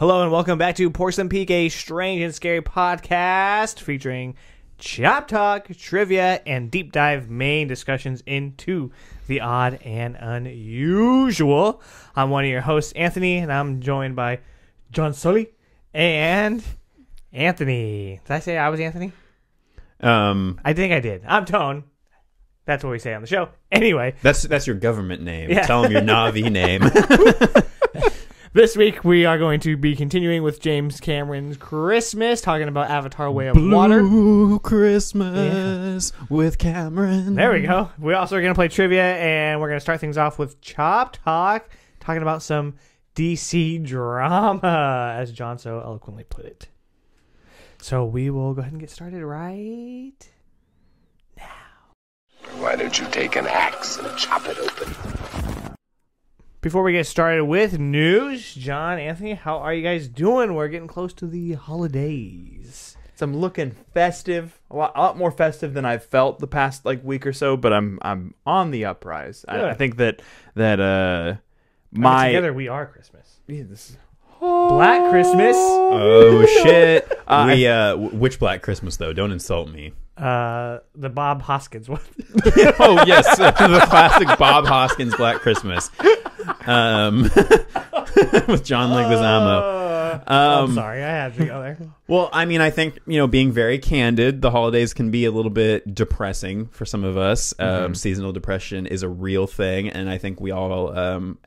Hello and welcome back to Porcelain Peak, a strange and scary podcast featuring Chop Talk, trivia, and deep dive main discussions into the odd and unusual. I'm one of your hosts, Anthony, and I'm joined by John Sully and Anthony. Did I say I was Anthony? I think I did. I'm Tone. That's what we say on the show. Anyway. That's your government name. Yeah. Tell them your Na'vi name. This week we are going to be continuing with James Cameron's Christmas, talking about Avatar: Way of Water. Blue Christmas with Cameron. There we go. We also are going to play trivia, and we're going to start things off with Chop Talk, talking about some DC drama, as John so eloquently put it. So we will go ahead and get started right now. Why don't you take an axe and chop it open? Before we get started with news, John, Anthony, how are you guys doing? We're getting close to the holidays. So I'm looking festive, a lot more festive than I've felt the past week or so. But I'm on the uprise. I think that Together we are Christmas. Yeah, this is Black Christmas. Oh shit. Which Black Christmas though? Don't insult me. The Bob Hoskins one. Oh yes, the classic Bob Hoskins Black Christmas. With John Leguizamo. I'm sorry, I had to go there. Well, I mean, I think, being very candid, the holidays can be a little bit depressing for some of us. Seasonal depression is a real thing, and I think we all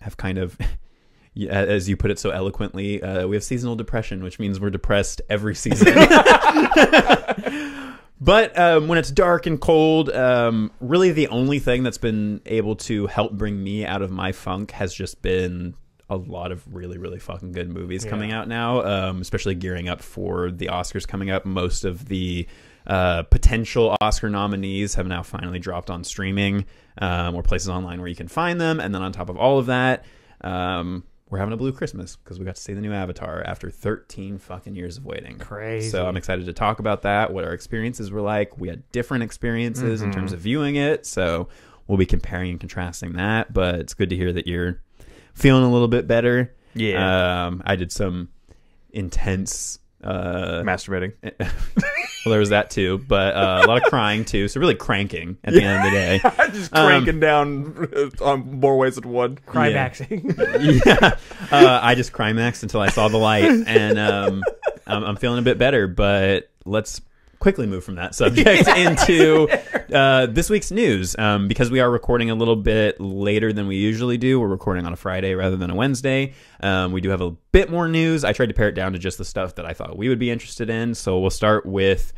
have kind of, as you put it so eloquently, we have seasonal depression, which means we're depressed every season. But when it's dark and cold, really the only thing that's been able to help bring me out of my funk has just been a lot of really, really fucking good movies coming out now, especially gearing up for the Oscars coming up. Most of the potential Oscar nominees have now finally dropped on streaming or places online where you can find them. And then on top of all of that, we're having a blue Christmas because we got to see the new Avatar after 13 fucking years of waiting. Crazy. So I'm excited to talk about that, what our experiences were like. We had different experiences in terms of viewing it, so we'll be comparing and contrasting that. But it's good to hear that you're feeling a little bit better. Yeah. I did some intense masturbating. Well, there was that too, but a lot of crying too. So really cranking at the end of the day. Just cranking down on more ways than one. Climaxing. Yeah. I just climaxed until I saw the light, and I'm feeling a bit better. But let's quickly move from that subject into this week's news, because we are recording a little bit later than we usually do. We're recording on a Friday rather than a Wednesday. We do have a bit more news. I tried to pare it down to just the stuff that I thought we would be interested in. So we'll start with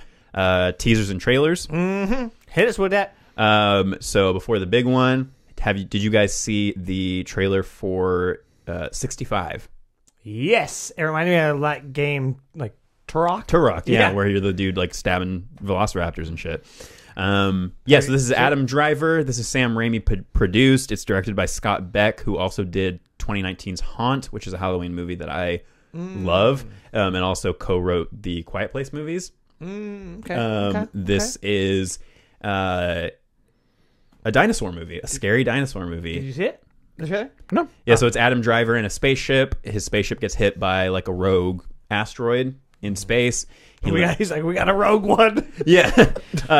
teasers and trailers. Hit us with that. So before the big one, did you guys see the trailer for 65? Yes. It reminded me of that game, like Turok. Turok, yeah, where you're the dude like stabbing velociraptors and shit. So this is Adam Driver. This is Sam Raimi produced. It's directed by Scott Beck, who also did 2019's Haunt, which is a Halloween movie that I love, and also co-wrote the Quiet Place movies. This is a dinosaur movie, a scary dinosaur movie. Did you see it? The trailer? No. Yeah, so it's Adam Driver in a spaceship. His spaceship gets hit by like a rogue asteroid in space. He's like, we got a rogue one. Yeah.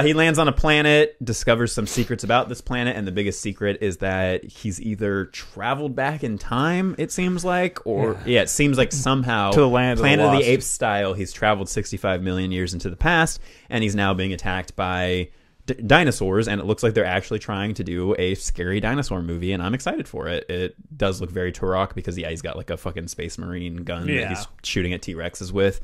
He lands on a planet, discovers some secrets about this planet, and the biggest secret is that he's either traveled back in time, it seems like, or it seems like somehow to the land Planet of the Lost. Apes style, he's traveled 65 million years into the past, and he's now being attacked by dinosaurs, and it looks like they're actually trying to do a scary dinosaur movie, and I'm excited for it. It does look very Turok because he's got like a fucking space marine gun that he's shooting at T-Rexes with.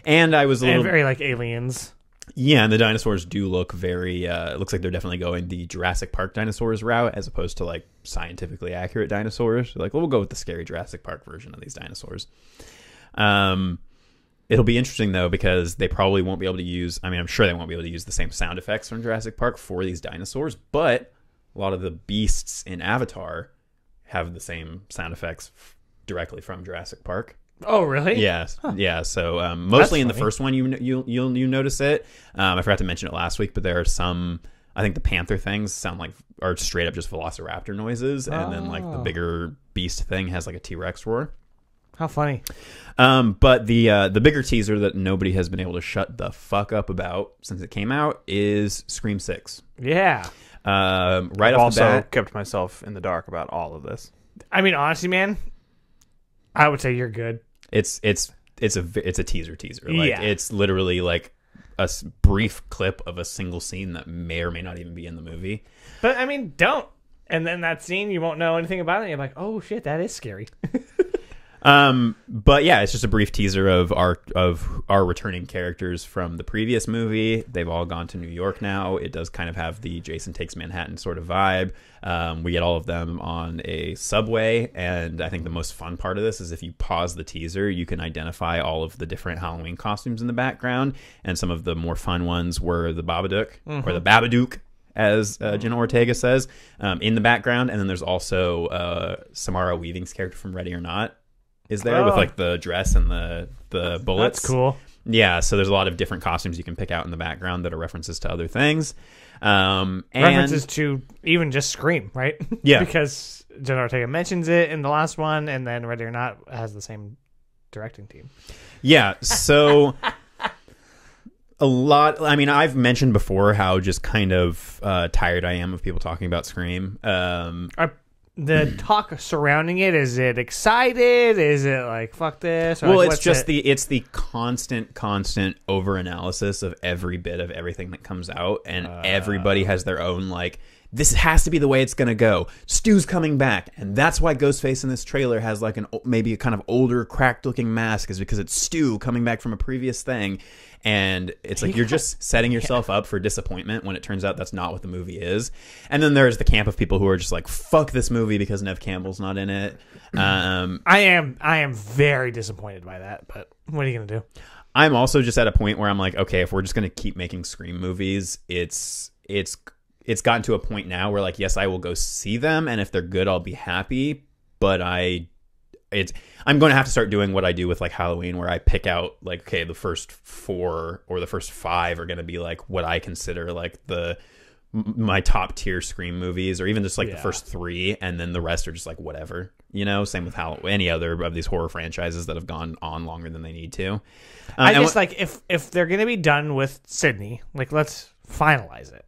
And I was a little very like aliens. Yeah, and the dinosaurs do look very it looks like they're definitely going the Jurassic Park dinosaurs route as opposed to like scientifically accurate dinosaurs. Like, well, we'll go with the scary Jurassic Park version of these dinosaurs. It'll be interesting though because they probably won't be able to use, I'm sure they won't be able to use the same sound effects from Jurassic Park for these dinosaurs, but a lot of the beasts in Avatar have the same sound effects directly from Jurassic Park. Oh, really? Yes. Yeah. So mostly in the funny. first one, you notice it. I forgot to mention it last week, but there are some. I think the panther things are straight up just velociraptor noises, and then like the bigger beast thing has like a T-Rex roar. How funny. But the bigger teaser that nobody has been able to shut the fuck up about since it came out is Scream 6. Yeah. Right I've off the also bat, kept myself in the dark about all of this. I mean, honestly, man, I would say you're good. it's a teaser. Like Yeah. it's literally like a brief clip of a single scene that may or may not even be in the movie. But, I mean, don't. And then that scene, you won't know anything about it. You're like, oh, shit, that is scary. But yeah, it's just a brief teaser of our returning characters from the previous movie. They've all gone to New York now. It does kind of have the Jason Takes Manhattan sort of vibe. We get all of them on a subway, and I think the most fun part of this is if you pause the teaser, you can identify all of the different Halloween costumes in the background, and some of the more fun ones were the Babadook or the Babadook, as Jenna Ortega says, in the background. And then there's also Samara Weaving's character from Ready or Not is there with like the dress and the bullets. That's cool. Yeah, so there's a lot of different costumes you can pick out in the background that are references to other things. And References to even just Scream, right? Yeah. Because Jenna Ortega mentions it in the last one, and then Ready or Not has the same directing team. yeah, so a lot. I mean, I've mentioned before how just kind of tired I am of people talking about Scream. The talk surrounding it, is it excited? Is it like, fuck this? Or Well, like, it's what's just it? the constant over analysis of every bit of everything that comes out, and everybody has their own like, this has to be the way it's gonna go. Stu's coming back, and that's why Ghostface in this trailer has like maybe a kind of older, cracked looking mask, is because it's Stu coming back from a previous thing. And it's like you're just setting yourself up for disappointment when it turns out that's not what the movie is. And then there's the camp of people who are just like, fuck this movie because Nev Campbell's not in it. I am very disappointed by that, but what are you gonna do? I'm also just at a point where I'm like, okay, if we're just going to keep making Scream movies, it's gotten to a point now where like, yes, I will go see them, and if they're good, I'll be happy. But I'm going to have to start doing what I do with like Halloween, where I pick out like, okay, the first 4 or the first 5 are going to be like what I consider like my top tier Scream movies, or even just like the first 3, and then the rest are just like whatever, you know. Same with any other of these horror franchises that have gone on longer than they need to. I just like if they're gonna be done with Sydney, like let's finalize it.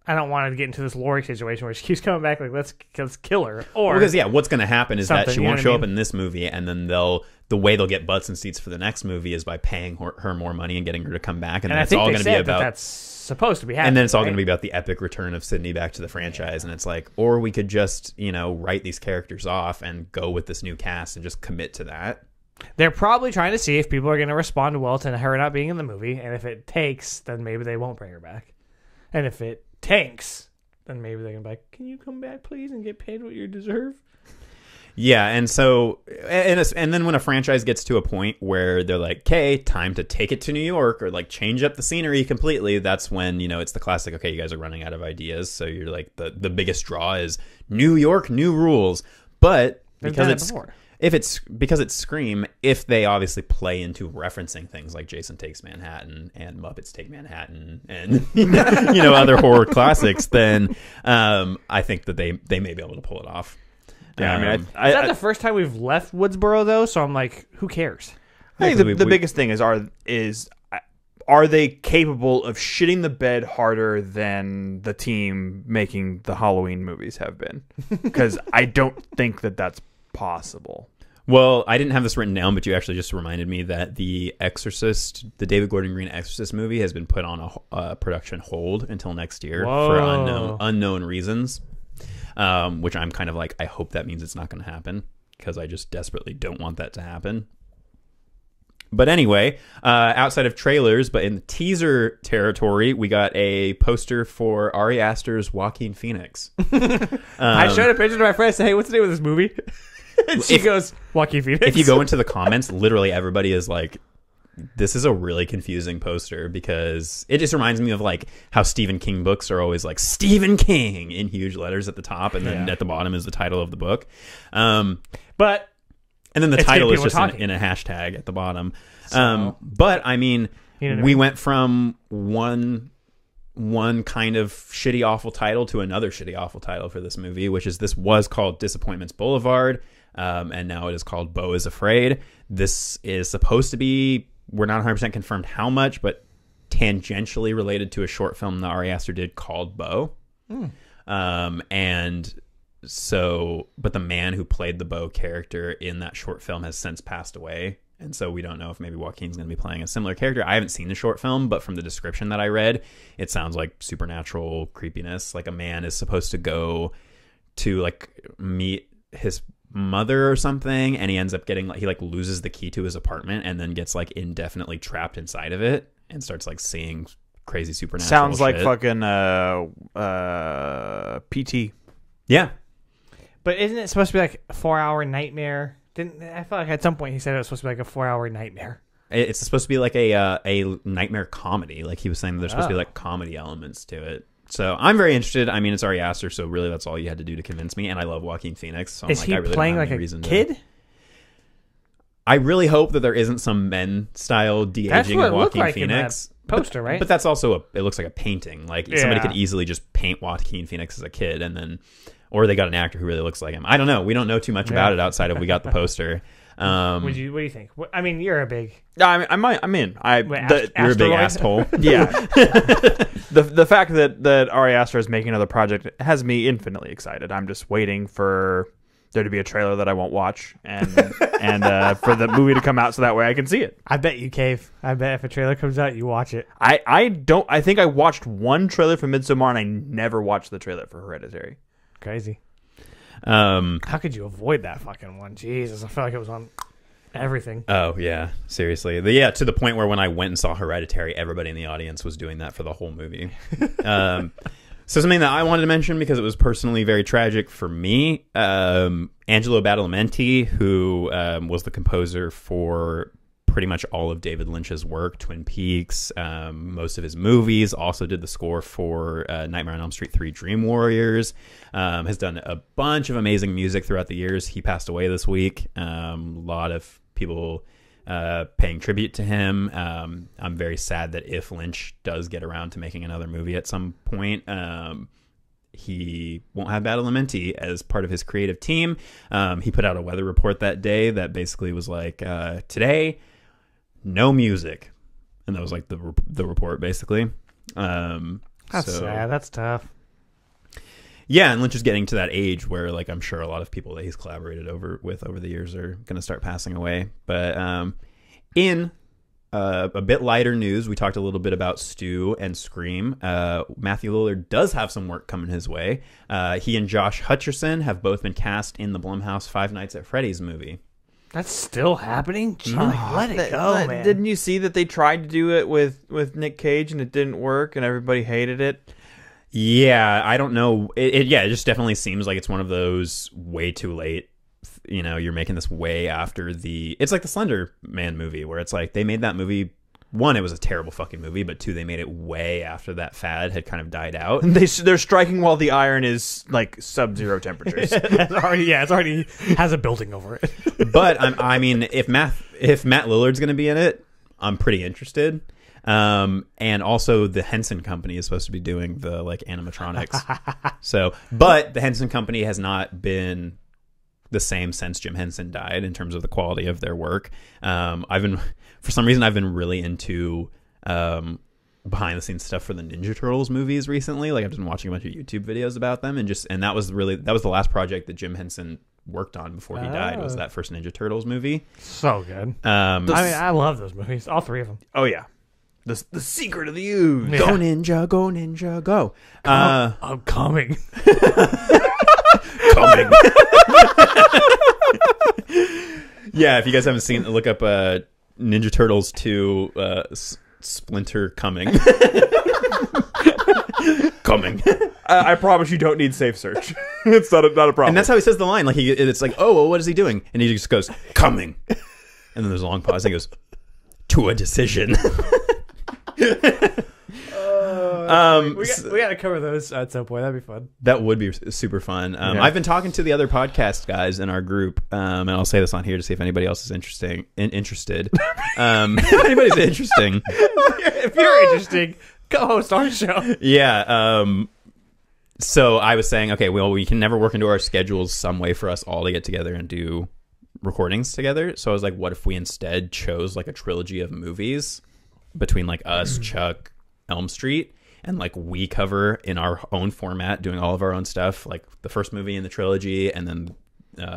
I don't want to get into this Laurie situation where she keeps coming back like let's kill her. Or because what's going to happen is that she won't show up in in this movie, and then the way they'll get butts and seats for the next movie is by paying her more money and getting her to come back, and then it's all going to be about that's supposed to be happening. And then it's all going right? to be about the epic return of Sydney back to the franchise, and it's like, or we could just write these characters off and go with this new cast and just commit to that. They're probably trying to see if people are going to respond well to her not being in the movie, and if it takes, then maybe they won't bring her back. And if it tanks, then maybe they can be like, can you come back, please, and get paid what you deserve? Yeah, and so, and then when a franchise gets to a point where they're like, okay, time to take it to New York, or like change up the scenery completely, that's when, it's the classic, okay, you guys are running out of ideas, so you're like, the biggest draw is New York, new rules. But because it's Scream, if they obviously play into referencing things like Jason Takes Manhattan and Muppets Take Manhattan and other horror classics, then I think that they may be able to pull it off. Yeah, I mean, Is that the first time we've left Woodsboro though? So I'm like, who cares? I think the biggest thing is are they capable of shitting the bed harder than the team making the Halloween movies have been? Because I don't think that that's possible. Well, I didn't have this written down, but you actually just reminded me that the David Gordon Green Exorcist movie has been put on a production hold until next year for unknown reasons, which I'm kind of like, I hope that means it's not going to happen, because I just desperately don't want that to happen. But anyway, outside of trailers, but in the teaser territory, we got a poster for Ari Aster's Joaquin Phoenix. I showed a picture to my friend and said, hey, what's the name of this movie? And she goes, Joaquin Phoenix. If you go into the comments, literally everybody is like, this is a really confusing poster, because it just reminds me of like how Stephen King books are always like Stephen King in huge letters at the top, and then at the bottom is the title of the book. And then the title is just in a hashtag at the bottom. But I mean, we went from one kind of shitty awful title to another shitty awful title for this movie, which is, this was called Disappointments Boulevard. and now it is called Beau is Afraid. This is supposed to be, we're not 100% confirmed how much, but tangentially related to a short film that Ari Aster did called Beau. And so, but the man who played the Beau character in that short film has since passed away. And so we don't know if maybe Joaquin's going to be playing a similar character. I haven't seen the short film, but from the description that I read, it sounds like supernatural creepiness. Like a man is supposed to go to like meet his mother or something, and he ends up getting like, he like loses the key to his apartment and then gets like indefinitely trapped inside of it and starts like seeing crazy supernatural Sounds like shit. fucking PT. Yeah. But isn't it supposed to be like a 4-hour nightmare? I felt like at some point he said it was supposed to be like a 4-hour nightmare. It's supposed to be like a nightmare comedy. Like he was saying, there's supposed to be like comedy elements to it. So I'm very interested. I mean, it's Ari Aster, so really that's all you had to do to convince me. And I love Joaquin Phoenix. So Is I'm he I really playing don't have like any a reason kid? I really hope that there isn't some men style de-aging That's what of it looked Joaquin like Phoenix. in that poster, right? But that's also it looks like a painting. Like somebody Yeah. could easily just paint Joaquin Phoenix as a kid, and then, or they got an actor who really looks like him. I don't know. We don't know too much about it outside of we got the poster. What do you think? I mean, you're a big... I'm in. You're a big asshole. Yeah. the fact that Ari Aster is making another project has me infinitely excited. I'm just waiting for there to be a trailer that I won't watch and for the movie to come out so that way I can see it. I bet you cave. I bet if a trailer comes out, you watch it. I think I watched one trailer for Midsommar and I never watched the trailer for Hereditary. Crazy. How could you avoid that fucking one? Jesus, I felt like it was on everything. Oh yeah, seriously. Yeah, to the point where when I went and saw Hereditary, everybody in the audience was doing that for the whole movie. So something that I wanted to mention because it was personally very tragic for me. Angelo Badalamenti, who was the composer for pretty much all of David Lynch's work, Twin Peaks, most of his movies, also did the score for Nightmare on Elm Street 3 Dream Warriors, has done a bunch of amazing music throughout the years. He passed away this week. A lot of people paying tribute to him. I'm very sad that if Lynch does get around to making another movie at some point, he won't have Badalamenti as part of his creative team. He put out a weather report that day that basically was like, today, no music. And that was like the report, basically. That's sad. That's tough. Yeah, and Lynch is getting to that age where, like, I'm sure a lot of people that he's collaborated with over the years are going to start passing away. But in a bit lighter news, we talked a little bit about Stu and Scream. Matthew Lillard does have some work coming his way. He and Josh Hutcherson have both been cast in the Blumhouse Five Nights at Freddy's movie. That's still happening? Jeez, let it go, man. Didn't you see that they tried to do it with Nick Cage and it didn't work and everybody hated it? Yeah, I don't know. It just definitely seems like it's one of those way too late. You know, you're making this way after it's like the Slender Man movie where it's like they made that movie. One, it was a terrible fucking movie, but two, they made it way after that fad had kind of died out. They're striking while the iron is like sub-zero temperatures. It's already has a building over it. But I mean, if Matt Lillard's going to be in it, I'm pretty interested. And also the Henson Company is supposed to be doing the like animatronics. But the Henson Company has not been the same since Jim Henson died in terms of the quality of their work. For some reason, I've been really into behind the scenes stuff for the Ninja Turtles movies recently. Like I've been watching a bunch of YouTube videos about them, and that was the last project that Jim Henson worked on before he died, was that first Ninja Turtles movie. So good. I love those movies, all three of them. Oh yeah, the secret of the ooze. Yeah. Go ninja, go! I'm coming. Coming. Yeah, if you guys haven't seen it, look up Ninja Turtles 2 Splinter Coming. Coming. I promise you don't need safe search. It's not a problem. And that's how he says the line. Like it's like, oh, well, what is he doing? And he just goes, coming. And then there's a long pause. And he goes, to a decision. We got to cover those at some point. That'd be fun. That would be super fun. Yeah. I've been talking to the other podcast guys in our group, and I'll say this on here to see if anybody else is interested. If anybody's interesting. If you're interesting, co-host our show. Yeah. So I was saying, okay, well, we can never work into our schedules some way for us all to get together and do recordings together. So I was like, what if we instead chose like a trilogy of movies between like us, Chuck, Elm Street, and like we cover in our own format, doing all of our own stuff, like the first movie in the trilogy, and then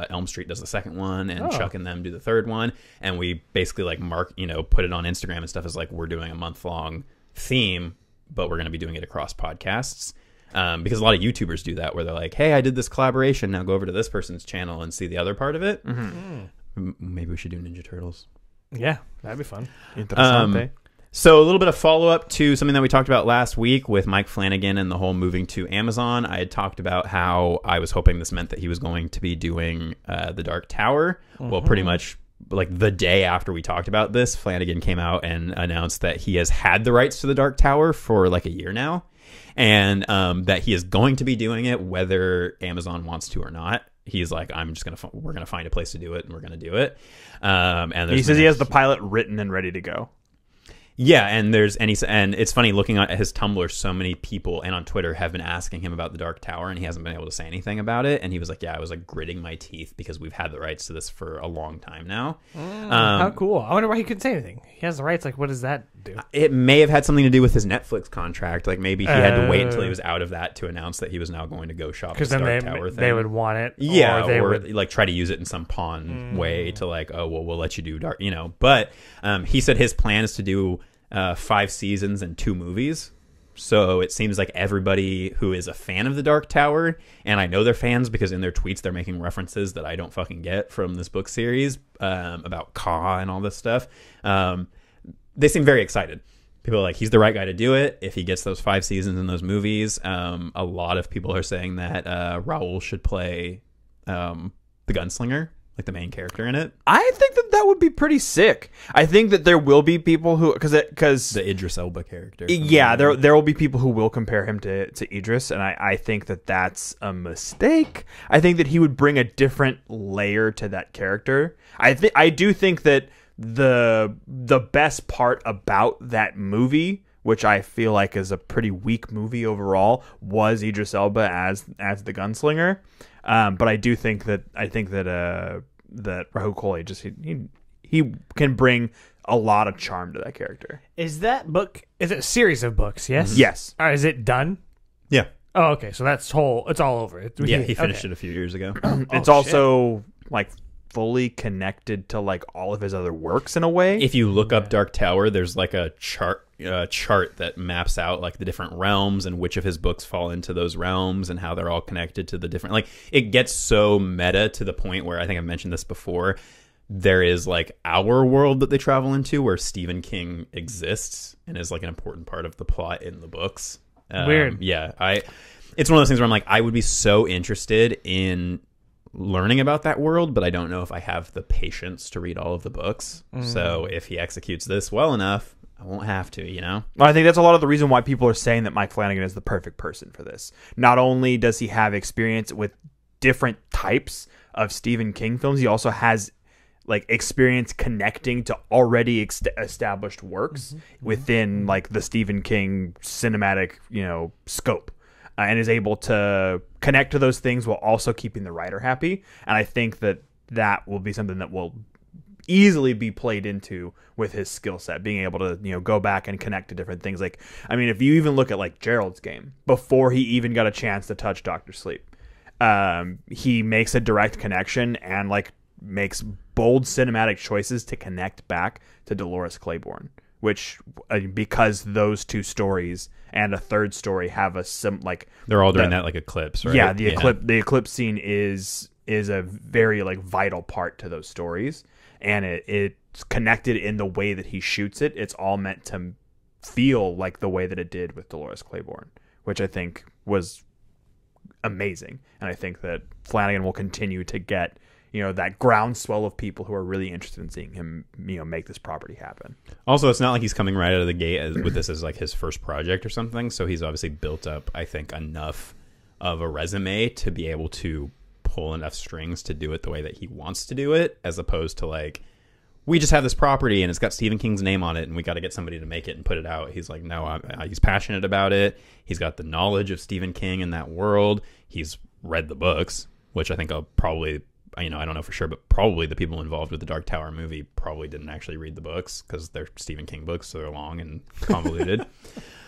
Elm Street does the second one, and Chuck and them do the third one, and we basically like put it on Instagram and stuff as like we're doing a month-long theme, but we're going to be doing it across podcasts. Because a lot of YouTubers do that, where they're like, hey, I did this collaboration, now go over to this person's channel and see the other part of it. Maybe we should do Ninja Turtles. Yeah, that'd be fun. So a little bit of follow-up to something that we talked about last week with Mike Flanagan and the whole moving to Amazon. I had talked about how I was hoping this meant that he was going to be doing The Dark Tower. Well, pretty much like the day after we talked about this, Flanagan came out and announced that he has had the rights to The Dark Tower for like a year now. And that he is going to be doing it whether Amazon wants to or not. He's like, we're gonna find a place to do it, and we're gonna do it. And he says he has the pilot written and ready to go. Yeah, and it's funny looking at his Tumblr. So many people and on Twitter have been asking him about The Dark Tower, and he hasn't been able to say anything about it. And he was like, "Yeah, I was like gritting my teeth because we've had the rights to this for a long time now." How cool! I wonder why he couldn't say anything. He has the rights. Like, what does that do? It may have had something to do with his Netflix contract. Like maybe he had to wait until he was out of that to announce that he was now going to go shop. Because then they would want it. Yeah, or like try to use it in some pawn way to like, oh well, we'll let you do dark, But he said his plan is to do 5 seasons and 2 movies. So it seems like everybody who is a fan of The Dark Tower, and I know they're fans because in their tweets they're making references that I don't fucking get from this book series about Ka and all this stuff. They seem very excited. People are like, he's the right guy to do it if he gets those 5 seasons in those movies. A lot of people are saying that Raul should play the gunslinger, like the main character in it. I think that would be pretty sick. I think that there will be people who because the Idris Elba character. Yeah, there will be people who will compare him to Idris, and I think that that's a mistake. I think that he would bring a different layer to that character. I do think that the best part about that movie, which I feel like is a pretty weak movie overall, was Idris Elba as the gunslinger. But I do think that that Rahul Kohli just he can bring a lot of charm to that character. Is that book? Is it a series of books? Yes. Yes. Is it done? Yeah. Oh, okay. So it's all over. He finished it a few years ago. It's also like fully connected to like all of his other works in a way. If you look up Dark Tower, there's like a chart that maps out like the different realms and which of his books fall into those realms and how they're all connected to the different, like it gets so meta to the point where I think I've mentioned this before. There is like our world that they travel into where Stephen King exists and is like an important part of the plot in the books. Weird. Yeah. It's one of those things where I'm like, I would be so interested in learning about that world, but I don't know if I have the patience to read all of the books. So if he executes this well enough, I won't have to, Well, I think that's a lot of the reason why people are saying that Mike Flanagan is the perfect person for this. Not only does he have experience with different types of Stephen King films, he also has like experience connecting to already established works within like the Stephen King cinematic, scope. And is able to connect to those things while also keeping the writer happy. And I think that will be something that will easily be played into with his skill set, being able to go back and connect to different things. Like, I mean, if you even look at like Gerald's Game, before he even got a chance to touch Dr. Sleep, he makes a direct connection and like makes bold cinematic choices to connect back to Dolores Claiborne, which because those 2 stories and a third story have they're all during that like eclipse, right? Yeah, the eclipse scene is a very like vital part to those stories, and it's connected in the way that he shoots it. It's all meant to feel like the way that it did with Dolores Claiborne, which I think was amazing. And I think that Flanagan will continue to get that groundswell of people who are really interested in seeing him, make this property happen. Also, it's not like he's coming right out of the gate with this as like his first project or something. So he's obviously built up, I think, enough of a resume to be able to pull enough strings to do it the way that he wants to do it, as opposed to like, we just have this property and it's got Stephen King's name on it and we got to get somebody to make it and put it out. He's like, no, he's passionate about it. He's got the knowledge of Stephen King in that world. He's read the books, which I think I'll probably, I don't know for sure, but probably the people involved with the Dark Tower movie probably didn't actually read the books because they're Stephen King books, so they're long and convoluted.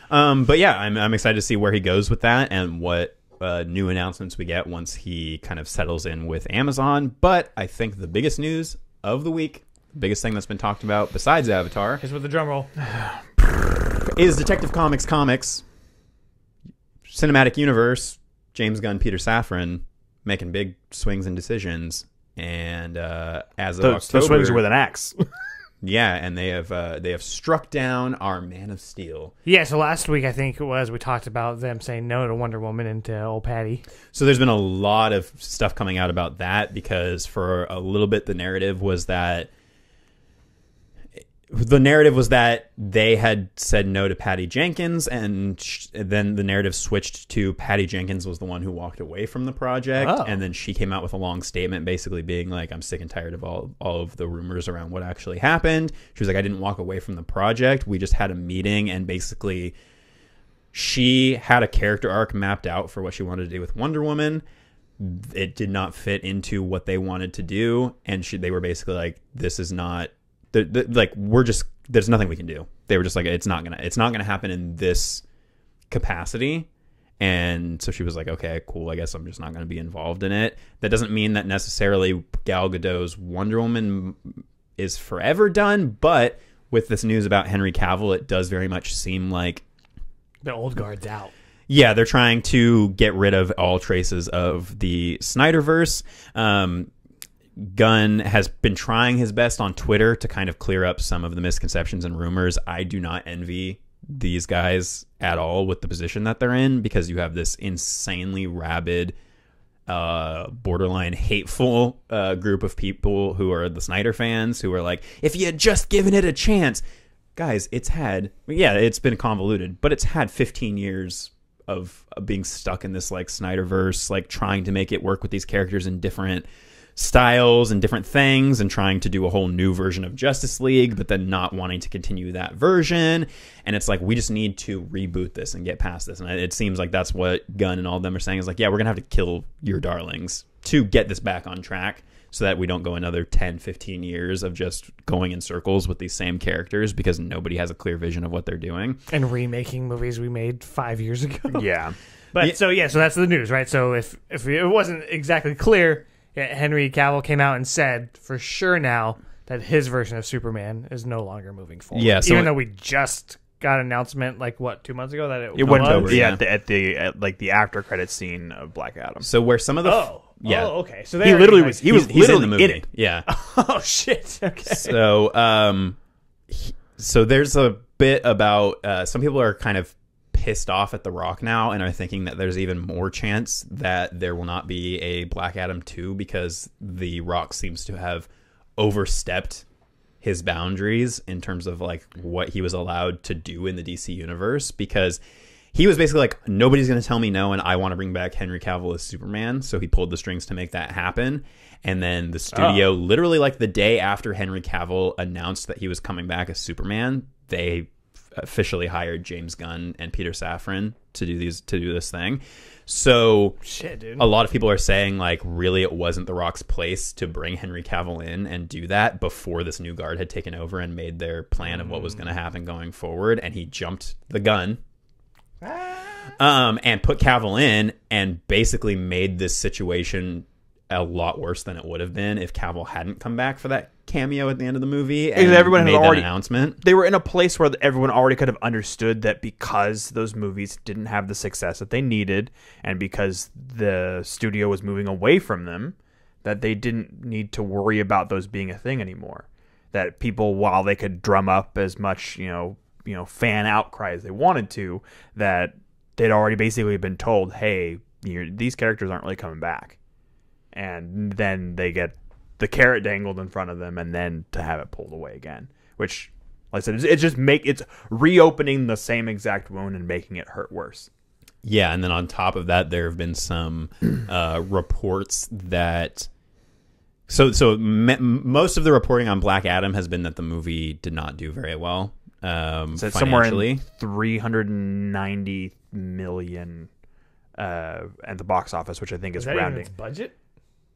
But yeah, I'm excited to see where he goes with that and what new announcements we get once he kind of settles in with Amazon. But I think the biggest news of the week, the biggest thing that's been talked about besides Avatar, Here's with the drum roll. is Detective Comics Cinematic Universe, James Gunn, Peter Safran making big swings and decisions. And as of October, those swings are with an axe. yeah, and they have struck down our Man of Steel. Yeah, so last week, I think it was, we talked about them saying no to Wonder Woman and to old Patty. So there's been a lot of stuff coming out about that because for a little bit the narrative was that they had said no to Patty Jenkins, and then the narrative switched to Patty Jenkins was the one who walked away from the project, and then she came out with a long statement basically being like, I'm sick and tired of all of the rumors around what actually happened. She was like, I didn't walk away from the project. We just had a meeting, and basically she had a character arc mapped out for what she wanted to do with Wonder Woman. It did not fit into what they wanted to do, and they were basically like, this is not... there's nothing we can do. They were just like, it's not gonna happen in this capacity. And so she was like, okay, cool, I guess I'm just not gonna be involved in it. That doesn't mean that necessarily Gal Gadot's Wonder Woman is forever done, but with this news about Henry Cavill, it does very much seem like The old guard's out. yeah, they're trying to get rid of all traces of the Snyderverse. Gunn has been trying his best on Twitter to kind of clear up some of the misconceptions and rumors. I do not envy these guys at all with the position that they're in, because you have this insanely rabid, borderline hateful group of people who are the Snyder fans who are like, if you had just given it a chance. Guys, it's been convoluted, but it's had 15 years of being stuck in this like Snyderverse, like trying to make it work with these characters in different styles and different things, and trying to do a whole new version of Justice League, but then not wanting to continue that version. And it's like, we just need to reboot this and get past this. And it seems like that's what Gunn and all of them are saying, is like, yeah, we're gonna have to kill your darlings to get this back on track, so that we don't go another 10-15 years of just going in circles with these same characters, because nobody has a clear vision of what they're doing And remaking movies we made 5 years ago. Yeah. But so that's the news, right? So if it wasn't exactly clear, Henry Cavill came out and said for sure now that his version of Superman is no longer moving forward. Yeah, so even though we just got an announcement 2 months ago that It went October, yeah. at the after credit scene of Black Adam. so where some of the okay. So He literally was he's literally in the movie. in it. Yeah. oh shit. Okay. So so there's a bit about some people are kind of pissed off at The Rock now and are thinking that there's even more chance that there will not be a Black Adam 2, because The Rock seems to have overstepped his boundaries in terms of like what he was allowed to do in the DC universe, because he was basically like, nobody's going to tell me no, and I want to bring back Henry Cavill as Superman. So he pulled the strings to make that happen. And then the studio, literally like the day after Henry Cavill announced that he was coming back as Superman, they officially hired James Gunn and Peter Safran to do this thing. So Shit, dude. a lot of people are saying like, really, it wasn't The Rock's place to bring Henry Cavill in and do that before this new guard had taken over and made their plan of what was going to happen going forward. And he jumped the gun. And put Cavill in and basically made this situation a lot worse than it would have been if Cavill hadn't come back for that cameo at the end of the movie and everyone had made already that announcement. They were in a place where everyone already could have understood that because those movies didn't have the success that they needed, and because the studio was moving away from them, that they didn't need to worry about those being a thing anymore. That people, while they could drum up as much, fan outcry as they wanted to, that they'd already basically been told, hey, these characters aren't really coming back. And then they get the carrot dangled in front of them, and then to have it pulled away again, which, like I said, it's reopening the same exact wound and making it hurt worse. Yeah, and then on top of that, there have been some reports that Most of the reporting on Black Adam has been that the movie did not do very well. So it's somewhere financially. in 390 million at the box office, which I think is that even rounding. its budget?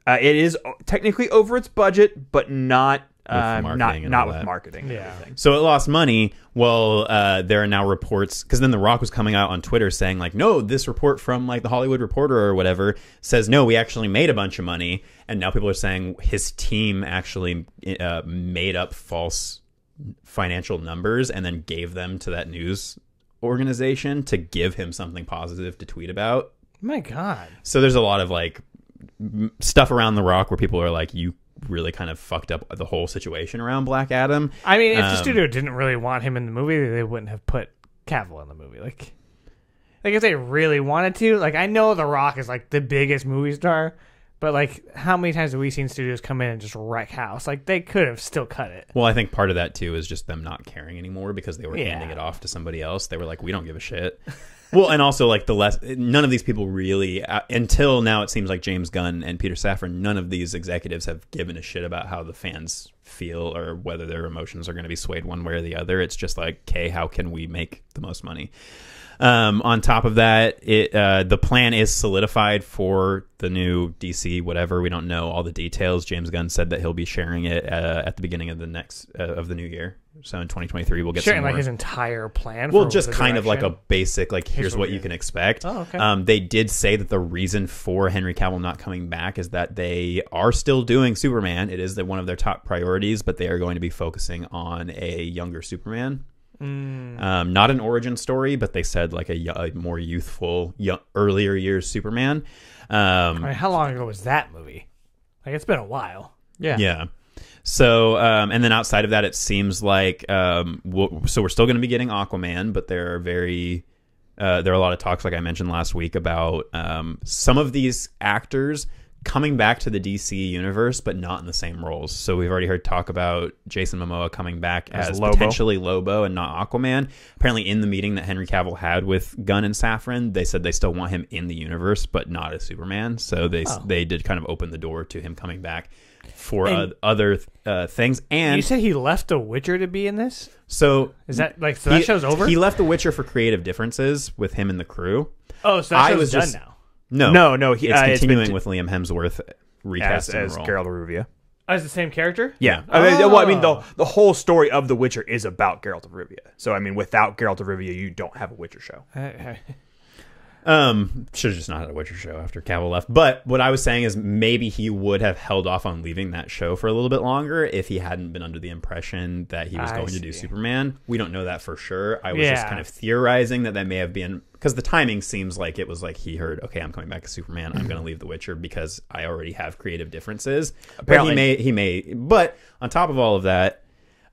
It is technically over its budget, but not marketing and not all with that. marketing. and Yeah. everything. So it lost money. Well, there are now reports, because then The Rock was coming out on Twitter saying like, no, this report from like the Hollywood Reporter or whatever says no, we actually made a bunch of money, and now people are saying his team actually made up false financial numbers and then gave them to that news organization to give him something positive to tweet about. My God. So there's a lot of like stuff around The Rock where people are like, you really kind of fucked up the whole situation around Black Adam. I mean, if the studio didn't really want him in the movie, they wouldn't have put Cavill in the movie. Like if they really wanted to, like, I know The Rock is like the biggest movie star, but like, how many times have we seen studios come in and just wreck house? Like, they could have still cut it. Well, I think part of that too is just them not caring anymore because they were Yeah. handing it off to somebody else. They were like, we don't give a shit. Well, and also like none of these people really, until now it seems like James Gunn and Peter Safran, none of these executives have given a shit about how the fans feel or whether their emotions are going to be swayed one way or the other. It's just like, okay, how can we make the most money? On top of that, the plan is solidified for the new DC whatever. We don't know all the details. James Gunn said that he'll be sharing it at the beginning of the new year. So in 2023, we'll get Sharing some like more. his entire plan. Well, for just the kind of like a direction. basic, like, here's what you can expect. Oh, okay. They did say that the reason for Henry Cavill not coming back is that they are still doing Superman. It is one of their top priorities, but they are going to be focusing on a younger Superman. Not an origin story, but they said like a more youthful, earlier years Superman. I mean, how long ago was that movie? Like, it's been a while. Yeah. So, and then outside of that, it seems like so we're still going to be getting Aquaman, but there are a lot of talks, like I mentioned last week, about some of these actors coming back to the DC universe, but not in the same roles. So we've already heard talk about Jason Momoa coming back as Lobo. potentially Lobo and not Aquaman. Apparently, in the meeting that Henry Cavill had with Gunn and Safran, they said they still want him in the universe, but not as Superman. So they did kind of open the door to him coming back for other things. And You said he left The Witcher to be in this? so Is that like, so that show's over? He left The Witcher for creative differences with him and the crew. Oh, so that I show's was done just- now. No, It's it's continuing been with Liam Hemsworth as recasting the role. Geralt of Rivia. As the same character? Yeah. Oh. I mean, the whole story of The Witcher is about Geralt of Rivia. So, I mean, without Geralt of Rivia, you don't have a Witcher show. Should have just not had a Witcher show after Cavill left. But what I was saying is maybe he would have held off on leaving that show for a little bit longer if he hadn't been under the impression that he was I going to do see. Superman. We don't know that for sure. I was just Yeah. kind of theorizing that may have been because the timing seems like it was like he heard, okay, I'm coming back as Superman. I'm going to leave The Witcher because I already have creative differences. Apparently. But he may. But on top of all of that,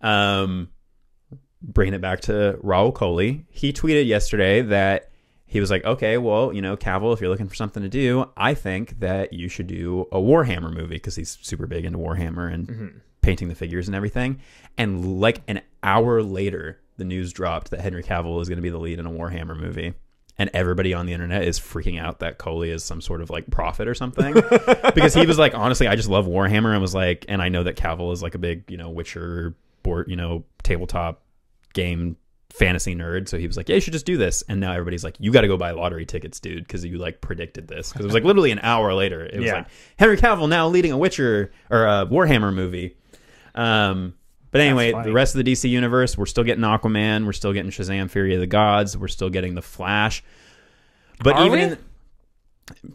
bringing it back to Raul Coley, he tweeted yesterday that he was like, okay, well, Cavill, if you're looking for something to do, I think that you should do a Warhammer movie because he's super big into Warhammer and painting the figures and everything. And like an hour later, the news dropped that Henry Cavill is going to be the lead in a Warhammer movie. And everybody on the internet is freaking out that Coley is some sort of like prophet or something. Because he was like, honestly, I just love Warhammer. And was like, and I know that Cavill is like a big, Witcher board, tabletop game fantasy nerd. So he was like, yeah, you should just do this. And now everybody's like, you got to go buy lottery tickets, dude, because you like predicted this. Because it was like literally an hour later. It was Yeah. like Henry Cavill now leading a Witcher or a Warhammer movie. But anyway, funny. the rest of the DC universe, we're still getting Aquaman, we're still getting Shazam: Fury of the Gods, we're still getting The Flash. But Are even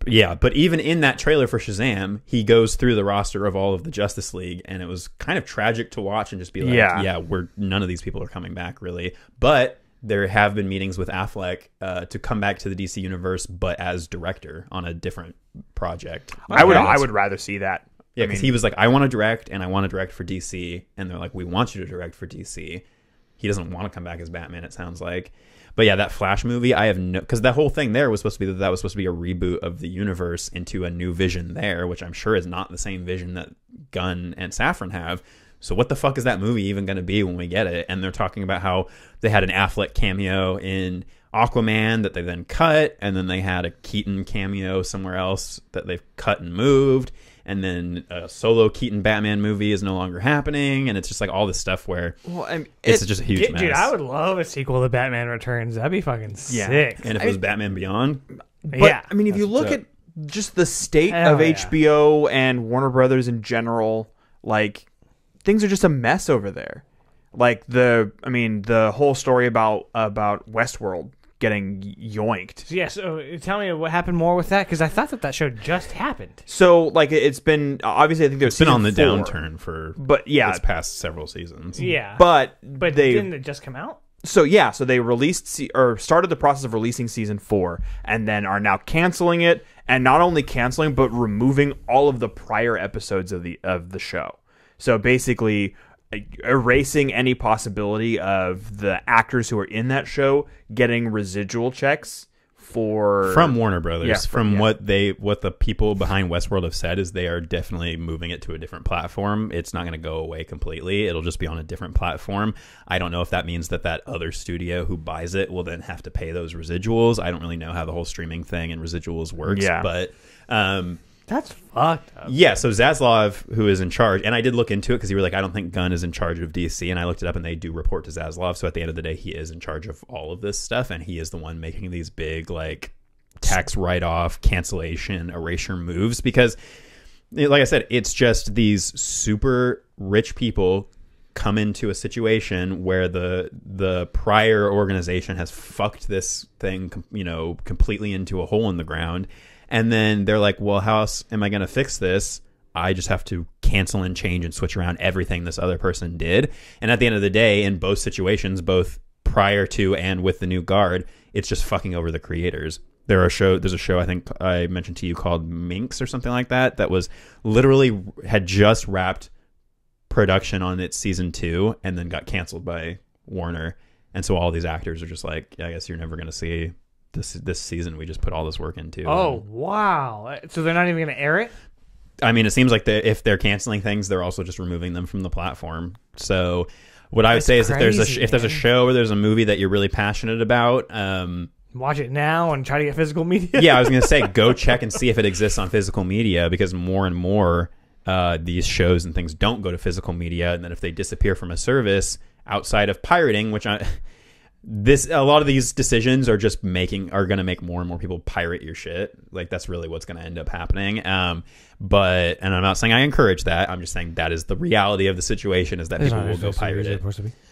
we? but even in that trailer for Shazam, he goes through the roster of all of the Justice League, and it was kind of tragic to watch and just be like, Yeah. none of these people are coming back really. But there have been meetings with Affleck to come back to the DC universe, but as director on a different project. I would rather see that. Yeah, because he was like, I want to direct, and I want to direct for DC. And they're like, we want you to direct for DC. He doesn't want to come back as Batman, it sounds like. But yeah, that Flash movie, I have no... Because that whole thing there was supposed to be that was supposed to be a reboot of the universe into a new vision there, which I'm sure is not the same vision that Gunn and Safran have. So what the fuck is that movie even going to be when we get it? And they're talking about how they had an Affleck cameo in Aquaman that they then cut, and then they had a Keaton cameo somewhere else that they've cut and moved. and then a solo Keaton Batman movie is no longer happening, and it's just like all this stuff where it's just a huge mess. Dude, I would love a sequel to Batman Returns. That'd be fucking sick. And if it was Batman Beyond, But I mean, if you look at just the state of HBO and Warner Brothers in general, like things are just a mess over there. Like the whole story about Westworld getting yoinked. Yeah, so tell me what happened more with that, because I thought that show just happened. So like it's been obviously I think there's it's been on the 4, downturn for its past several seasons. Yeah, but didn't it just come out? So so they released or started the process of releasing season 4, and then are now canceling it, and not only canceling but removing all of the prior episodes of the show. So basically erasing any possibility of the actors who are in that show getting residual checks from Warner Brothers. What the people behind Westworld have said is they are definitely moving it to a different platform. It's not going to go away completely. It'll just be on a different platform. I don't know if that means that other studio who buys it will then have to pay those residuals. I don't really know how the whole streaming thing and residuals works, but that's fucked up. Yeah, so Zaslav, who is in charge, and I did look into it because you were like, I don't think Gunn is in charge of DC, and I looked it up, and they do report to Zaslav. So at the end of the day, he is in charge of all of this stuff, and he is the one making these big like tax write-off, cancellation, erasure moves. Because, like I said, it's just these super rich people come into a situation where the prior organization has fucked this thing, completely into a hole in the ground. And then they're like, well, how else am I going to fix this? I just have to cancel and change and switch around everything this other person did. And at the end of the day, in both situations, both prior to and with the new guard, it's just fucking over the creators. There's a show I think I mentioned to you called Minx or something like that was literally had just wrapped production on its season 2 and then got canceled by Warner. And so all these actors are just like, yeah, I guess you're never going to see this season we just put all this work into. Oh, wow. So they're not even going to air it? I mean, it seems like if they're canceling things, they're also just removing them from the platform. So what I would say is if there's a show or there's a movie that you're really passionate about, watch it now and try to get physical media. Yeah, I was going to say go check and see if it exists on physical media, because more and more these shows and things don't go to physical media, and then if they disappear from a service outside of pirating, which a lot of these decisions are going to make more and more people pirate your shit. Like that's really what's going to end up happening. And I'm not saying I encourage that. I'm just saying that is the reality of the situation, is that people will go pirate it.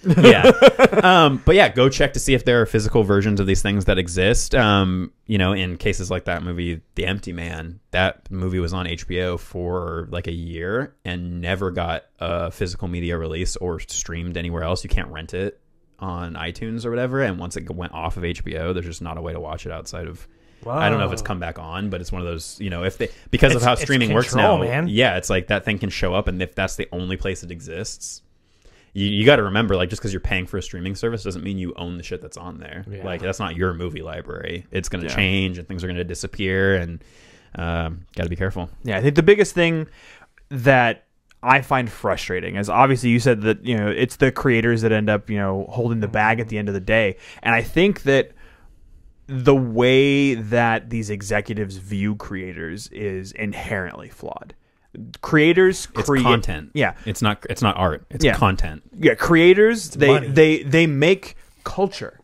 Yeah. But yeah, go check to see if there are physical versions of these things that exist. In cases like that movie, The Empty Man, that movie was on HBO for like a year and never got a physical media release or streamed anywhere else. You can't rent it on iTunes or whatever, and once it went off of HBO, there's just not a way to watch it outside of. Whoa. I don't know if it's come back on, but it's one of those, of how streaming works now. Man. Yeah, it's like that thing can show up, and if that's the only place it exists, you got to remember, like, just because you're paying for a streaming service doesn't mean you own the shit that's on there. Yeah. Like that's not your movie library. It's going to change, and things are going to disappear, and got to be careful. Yeah, I think the biggest thing that I find frustrating is, obviously you said that it's the creators that end up holding the bag at the end of the day, and I think that the way that these executives view creators is inherently flawed. Creators create content. Yeah, it's not art. It's content. Yeah, creators they make culture.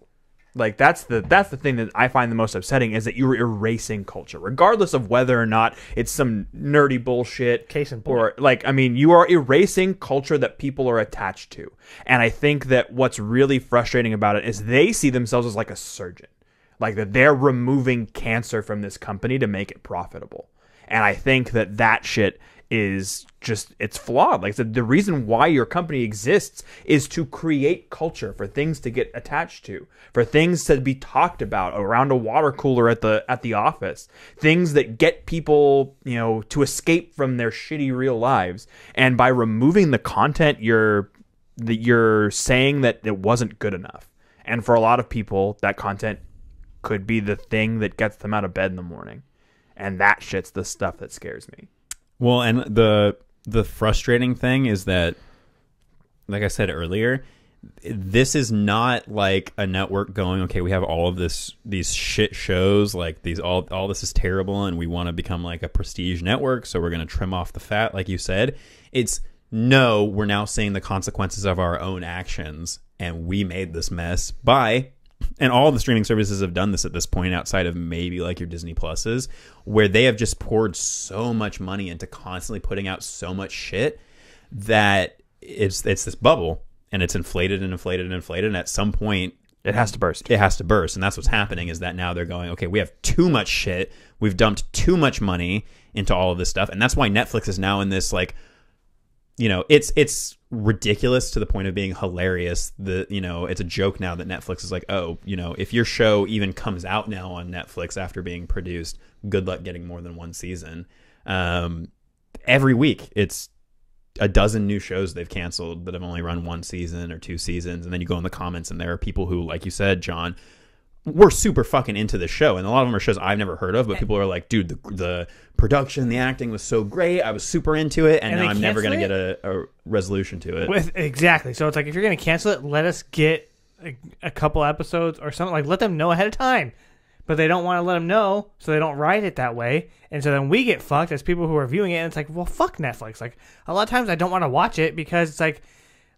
Like that's the thing that I find the most upsetting, is that you're erasing culture, regardless of whether or not it's some nerdy bullshit. Case in point. Or you are erasing culture that people are attached to. And I think that what's really frustrating about it is they see themselves as like a surgeon, like that they're removing cancer from this company to make it profitable. And I think that shit is just, it's flawed. Like I said, the reason why your company exists is to create culture, for things to get attached to, for things to be talked about around a water cooler at the office, things that get people, to escape from their shitty real lives. And by removing the content, you're saying that it wasn't good enough. And for a lot of people, that content could be the thing that gets them out of bed in the morning. And that shit's the stuff that scares me. Well, and the frustrating thing is that, like I said earlier, this is not like a network going, okay, we have all of these shit shows, like these all this is terrible, and we want to become like a prestige network, so we're going to trim off the fat, like you said. It's no, we're now seeing the consequences of our own actions, and we made this mess by, and all the streaming services have done this at this point, outside of maybe like your Disney Pluses, where they have just poured so much money into constantly putting out so much shit that it's this bubble. And it's inflated and inflated and inflated, and at some point It has to burst. It has to burst, and that's what's happening. Is that now they're going, okay, we have too much shit. We've dumped too much money into all of this stuff, and that's why Netflix is now in this, like, you know, it's ridiculous to the point of being hilarious. It's a joke now that Netflix is like, oh, you know, if your show even comes out now on Netflix after being produced, good luck getting more than one season. Every week, it's a dozen new shows they've canceled that have only run one season or two seasons, and then you go in the comments and there are people who, like you said, John, we're super fucking into the show, and a lot of them are shows I've never heard of, but people are like, dude, the production, the acting was so great, I was super into it, and now I'm never going to get a resolution to it. Exactly. So it's like, if you're going to cancel it, let us get a couple episodes or something, like let them know ahead of time. But they don't want to let them know, so they don't write it that way. And so then we get fucked as people who are viewing it, and it's like, well, fuck Netflix. Like, a lot of times I don't want to watch it because it's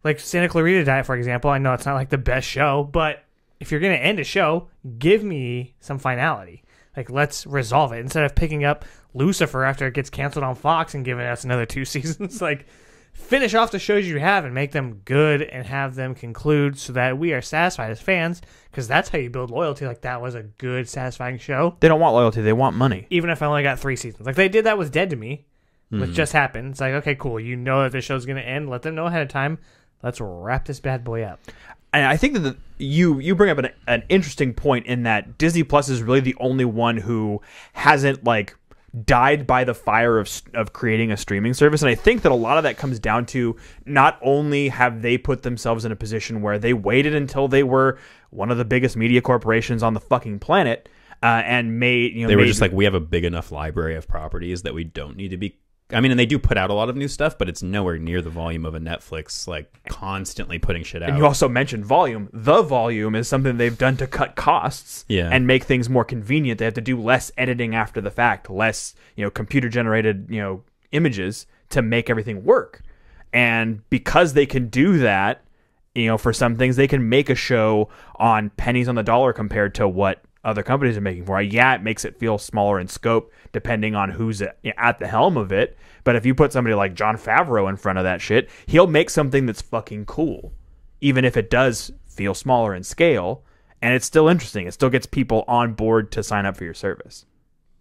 like Santa Clarita Diet, for example. I know it's not like the best show, but if you're going to end a show, give me some finality. Like, let's resolve it. Instead of picking up Lucifer after it gets canceled on Fox and giving us another 2 seasons, like, finish off the shows you have and make them good and have them conclude so that we are satisfied as fans, because that's how you build loyalty. Like, that was a good, satisfying show. They don't want loyalty. They want money. Even if I only got 3 seasons. Like, they did that with Dead to Me, which just happened. It's like, okay, cool. You know that this show's going to end. Let them know ahead of time. Let's wrap this bad boy up. And I think that you bring up an interesting point in that Disney Plus is really the only one who hasn't, like, died by the fire of creating a streaming service. And I think that a lot of that comes down to, not only have they put themselves in a position where they waited until they were one of the biggest media corporations on the fucking planet, and they were just like, we have a big enough library of properties that we don't need to be. I mean, and they do put out a lot of new stuff, but it's nowhere near the volume of a Netflix, like, constantly putting shit out. And you also mentioned volume. The volume is something they've done to cut costs and make things more convenient. They have to do less editing after the fact, less, computer-generated, images to make everything work. And because they can do that, for some things, they can make a show on pennies on the dollar compared to what other companies are making for it. Yeah, it makes it feel smaller in scope depending on who's at the helm of it. But if you put somebody like Jon Favreau in front of that shit, he'll make something that's fucking cool, even if it does feel smaller in scale. And it's still interesting. It still gets people on board to sign up for your service.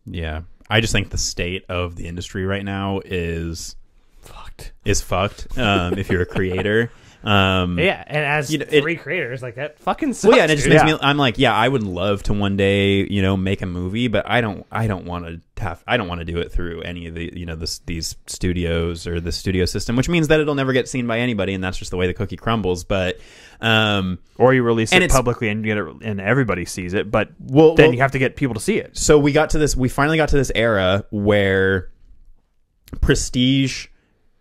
Yeah. I just think the state of the industry right now is fucked. If you're a creator. Yeah, and as 3 creators, like, that fucking sucks. Well, yeah, and it just makes me. I'm like, yeah, I would love to one day, make a movie, but I don't want to do it through any of the, these studios or the studio system, which means that it'll never get seen by anybody, and that's just the way the cookie crumbles. But or you release it publicly and get it, and everybody sees it, but then you have to get people to see it. So we finally got to this era where prestige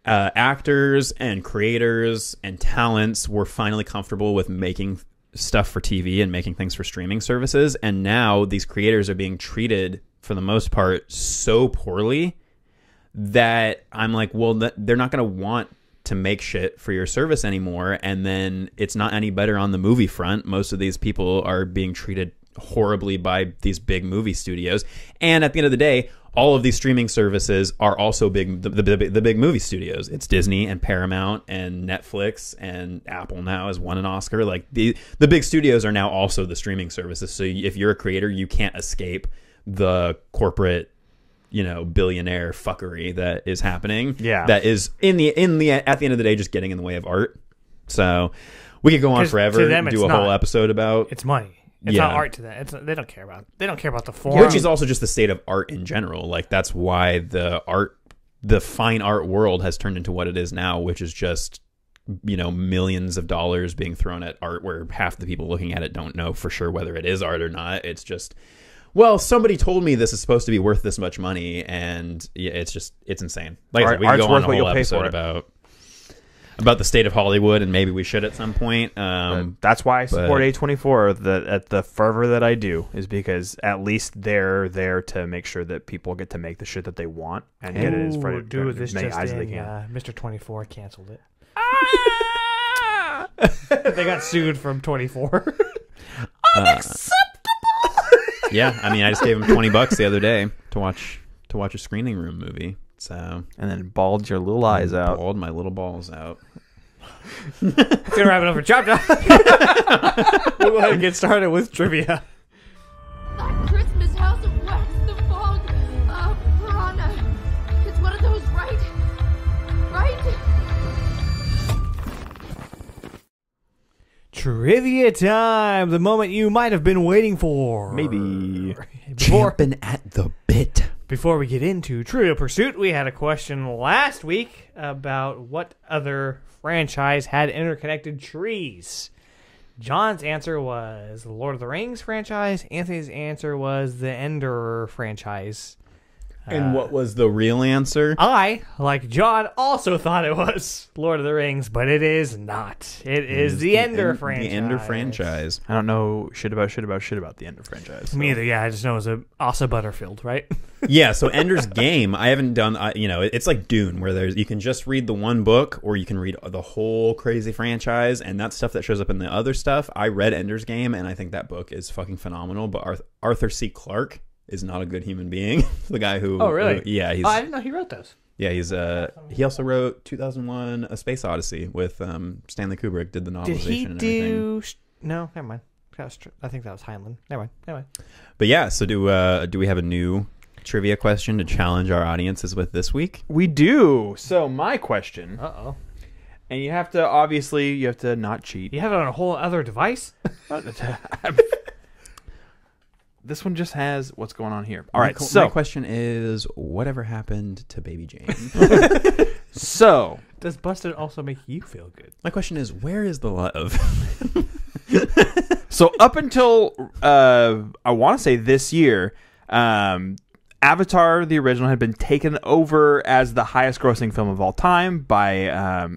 actors and creators and talents were finally comfortable with making stuff for TV and making things for streaming services, and now these creators are being treated, for the most part, so poorly that I'm like, well, they're not going to want to make shit for your service anymore. And then it's not any better on the movie front. Most of these people are being treated horribly by these big movie studios, and at the end of the day, all of these streaming services are also the big movie studios. It's Disney and Paramount and Netflix, and Apple now has won an Oscar. Like, the big studios are now also the streaming services. So if you're a creator, you can't escape the corporate, billionaire fuckery that is happening. Yeah, that is at the end of the day just getting in the way of art. So we could go on forever and do a whole episode about it's money. It's not art to them. They don't care about. They don't care about the form. Which is also just the state of art in general. Like, that's why the fine art world has turned into what it is now, which is just, millions of dollars being thrown at art where half the people looking at it don't know for sure whether it is art or not. It's just, well, somebody told me this is supposed to be worth this much money, and it's insane. Like, we could go on a whole episode about. about the state of Hollywood, and maybe we should at some point. That's why I support A24 at the fervor that I do, is because at least they're there to make sure that people get to make the shit that they want and get it as many eyes as they can. Mr. 24 canceled it. They got sued from 24. Yeah, I mean, I just gave him $20 the other day to watch a screening room movie. So, and then bawled your little eyes out. Bawled my little balls out. It's gonna wrap it up for Chop Talk. We'll go ahead and get started with trivia. That Christmas house of wax, the fog, piranha. It's one of those, right? Right? Trivia time. The moment you might have been waiting for. Maybe. Jumping at the bit. Before we get into Trivial Pursuit, we had a question last week about what other franchise had interconnected trees. John's answer was the Lord of the Rings franchise. Anthony's answer was the Ender franchise. And what was the real answer? I, like John, also thought it was Lord of the Rings, but it is not. It is the Ender franchise. The Ender franchise. I don't know shit about the Ender franchise. So. Me either, yeah. I just know it was a Asa Butterfield, right? Yeah, so Ender's Game, I haven't done, it's like Dune, where you can just read the one book, or you can read the whole crazy franchise, and that stuff that shows up in the other stuff. I read Ender's Game, and I think that book is fucking phenomenal, but Arthur C. Clarke is not a good human being. The guy who... Oh, really? Yeah, he's... I didn't know he wrote those. Yeah, he also wrote 2001: A Space Odyssey with Stanley Kubrick. Did the novelization? Did he and do? everything. No, never mind. I think that was Heinlein. Never mind. But yeah, so do we have a new trivia question to challenge our audiences with this week? We do. So my question, Uh-oh. and you have to not cheat. You have it on a whole other device? This one just has what's going on here. All right, My question is, whatever happened to Baby Jane? So Does Busted also make you feel good? My question is, where is the love? So up until I want to say this year, Avatar, the original, had been taken over as the highest grossing film of all time by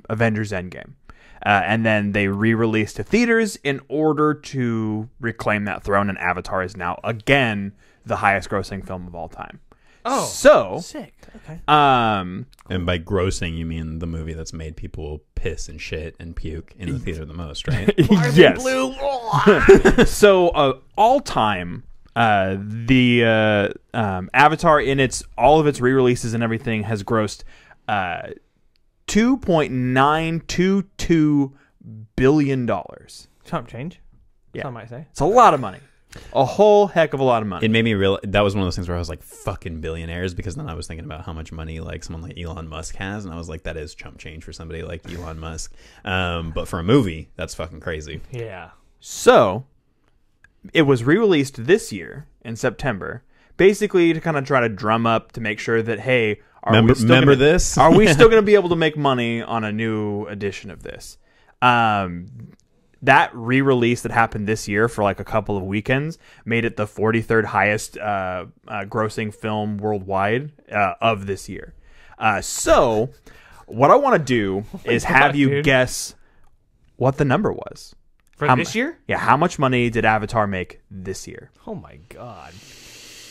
Avengers Endgame. And then they re-released to theaters in order to reclaim that throne, and Avatar is now again the highest grossing film of all time. Oh, so sick. Okay. And by grossing, you mean the movie that's made people piss and shit and puke in the theater the most, right? Yes. So all time, the Avatar in all of its re-releases and everything has grossed $2.922 billion. Chump change. Yeah. Some might say. It's a lot of money. A whole heck of a lot of money. It made me realize that was one of those things where I was like, fucking billionaires, because then I was thinking about how much money like someone like Elon Musk has, and I was like, that is chump change for somebody like Elon Musk. But for a movie, that's fucking crazy. Yeah. So it was re-released this year in September, basically to kind of try to drum up to make sure that, hey, Remember this? Are we still going to be able to make money on a new edition of this? That re-release that happened this year for like a couple of weekends made it the 43rd highest grossing film worldwide of this year. So what I want to do is have you guess what the number was. For this year? Yeah, how much money did Avatar make this year? Oh my god.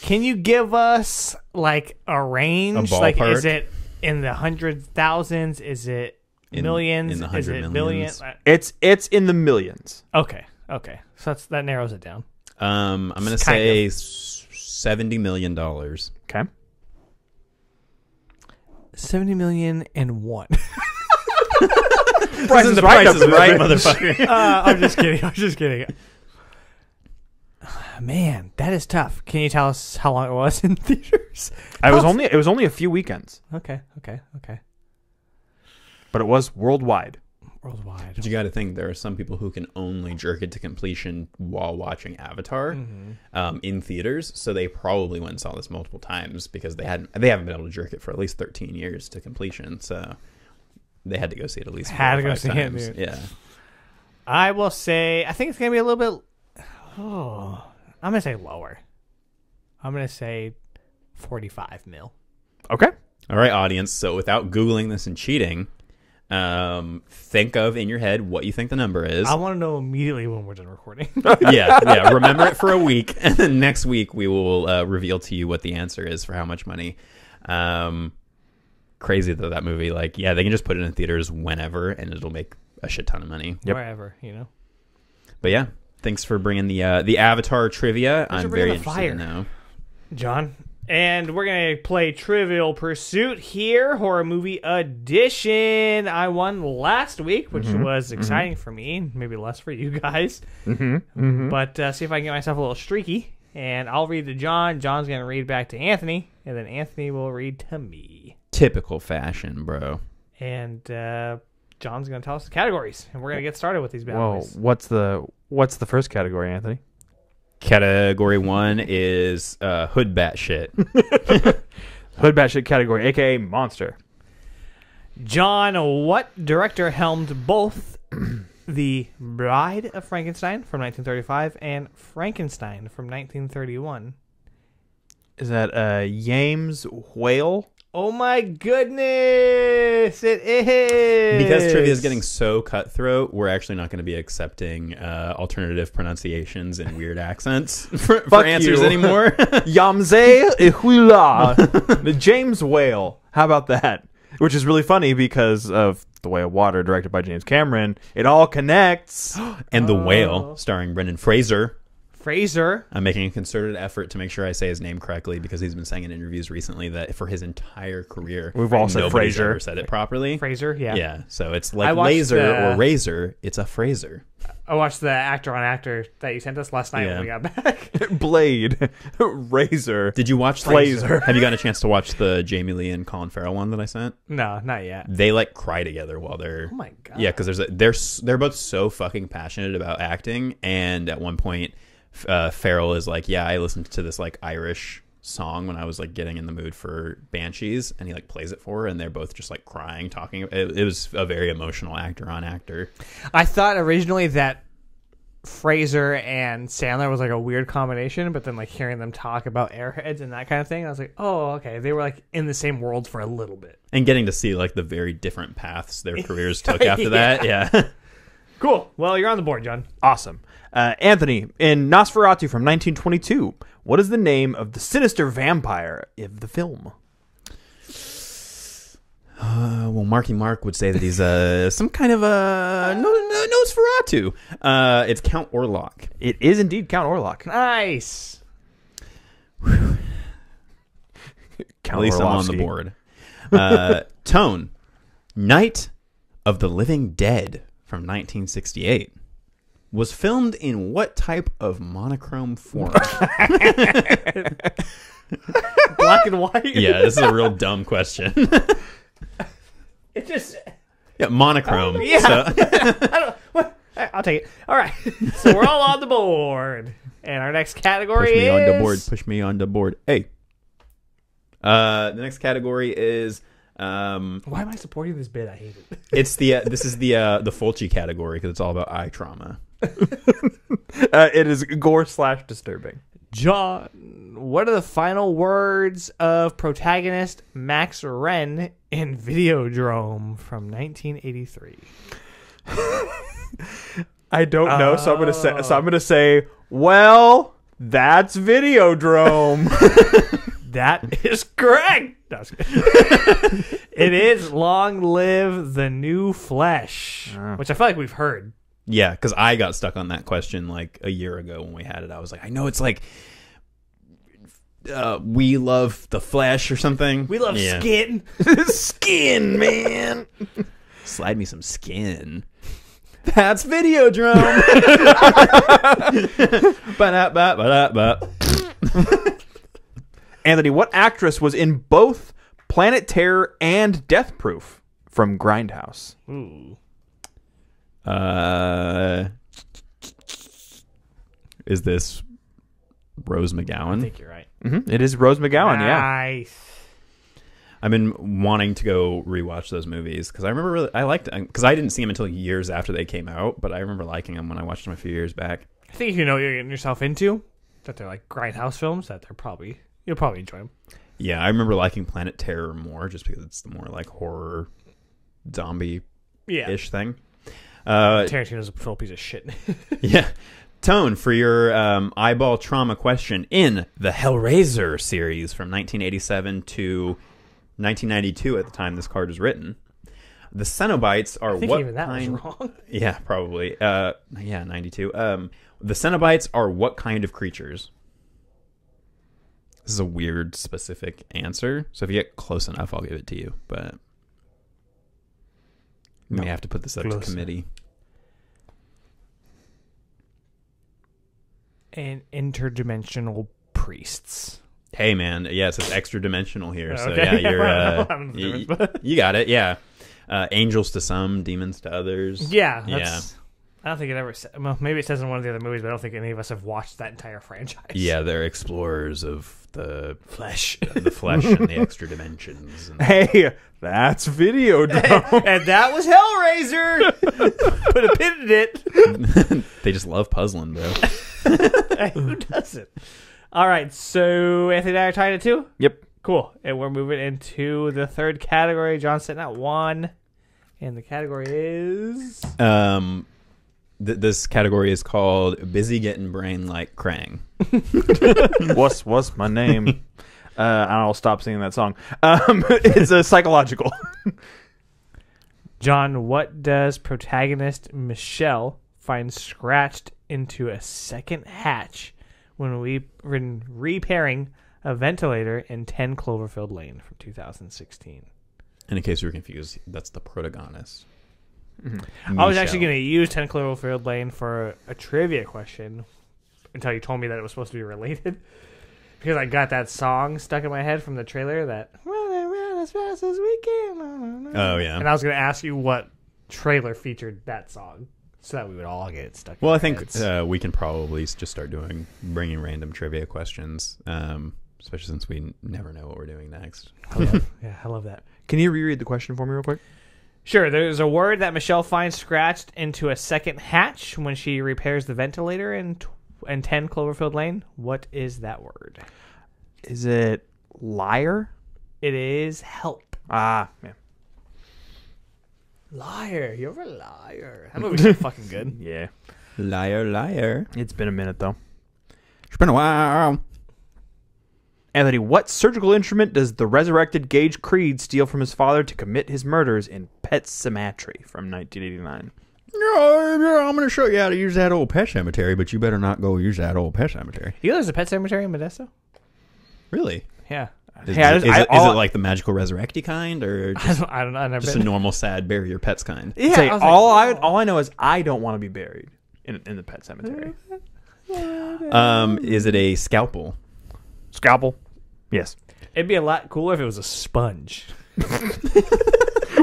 Can you give us like a range? A Like, ballpark? is it in the hundred thousands? Is it millions? in the Is it 100 millions? millions. It's in the millions. Okay. So that narrows it down. I'm going to It's kind say of. $70 million. Okay. 70,000,001. Price is right, motherfucker. I'm just kidding. Man, that is tough. Can you tell us how long it was in theaters? It was only a few weekends, Okay. but it was worldwide. Worldwide. But you got to think, there are some people who can only jerk it to completion while watching Avatar in theaters, so they probably went and saw this multiple times because they haven't been able to jerk it for at least 13 years to completion, so they had to go see it at least 4 or 5 times. Dude. Yeah. I will say, I think it's going to be a little bit... Oh, I'm going to say lower. I'm going to say 45 mil. Okay. All right, audience. So without Googling this and cheating, Think of in your head what you think the number is. I want to know immediately when we're done recording. yeah. Remember it for a week, and then next week we will reveal to you what the answer is for how much money. Crazy though, that movie. Like, yeah, they can just put it in theaters whenever, and it'll make a shit ton of money. Wherever, But yeah, thanks for bringing the Avatar trivia. I'm very interested to know. John. And we're going to play Trivial Pursuit here, horror movie edition. I won last week, which was exciting for me, maybe less for you guys. But see if I can get myself a little streaky. And I'll read to John. John's going to read back to Anthony. And then Anthony will read to me. Typical fashion, bro. And John's going to tell us the categories. And we're going to get started with these bad boys. What's the first category, Anthony? Category 1 is hood bat shit. Hood bat shit category, a.k.a. monster. John, what director helmed both The Bride of Frankenstein from 1935 and Frankenstein from 1931? Is that James Whale? Oh my goodness, it is! Because trivia is getting so cutthroat, we're actually not going to be accepting alternative pronunciations and weird accents for answers anymore. Yamze Ihuila. The James Whale. How about that? Which is really funny because of The Way of Water, directed by James Cameron. It all connects. And The Whale, starring Brendan Fraser. I'm making a concerted effort to make sure I say his name correctly because he's been saying in interviews recently that for his entire career, we've all said nobody's Fraser. ever said it properly. Fraser, yeah. Yeah, so it's like laser or razor. It's a Fraser. I watched the actor on actor that you sent us last night when we got back. Blade. Razor. Did you watch Fraser? Have you gotten a chance to watch the Jamie Lee and Colin Farrell one that I sent? No, not yet. They like cry together while they're. Oh my god. Yeah, because they're both so fucking passionate about acting, and at one point, Farrell is like, "Yeah, I listened to this like Irish song when I was like getting in the mood for Banshees," and he like plays it for her, and they're both just like crying, talking. It was a very emotional actor on actor. I thought originally that Fraser and Sandler was like a weird combination, but then like hearing them talk about Airheads and that kind of thing, I was like, oh, okay, they were like in the same world for a little bit. And getting to see like the very different paths their careers took after that, yeah. Cool. Well, you're on the board, John. Awesome. Anthony, in Nosferatu from 1922, what is the name of the sinister vampire of the film? Well, Marky Mark would say that he's some kind of a Nosferatu. It's Count Orlok. It is indeed Count Orlok. Nice. Count At least I'm on the board. Tone, Night of the Living Dead from 1968. Was filmed in what type of monochrome form? Black and white? Yeah, this is a real dumb question. It just... Yeah, monochrome. Yeah. I'll take it. All right. So we're all on the board. And our next category Push me is... on the board. Push me on the board. Hey. The next category is... Why am I supporting this bit? I hate it. It's the this is the Fulci category because it's all about eye trauma. It is gore/disturbing. John, what are the final words of protagonist Max Wren in Videodrome from 1983? I don't know, so I'm gonna say, well, that's Videodrome. That is correct. No, it is Long Live the New Flesh, which I feel like we've heard. Yeah, because I got stuck on that question like a year ago when we had it. I was like, I know it's like we love the flesh or something. We love skin. Skin, man. Slide me some skin. That's Videodrome. Ba-da-ba-ba-da-ba. Anthony, what actress was in both Planet Terror and Death Proof from Grindhouse? Ooh. Is this Rose I McGowan? think you're right. Mm-hmm. It is Rose McGowan, yeah. Nice. I've been wanting to go rewatch those movies because I remember I liked them because I didn't see them until years after they came out, but I remember liking them when I watched them a few years back. I think if you know what you're getting yourself into, that they're like Grindhouse films, that you'll probably enjoy them. Yeah, I remember liking Planet Terror more just because it's the more like horror zombie Yeah. thing. Tarantino's a full piece of shit. Yeah. Tone, for your eyeball trauma question, in the Hellraiser series from 1987 to 1992 at the time this card was written, the Cenobites are I think what even that kind... was wrong. Yeah, probably. 92. The Cenobites are what kind of creatures? This is a weird, specific answer. So if you get close enough, I'll give it to you. But we may have to put this up to Close. committee. And interdimensional priests. Hey, man. Yes, it's extra dimensional here. So Okay. yeah, you're I don't know the difference, but- you got it. Yeah. Angels to some, demons to others. Yeah, that's, I don't think it ever. Well, maybe it says in one of the other movies, but I don't think any of us have watched that entire franchise. Yeah, they're explorers of the flesh. and the extra dimensions. And Hey, that's Videodrome. And that was Hellraiser. Put a pin in it. they just love puzzling, bro. Who doesn't? All right, so Anthony and I are tied at 2. Yep. Cool. And we're moving into the third category. John's sitting at 1. And the category is... This category is called Busy Getting Brain Like Krang. What's my name? I'll stop singing that song. It's a psychological. John, what does protagonist Michelle find scratched into a second hatch when repairing a ventilator in 10 Cloverfield Lane from 2016? And in case you were confused, that's the protagonist. I was actually going to use 10 Cloverfield Lane for a trivia question until you told me that it was supposed to be related. Because I got that song stuck in my head from the trailer, that run as fast as we can. Oh, yeah. And I was going to ask you what trailer featured that song so that we would all get it stuck in Well, our I think heads. we can probably just start bringing random trivia questions, especially since we never know what we're doing next. I love that. Can you reread the question for me real quick? Sure, there's a word that Michelle finds scratched into a second hatch when she repairs the ventilator in 10 Cloverfield Lane. What is that word? Is it liar? It is help. Ah, yeah. Liar. You're a liar. That movie's so fucking good. Yeah. Liar, liar. It's been a minute, though. It's been a while. Anthony, what surgical instrument does the resurrected Gage Creed steal from his father to commit his murders in Pet Sematary from 1989? I'm going to show you how to use that old pet cemetery, but you better not go use that old pet cemetery. You know there's a pet cemetery in Modesto? Really? Yeah. Is, Hey, is it like the magical resurrecty kind, or just, I don't know. I've never just a been. normal sad bury your pets kind? Yeah, Say, I was all I know is I don't want to be buried in the Pet Cemetery. Is it a scalpel? Scalpel? Yes. It'd be a lot cooler if it was a sponge.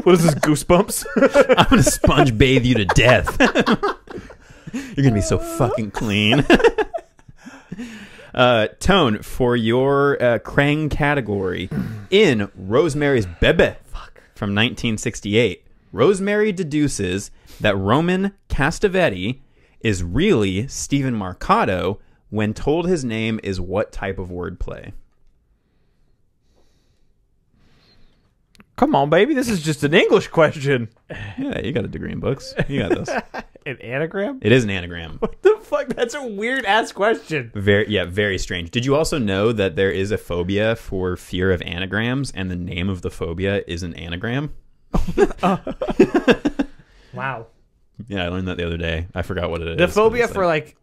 What is this, Goosebumps? I'm going to sponge bathe you to death. You're going to be so fucking clean. Tone, for your Krang category, in Rosemary's Baby from 1968, Rosemary deduces that Roman Castavetti is really Stephen Marcato when told his name is what type of wordplay? Come on, baby. This is just an English question. Yeah, you got a degree in books. You got this. An anagram? It is an anagram. What the fuck? That's a weird ass question. Very strange. Did you also know that there is a phobia for fear of anagrams, and the name of the phobia is an anagram? Wow. Yeah, I learned that the other day. I forgot what it is. The but phobia it's for like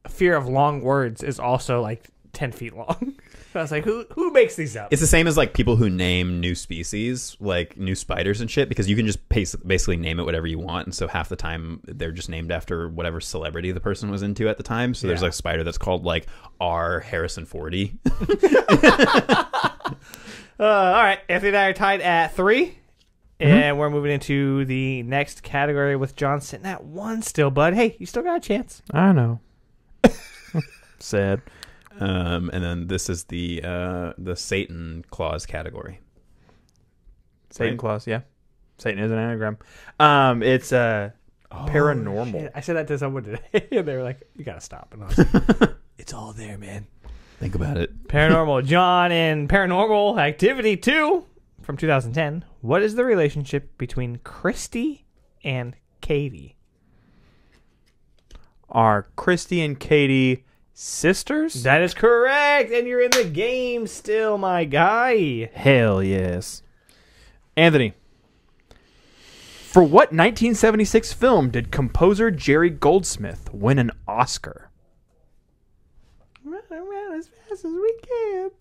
fear of long words is also like 10 feet long. So I was like, who makes these up? it's the same as like people who name new species, like new spiders and shit, because you can just basically name it whatever you want, and so half the time they're just named after whatever celebrity the person was into at the time. So there's Yeah. like a spider that's called like R. Harrison Fordy. All right, Anthony and I are tied at 3. And we're moving into the next category with John sitting at 1 still, bud. Hey, you still got a chance. I know. Sad. And then this is the Satan clause category. Satan Right. clause, yeah. Satan is an anagram. It's paranormal. Shit, I said that to someone today, and they were like, you got to stop. And I was like, it's all there, man. Think about it. Paranormal John and Paranormal Activity 2 from 2010. What is the relationship between Christy and Katie. Are Christy and Katie sisters? That is correct, and you're in the game still, my guy. Hell yes. Anthony, for what 1976 film did composer Jerry Goldsmith win an Oscar? Run around as fast as we can.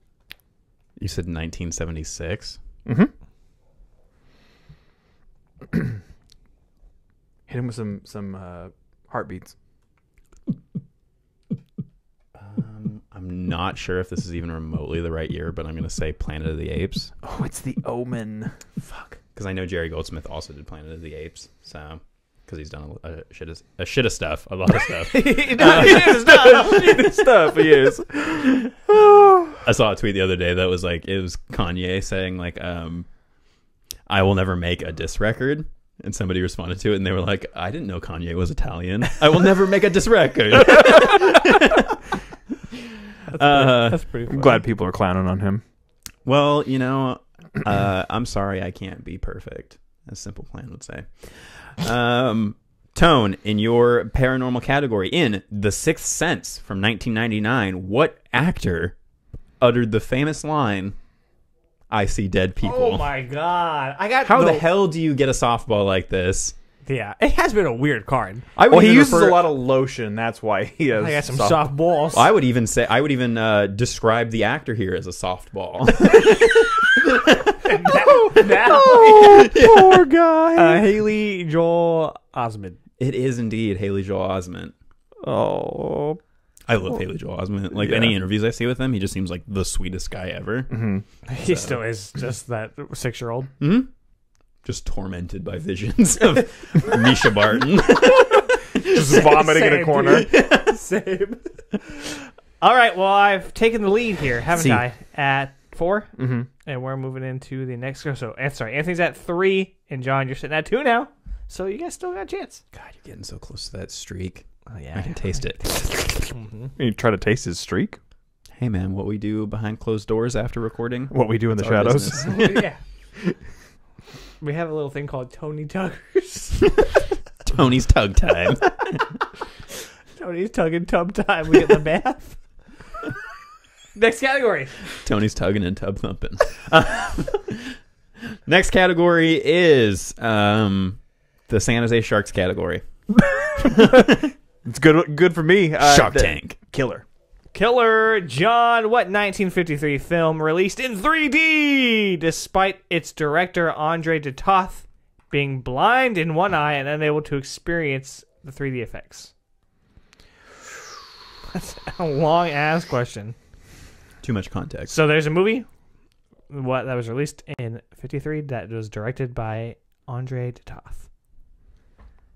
You said 1976. Mm-hmm. Hit him with some heartbeats. I'm not sure if this is even remotely the right year, but I'm going to say Planet of the Apes. Oh, it's The Omen. Fuck. Because I know Jerry Goldsmith also did Planet of the Apes, so because he's done a shit of stuff, a lot of stuff. He did stuff. He is. I saw a tweet the other day that was like, it was Kanye saying like, I will never make a diss record. And somebody responded to it, and they were like, I didn't know Kanye was Italian. I will never make a diss record. That's pretty funny. I'm glad people are clowning on him. Well, you know, I'm sorry I can't be perfect, as Simple Plan would say. Tone, in your paranormal category, in The Sixth Sense from 1999, what actor uttered the famous line, I see dead people? Oh my god! How the hell do you get a softball like this? Yeah, it has been a weird card. Well, he uses a lot of lotion. That's why he has. I got some soft balls. I would even describe the actor here as a softball. Poor guy. Haley Joel Osment. It is indeed Haley Joel Osment. Oh, I love Haley Joel Osment. Like any interviews I see with him, he just seems like the sweetest guy ever. Mm-hmm. He still is just that 6-year-old. Mm-hmm. Just tormented by visions of Misha Barton. just vomiting in a corner. Same. All right, well, I've taken the lead here, haven't See. I? At 4, Mm-hmm. and we're moving into the next go. So, Anthony's at 3, and John, you're sitting at 2 now. So you guys still got a chance. God, you're getting so close to that streak. Oh yeah, I can taste it. You try to taste his streak? Hey, man, what we do behind closed doors after recording? What we do in the It's our shadows? business. yeah. We have a little thing called Tony Tuggers. Tony's tug time. Tony's tugging tub time. We get the bath. Next category. Tony's tugging and tub thumping. Next category is the San Jose Sharks category. It's good for me. Shark Tank. Killer. Killer John, what 1953 film released in 3D despite its director Andre de Toth being blind in one eye and unable to experience the 3D effects? That's a long ass question. Too much context. So there's a movie that was released in 53 that was directed by Andre de Toth.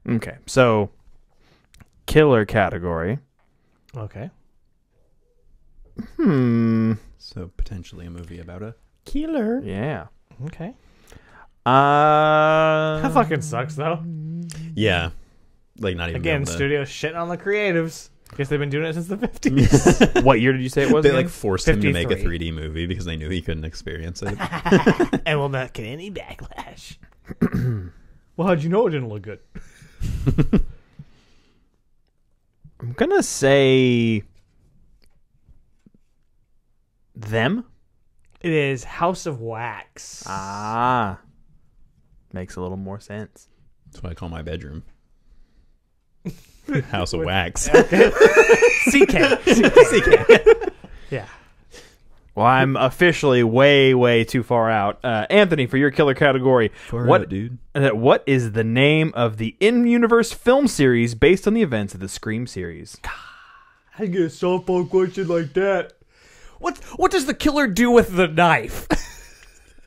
Okay, so killer category. Okay. So potentially a movie about a Killer. Yeah. Okay. That That fucking sucks though. yeah, like not even Again, able to- studio shitting on the creatives. Guess they've been doing it since the 50s. What year did you say it was? They again? like forced him to make a 53. 3D movie because they knew he couldn't experience it. And will not get any backlash. Well, how'd you know it didn't look good? I'm gonna say them. It is House of Wax. Ah, makes a little more sense. That's what I call my bedroom. House of Wax. CK. Yeah. Well, I'm officially way too far out. Anthony, for your killer category, dude? What is the name of the in-universe film series based on the events of the Scream series? I get a softball question like that. What does the killer do with the knife?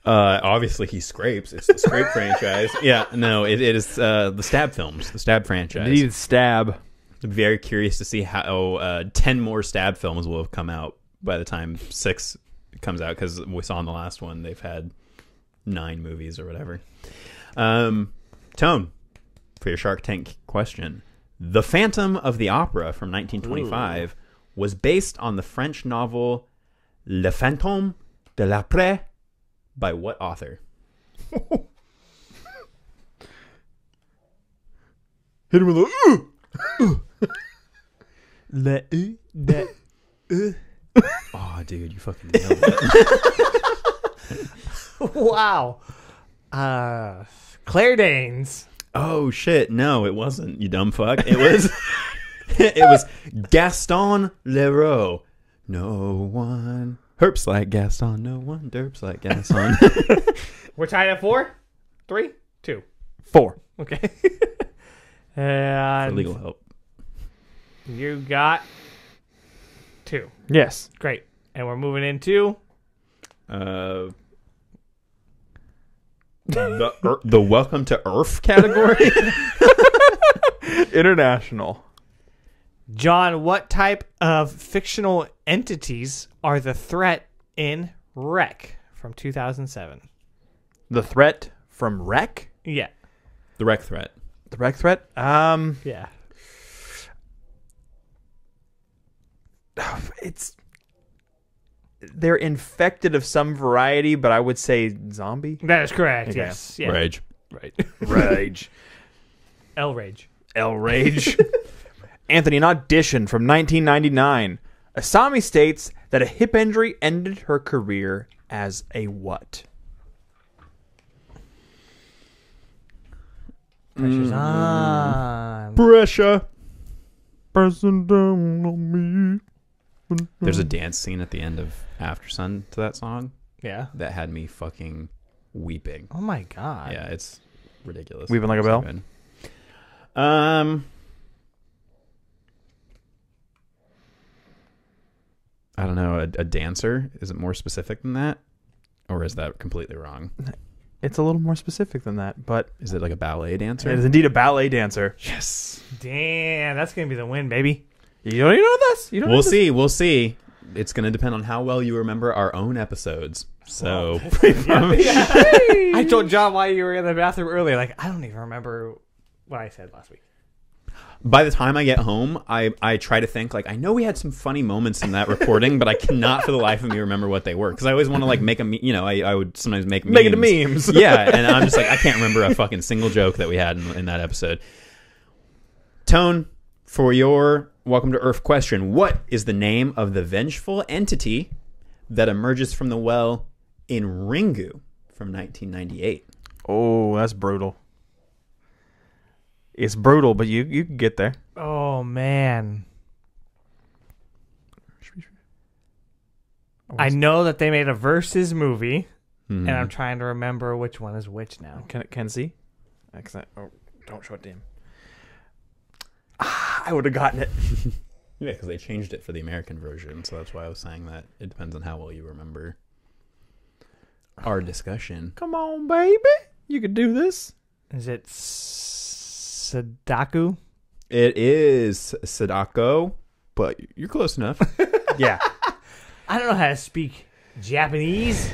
Obviously he scrapes. It's the Scrape franchise. Yeah, no, it is the Stab films, the Stab franchise. Need stab. I'm very curious to see how 10 more Stab films will have come out by the time 6 comes out, because we saw in the last one they've had 9 movies or whatever. Tone, for your Shark Tank question. The Phantom of the Opera from 1925 was based on the French novel Le Fantôme de l'Après by what author? Hit him with a Oh, dude, you fucking nailed it. Wow. Claire Danes. Oh shit! No, it wasn't. You dumb fuck. It was. It was Gaston Leroux. No one herps like Gaston. No one derps like Gaston. We're tied at 4, 3, 2. 4. Okay. For And legal help. you got 2. Yes. Great. And we're moving into The Welcome to Earth category. International. John. What type of fictional entities are the threat in Wreck from 2007? The threat from Wreck? Yeah. The Wreck Threat. The Wreck threat? Yeah. They're infected of some variety, but I would say zombie. That is correct. Okay. Yes. Yeah. Rage. Right. Rage. L Rage. El Rage. Anthony, an audition from 1999. Asami states that a hip injury ended her career as a what? Pressure's on. Pressure. Pressing down on me. There's a dance scene at the end of After Sun to that song Yeah. that had me fucking weeping. Oh my god. Yeah, it's ridiculous. Weeping like a So bell? good. I don't know. A dancer? Is it more specific than that, or is that completely wrong? It's a little more specific than that, but Is it like a ballet dancer? it is indeed a ballet dancer. Yes. Damn, that's gonna be the win, baby. You don't know this? You don't know We'll this? see. We'll see. It's going to depend on how well you remember our own episodes. So, I told John why you were in the bathroom earlier. Like, I don't even remember what I said last week. by the time I get home, I try to think, like, I know we had some funny moments in that recording, but I cannot for the life of me remember what they were. Because I always want to, like, make a, I would sometimes make memes. Make it memes. Yeah, and I'm just like, I can't remember a fucking single joke that we had in that episode. Tone, for your Welcome to Earth question, what is the name of the vengeful entity that emerges from the well in Ringu from 1998? Oh, that's brutal. It's brutal, but you can get there. Oh man. I know that they made a Versus movie, Hmm. and I'm trying to remember which one is which now. Can see? Don't show it to him. I would have gotten it. Yeah, because they changed it for the American version, so that's why I was saying that. It depends on how well you remember our discussion. Come on, baby. You could do this. Is it Sadako? It is Sadako, but you're close enough. Yeah. I don't know how to speak Japanese.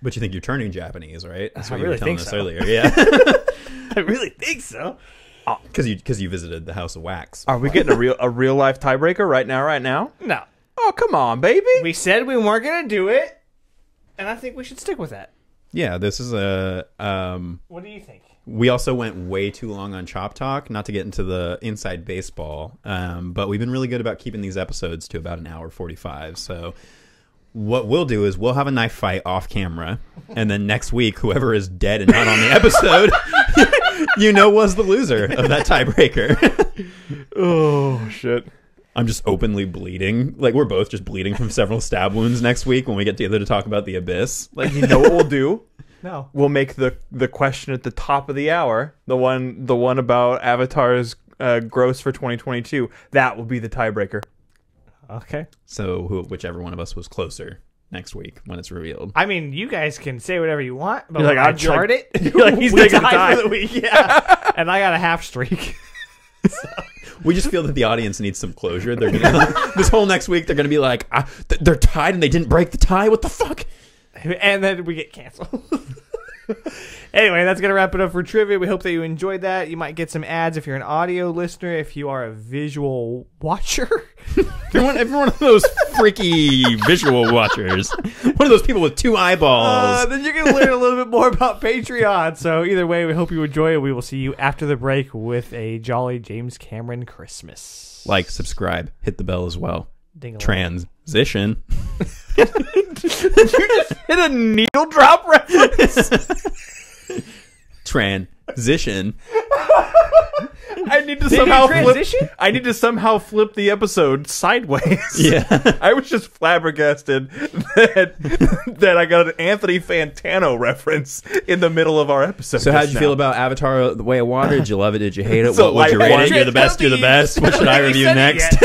But you think you're turning Japanese, right? That's I what you really were telling think us so. earlier. Yeah, I really think so. because you visited the House of Wax. Are we getting a real life tiebreaker right now? No. Oh, come on, baby. We said we weren't going to do it, and I think we should stick with that. Yeah, this is a. What do you think? We also went way too long on Chop Talk, not to get into the inside baseball, but we've been really good about keeping these episodes to about an hour 45. So what we'll do is we'll have a knife fight off camera, and then next week, whoever is dead and not on the episode, was the loser of that tiebreaker. Oh, shit. I'm just openly bleeding. Like, we're both just bleeding from several stab wounds next week when we get together to talk about the Abyss. Like, you know what we'll do? No. We'll make the question at the top of the hour, the one about Avatar's gross for 2022. That will be the tiebreaker. Okay. So whichever one of us was closer next week when it's revealed. I mean, you guys can say whatever you want, but You're like, when I I'd chart like- it. you're like, he's we taking the tied tie. for the week, yeah. And I got a half streak. We just feel that the audience needs some closure. They're gonna this whole next week. They're gonna be like, they're tied and they didn't break the tie. What the fuck? And then we get canceled. Anyway, that's going to wrap it up for trivia. We hope that you enjoyed that. You might get some ads if you're an audio listener. If you are a visual watcher, Every one of those freaky visual watchers. One of those people with 2 eyeballs. then you're going to learn a little bit more about Patreon. So either way, we hope you enjoy it. We will see you after the break with a jolly James Cameron Christmas. Like, subscribe, hit the bell as well. Ding-a-long. Transition. Hit a needle drop reference. Transition. I need to Did somehow you flip. transition? I need to somehow flip the episode sideways. Yeah. I was just flabbergasted that I got an Anthony Fantano reference in the middle of our episode. So how'd just you now. feel about Avatar: The Way of Water? Did you love it? Did you hate it? So What would you rate lightweight. it? You're the best. You're the best. What should I review next?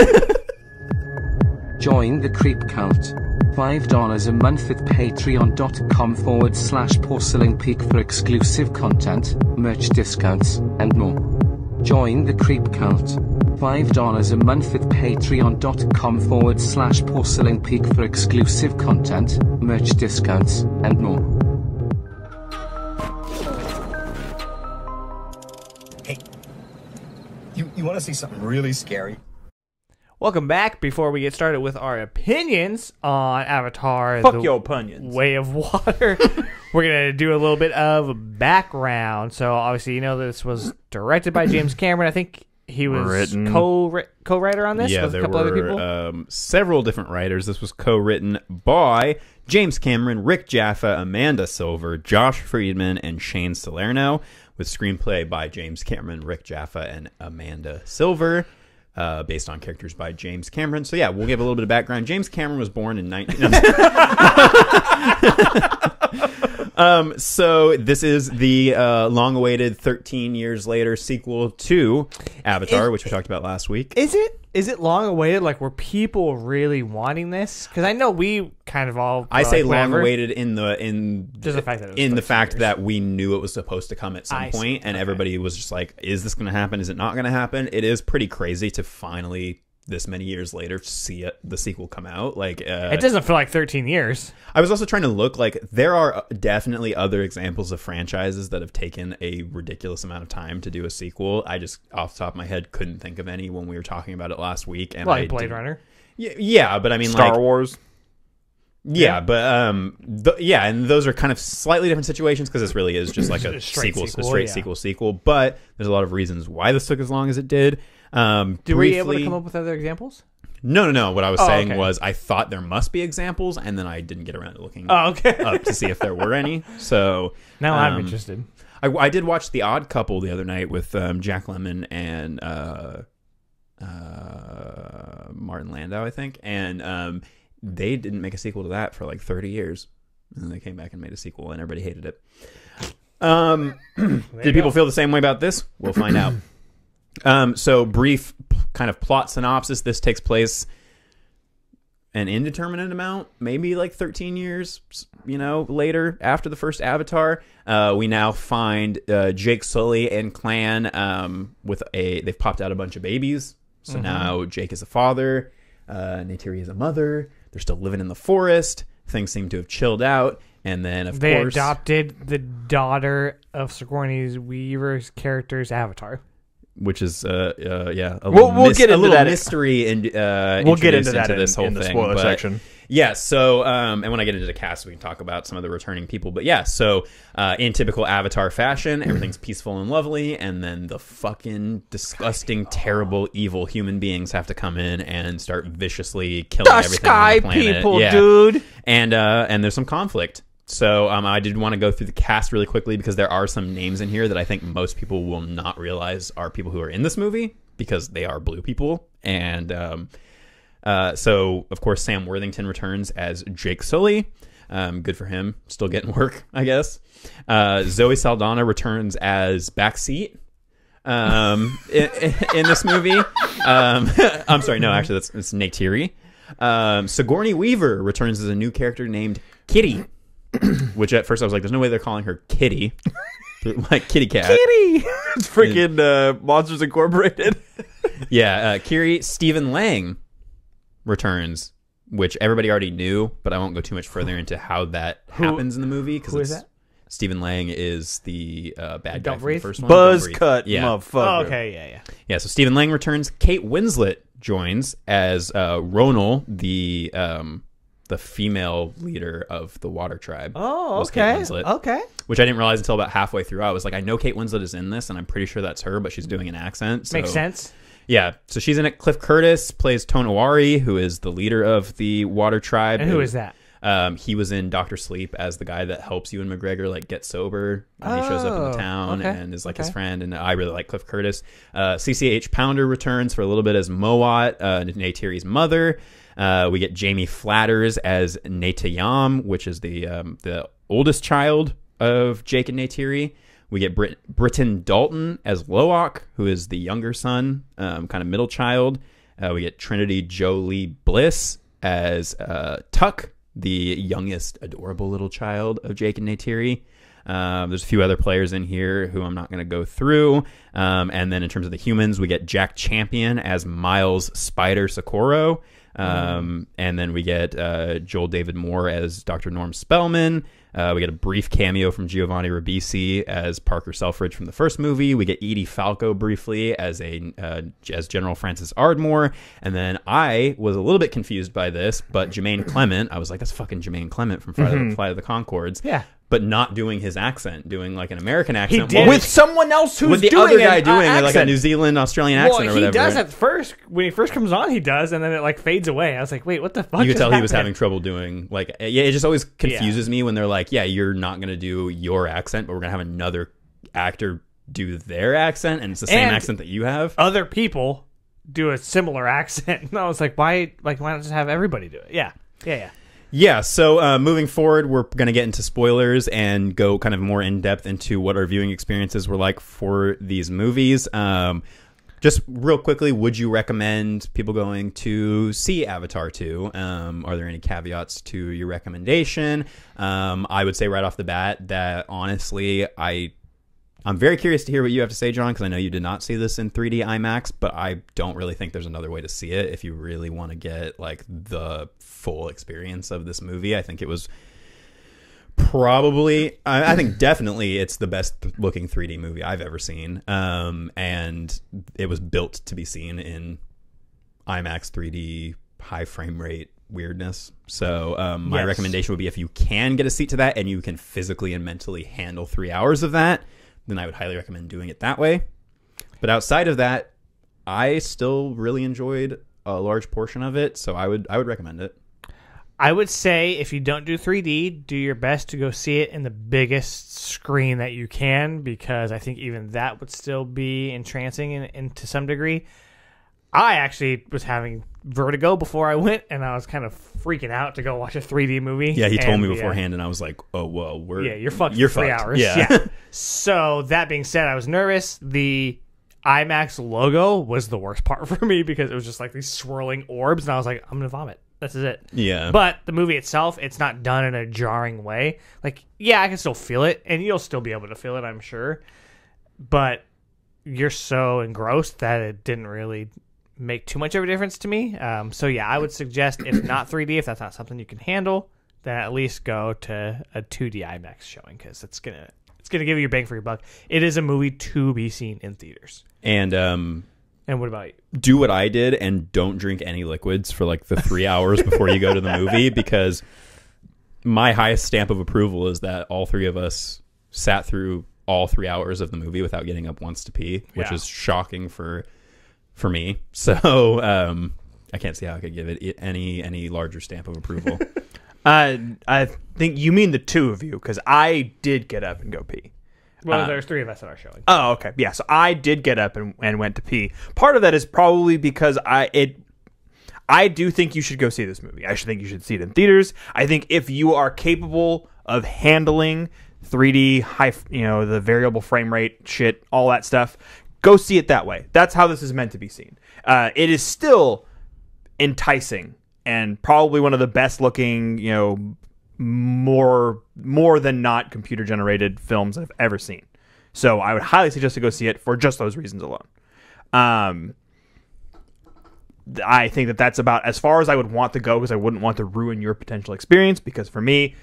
Join the Creep Cult. $5 a month at patreon.com/Porcelain Peak for exclusive content, merch discounts, and more. Join the Creep Cult. $5 a month at patreon.com/Porcelain Peak for exclusive content, merch discounts, and more. Hey, you want to see something really scary? Welcome back. Before we get started with our opinions on Avatar, Fuck The your opinions. Way of Water, we're going to do a little bit of background. So obviously, you know, this was directed by James Cameron. I think he was Written. co-writer on this Yeah, with a there couple other were people. several different writers. This was co-written by James Cameron, Rick Jaffa, Amanda Silver, Josh Friedman, and Shane Salerno, with screenplay by James Cameron, Rick Jaffa, and Amanda Silver. Based on characters by James Cameron. So yeah, we'll give a little bit of background. James Cameron was born in 19... so this is the long-awaited 13 years later sequel to Avatar, which we talked about last week. Is it long awaited? Like, were people really wanting this? Because I know we kind of all. I say whatever. long-awaited Just the fact that it was in the 13 fact years. that we knew it was supposed to come at some I see. point, and Okay. everybody was just like, "Is this going to happen? Is it not going to happen?" It is pretty crazy to finally, this many years later, see the sequel come out. Like, It doesn't feel like 13 years. I was also trying to look, like, there are definitely other examples of franchises that have taken a ridiculous amount of time to do a sequel. I just, off the top of my head, couldn't think of any when we were talking about it last week. And Like Blade Runner. Yeah, but I mean, Star like, Wars. yeah, but and those are kind of slightly different situations because this really is just like a Straight sequel, sequel, a straight yeah. sequel. But there's a lot of reasons why this took as long as it did. Were you able to Briefly- come up with other examples? No. What I was saying okay. was I thought there must be examples, and then I didn't get around to looking Oh, okay. up to see if there were any. So Now I'm um, interested. I did watch The Odd Couple the other night with Jack Lemmon and Martin Landau, I think, and they didn't make a sequel to that for like 30 years, and then they came back and made a sequel, and everybody hated it. Did people feel the same way about this? We'll find out. So brief kind of plot synopsis. This takes place an indeterminate amount, maybe like 13 years, later after the first Avatar. We now find Jake Sully and clan they've popped out a bunch of babies. So now Jake is a father, Neytiri is a mother. They're still living in the forest. Things seem to have chilled out. And then, of They course... adopted the daughter of Sigourney Weaver's character's Avatar. Which is We'll get into that. mystery and We'll get into introduced that this whole in the thing. spoiler But, section. Yeah, so and when I get into the cast, we can talk about some of the returning people. But yeah, so in typical Avatar fashion, everything's peaceful and lovely, and then the fucking disgusting, terrible, evil human beings have to come in and start viciously killing everything on the planet. Yeah. dude. And there's some conflict. So I did want to go through the cast really quickly because there are some names in here that I think most people will not realize are people who are in this movie because they are blue people. And so, of course, Sam Worthington returns as Jake Sully. Good for him. Still getting work, I guess. Zoe Saldana returns as Backseat in this movie. I'm sorry, no, actually, it's Neytiri. Sigourney Weaver returns as a new character named Kitty. Which at first I was like, there's no way they're calling her Kitty. Like Kitty Cat. Kitty! It's freaking Monsters Incorporated. Yeah, Kiri. Stephen Lang returns, which everybody already knew, but I won't go too much further into how that happens in the movie. Who is that? Stephen Lang is the bad guy Don't from breathe? the first one. Buzz Don't breathe. cut, Yeah. motherfucker. Oh, okay, yeah. Yeah, so Stephen Lang returns. Kate Winslet joins as Ronal, the female leader of the Water Tribe. Oh, was Kate okay. Winslet, Okay. which I didn't realize until about halfway through. I was like, I know Kate Winslet is in this, and I'm pretty sure that's her, but she's doing an accent. So. Makes sense. Yeah, so she's in it. Cliff Curtis plays Tonawari, who is the leader of the Water Tribe. And who is that? He was in Dr. Sleep as the guy that helps Ewan McGregor like get sober. And he shows up in the town okay. and is like his friend. And I really like Cliff Curtis. CCH Pounder returns for a little bit as Mowat, Neytiri's mother. We get Jamie Flatters as Neytiyam, which is the oldest child of Jake and Neytiri. We get Britton Dalton as Loak, who is the younger son, kind of middle child. We get Trinity Jolie Bliss as Tuck, the youngest adorable little child of Jake and Neytiri. There's a few other players in here who I'm not going to go through. And then in terms of the humans, we get Jack Champion as Miles Spider Socorro. And then we get Joel David Moore as Dr. Norm Spellman. We get a brief cameo from Giovanni Ribisi as Parker Selfridge from the first movie. We get Edie Falco briefly as General Francis Ardmore. And then I was a little bit confused by this, but Jermaine Clement, I was like, that's fucking Jermaine Clement from Flight of the Conchords. Yeah. But not doing his accent, doing like an American accent. did. With someone else who's with the doing other guy an doing like a accent. New Zealand, Australian accent Well, or he whatever. does at first. When he first comes on, he does, and then it like fades away. I was like, wait, what the fuck? You could just tell he was happened? having trouble doing like, yeah, it just always confuses me when they're like, yeah, you're not going to do your accent, but we're going to have another actor do their accent, and it's the same And accent that you have. Other people do a similar accent. And I was like, why not just have everybody do it? Yeah. Yeah, so moving forward, we're going to get into spoilers and go kind of more in depth into what our viewing experiences were like for these movies. Just real quickly, would you recommend people going to see Avatar 2? Are there any caveats to your recommendation? I would say right off the bat that honestly, I'm very curious to hear what you have to say, John, because I know you did not see this in 3D IMAX, but I don't really think there's another way to see it if you really want to get like the full experience of this movie. I think it was probably, I think definitely it's the best looking 3D movie I've ever seen. And it was built to be seen in IMAX 3D high frame rate weirdness. So my recommendation would be if you can get a seat to that and you can physically and mentally handle 3 hours of that, then I would highly recommend doing it that way. But outside of that, I still really enjoyed a large portion of it, so I would recommend it. I would say if you don't do 3D, do your best to go see it in the biggest screen that you can, because I think even that would still be entrancing in to some degree. I actually was having vertigo before I went, and I was kind of freaking out to go watch a 3D movie. Yeah, he told me And, beforehand, and I was like, "Oh, well, you're fucked You're for 3 fucked. hours." Yeah. So that being said, I was nervous. The IMAX logo was the worst part for me because it was just like these swirling orbs, and I was like, I'm gonna vomit. This is it. Yeah. But the movie itself, it's not done in a jarring way. Like, yeah, I can still feel it, and you'll still be able to feel it, I'm sure. But you're so engrossed that it didn't really make too much of a difference to me. So yeah, I would suggest, if not 3D, if that's not something you can handle, then at least go to a 2D IMAX showing, because it's gonna give you your bang for your buck. It is a movie to be seen in theaters. And what about you? do what I did and don't drink any liquids for like the 3 hours before you go to the movie, because my highest stamp of approval is that all three of us sat through all 3 hours of the movie without getting up once to pee, which is shocking for me. So I can't see how I could give it any larger stamp of approval. I think you mean the two of you, because I did get up and go pee. Well, there's three of us that are showing. Oh, okay. Yeah, so I did get up and went to pee. Part of that is probably because I do think you should go see this movie. I think you should see it in theaters. I think if you are capable of handling 3D, the variable frame rate shit, all that stuff, go see it that way. That's how this is meant to be seen. It is still enticing and probably one of the best looking, more than not computer generated films I've ever seen. So I would highly suggest to go see it for just those reasons alone. I think that's about as far as I would want to go, because I wouldn't want to ruin your potential experience, because for me,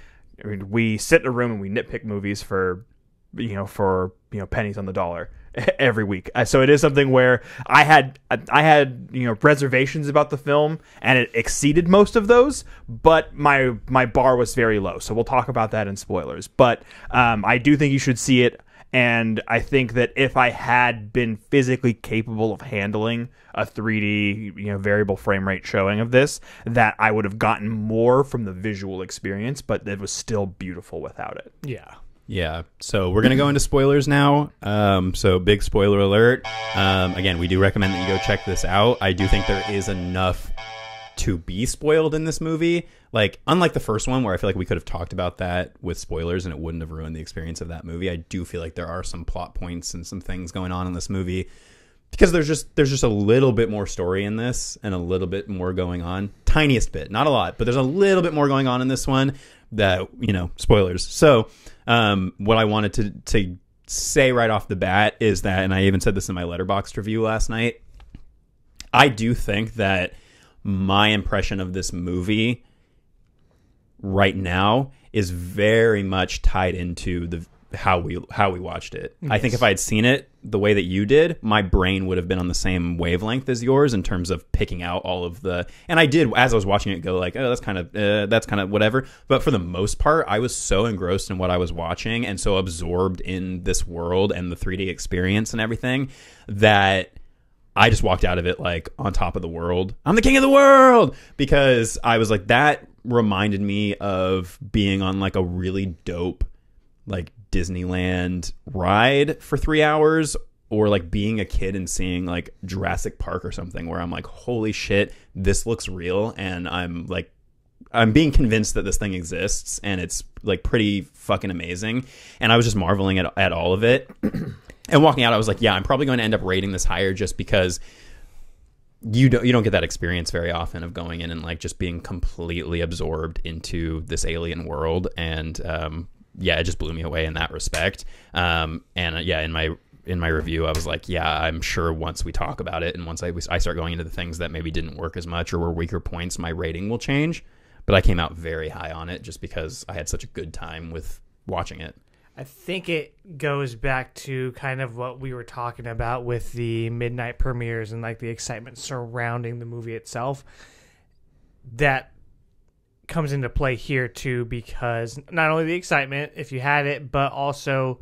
I mean, we sit in a room and we nitpick movies for pennies on the dollar every week. So it is something where I had reservations about the film, and it exceeded most of those, but my bar was very low. So we'll talk about that in spoilers. But I do think you should see it, and I think that if I had been physically capable of handling a 3D variable frame rate showing of this, that I would have gotten more from the visual experience, but it was still beautiful without it. Yeah. Yeah, so we're going to go into spoilers now. So big spoiler alert. Again, we do recommend that you go check this out. I do think there is enough to be spoiled in this movie. Like, unlike the first one, where I feel like we could have talked about that with spoilers and it wouldn't have ruined the experience of that movie, I do feel like there are some plot points and some things going on in this movie, because there's just a little bit more story in this and a little bit more going on. Tiniest bit, not a lot, but there's a little bit more going on in this one that, spoilers. So what I wanted to say right off the bat is that, and I even said this in my Letterboxd review last night, I do think that my impression of this movie right now is very much tied into how we watched it. Yes. I think if I had seen it the way that you did, my brain would have been on the same wavelength as yours in terms of picking out all of the, and I did, as I was watching it, go like, oh, that's kind of whatever. But for the most part, I was so engrossed in what I was watching and so absorbed in this world and the 3D experience and everything that I just walked out of it like on top of the world. I'm the king of the world, because I was like, that reminded me of being on like a really dope like Disneyland ride for 3 hours, or like being a kid and seeing like Jurassic Park or something, where I'm like, holy shit, this looks real, and I'm being convinced that this thing exists, and it's like pretty fucking amazing. And I was just marveling at all of it. And walking out, I was like, yeah, I'm probably going to end up rating this higher, just because you don't get that experience very often of going in and like just being completely absorbed into this alien world. And yeah, it just blew me away in that respect. And yeah, in my review, I was like, yeah, I'm sure once we talk about it and once I start going into the things that maybe didn't work as much or were weaker points, my rating will change. But I came out very high on it just because I had such a good time with watching it. I think it goes back to kind of what we were talking about with the midnight premieres and like the excitement surrounding the movie itself. That comes into play here too, because not only the excitement, if you had it, but also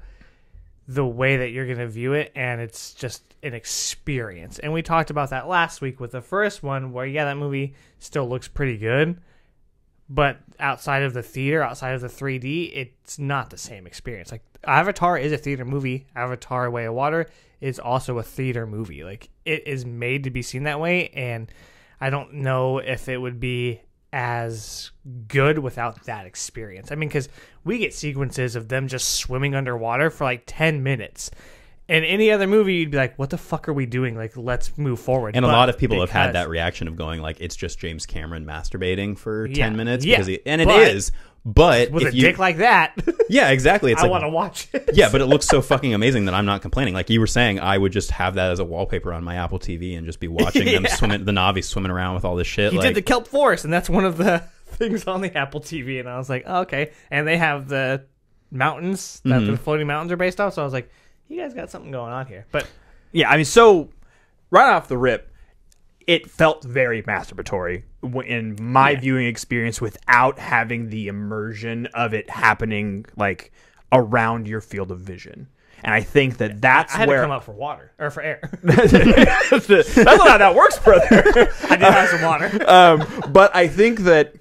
the way that you're going to view it, and it's just an experience. And we talked about that last week with the first one, where yeah, that movie still looks pretty good, but outside of the theater, outside of the 3D, it's not the same experience. Like, Avatar is a theater movie. Avatar: Way of Water is also a theater movie. Like, it is made to be seen that way, and I don't know if it would be as good without that experience. I mean, because we get sequences of them just swimming underwater for like 10 minutes. In any other movie, you'd be like, what the fuck are we doing? Like, let's move forward. And a lot of people have had that reaction of going like, it's just James Cameron masturbating for 10 minutes. Because it is. But with a dick like that, yeah, exactly. It's I want to watch it. Yeah, but it looks so fucking amazing that I'm not complaining. Like you were saying, I would just have that as a wallpaper on my Apple TV and just be watching them swimming, the Na'vi swimming around with all this shit. He did the kelp forest, and that's one of the things on the Apple TV. And I was like, oh, okay. And they have the mountains that the floating mountains are based off. So I was like, you guys got something going on here. But yeah, I mean, so right off the rip, it felt very masturbatory in my viewing experience without having the immersion of it happening like around your field of vision. And I think that's I had where to come up for water or for air. That's not how that works, brother. I did have some water. But I think that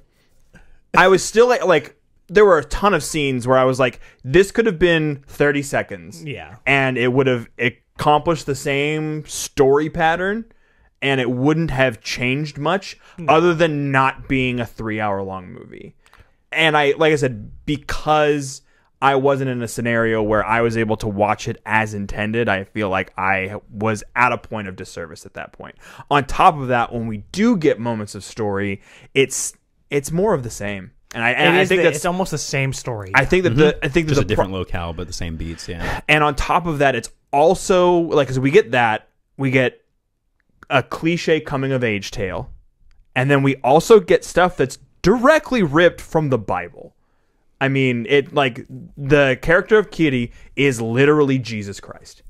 I was still like there were a ton of scenes where I was like, this could have been 30 seconds. Yeah. And it would have accomplished the same story pattern, and it wouldn't have changed much other than not being a 3-hour-long movie. And like I said, because I wasn't in a scenario where I was able to watch it as intended, I feel like I was at a point of disservice at that point. On top of that, when we do get moments of story, it's more of the same. And I think it's almost the same story. I think that I think there's a different locale, but the same beats. Yeah. And on top of that, it's also like, as we get a cliche coming of age tale, and then we also get stuff that's directly ripped from the Bible. I mean, it like the character of Kitty is literally Jesus Christ,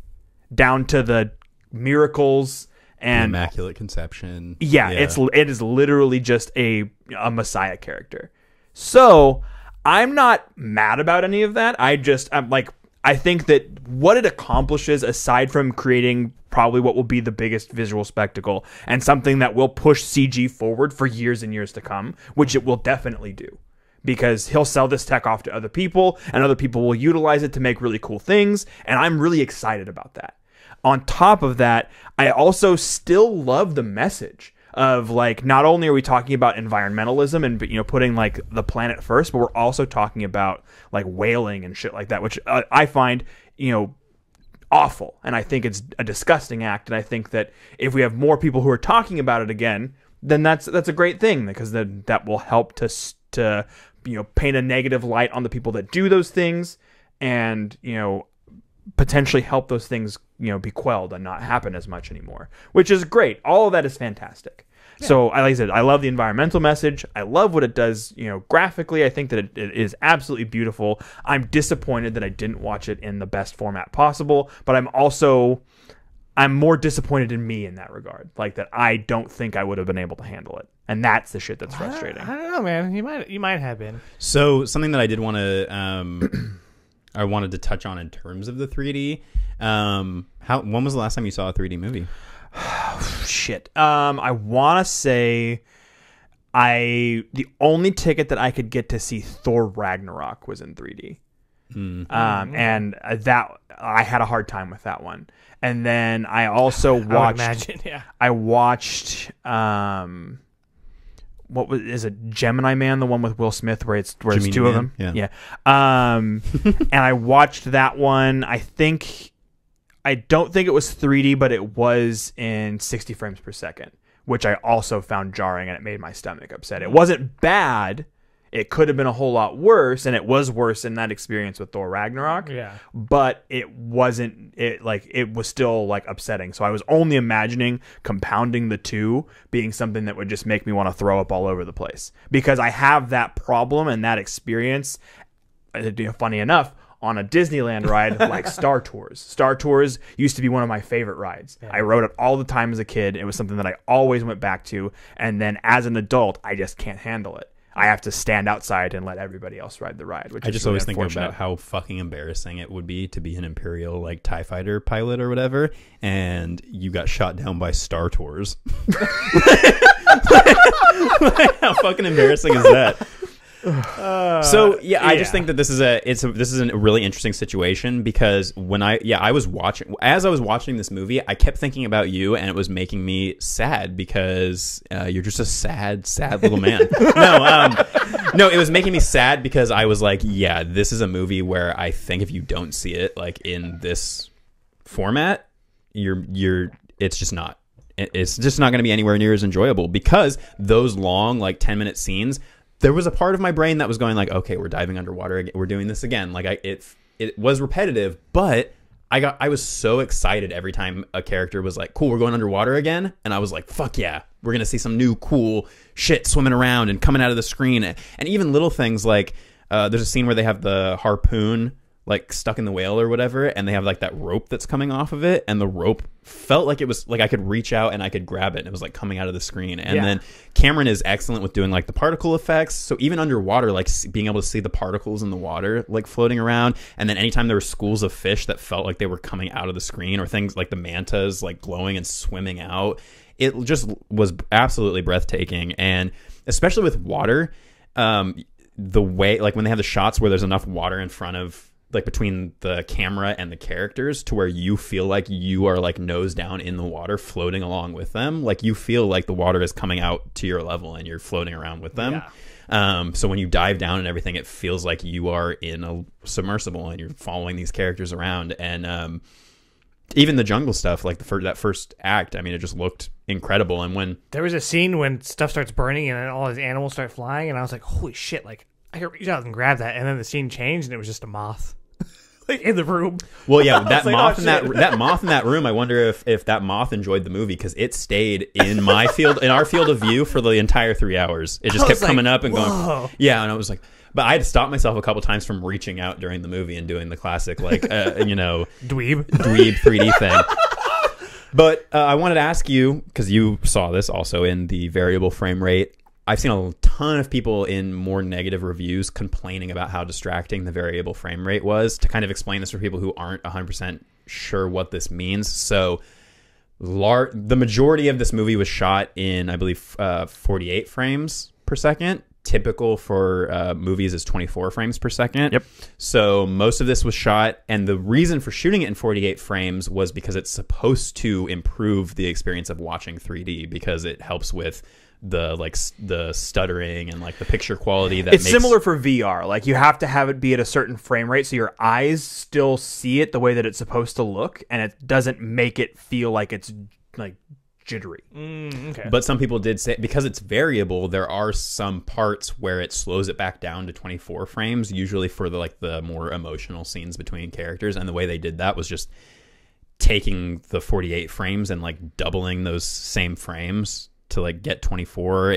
down to the miracles and Immaculate Conception. Yeah, it is literally just a Messiah character. So I'm not mad about any of that. I think that what it accomplishes, aside from creating probably what will be the biggest visual spectacle and something that will push CG forward for years and years to come, which it will definitely do, because he'll sell this tech off to other people and other people will utilize it to make really cool things. And I'm really excited about that. On top of that, I also still love the message of like, not only are we talking about environmentalism and, you know, putting like the planet first, but we're also talking about like whaling and shit like that, which I find, you know, awful. And I think it's a disgusting act. And I think that if we have more people who are talking about it again, then that's a great thing, because then that will help to, you know, paint a negative light on the people that do those things, and, you know, potentially help those things, you know, be quelled and not happen as much anymore, which is great. All of that is fantastic. Yeah. So like I said, I love the environmental message. I love what it does, you know, graphically. I think that it is absolutely beautiful. I'm disappointed that I didn't watch it in the best format possible, but I'm more disappointed in me in that regard. Like, that I don't think I would have been able to handle it. And that's the shit that's frustrating. I don't know, man. You might have been. So something that I did want to I wanted to touch on in terms of the 3D. When was the last time you saw a 3D movie? Shit. I want to say the only ticket that I could get to see Thor Ragnarok was in 3D. And that I had a hard time with that one. And then I also watched. I would imagine, yeah. I watched. Is it Gemini Man, the one with Will Smith, where it's Gemini two Man? of them? Yeah. And I watched that one. I don't think it was 3D, but it was in 60 frames per second, which I also found jarring, and it made my stomach upset. It wasn't bad. It could have been a whole lot worse, and it was worse in that experience with Thor Ragnarok. Yeah. But it wasn't, it was still like upsetting. So I was only imagining compounding the two being something that would just make me want to throw up all over the place, because I have that problem and that experience, funny enough, on a Disneyland ride like Star Tours. Star Tours used to be one of my favorite rides. Yeah. I rode it all the time as a kid. It was something that I always went back to. And then as an adult, I just can't handle it. I have to stand outside and let everybody else ride the ride. Which I just always think about how fucking embarrassing it would be to be an Imperial like TIE fighter pilot or whatever, and you got shot down by Star Tours. How fucking embarrassing is that? So yeah, I just think that this is a really interesting situation, because when I was watching this movie, I kept thinking about you, and it was making me sad, because you're just a sad little man. No, it was making me sad because I was like, yeah, this is a movie where I think if you don't see it like in this format, it's just not going to be anywhere near as enjoyable, because those long like 10-minute scenes. There was a part of my brain that was going like, okay, we're diving underwater again. We're doing this again. Like it was repetitive, but I was so excited every time a character was like, cool, we're going underwater again. And I was like, fuck yeah, we're going to see some new cool shit swimming around and coming out of the screen. And even little things like there's a scene where they have the harpoon like stuck in the whale or whatever, and they have like that rope that's coming off of it, and the rope felt like it was like I could reach out and I could grab it, and it was like coming out of the screen. And then Cameron is excellent with doing like the particle effects, so even underwater, like being able to see the particles in the water like floating around. And then anytime there were schools of fish that felt like they were coming out of the screen, or things like the mantas like glowing and swimming out, it just was absolutely breathtaking. And especially with water, the way like when they have the shots where there's enough water in front of, like between the camera and the characters, to where you feel like you are like nose down in the water floating along with them. Like you feel like the water is coming out to your level and you're floating around with them. Yeah. So when you dive down and everything, it feels like you are in a submersible and you're following these characters around. And even the jungle stuff, like that first act, I mean, it just looked incredible. And when there was a scene when stuff starts burning and then all these animals start flying, and I was like, holy shit, like I could reach out and grab that. And then the scene changed and it was just a moth. like in the room. Well, yeah, that like, moth oh, in that shit. that moth in that room. I wonder if that moth enjoyed the movie because it stayed in my field, in our field of view, for the entire 3 hours. It just I kept was coming like, up and whoa. going. Yeah, and I was like, but I had to stop myself a couple times from reaching out during the movie and doing the classic, like, Dweeb 3D thing. But I wanted to ask you, because you saw this also in the variable frame rate. I've seen a ton of people in more negative reviews complaining about how distracting the variable frame rate was. To kind of explain this for people who aren't 100% sure what this means. So the majority of this movie was shot in, I believe, 48 frames per second. Typical for movies is 24 frames per second. Yep. So most of this was shot, and the reason for shooting it in 48 frames was because it's supposed to improve the experience of watching 3D, because it helps with the stuttering and like the picture quality that It's makes... similar for VR. Like, you have to have it be at a certain frame rate so your eyes still see it the way that it's supposed to look, and it doesn't make it feel like it's like jittery. Okay. But some people did say, because it's variable, there are some parts where it slows it back down to 24 frames, usually for the more emotional scenes between characters. And the way they did that was just taking the 48 frames and like doubling those same frames to like get 24.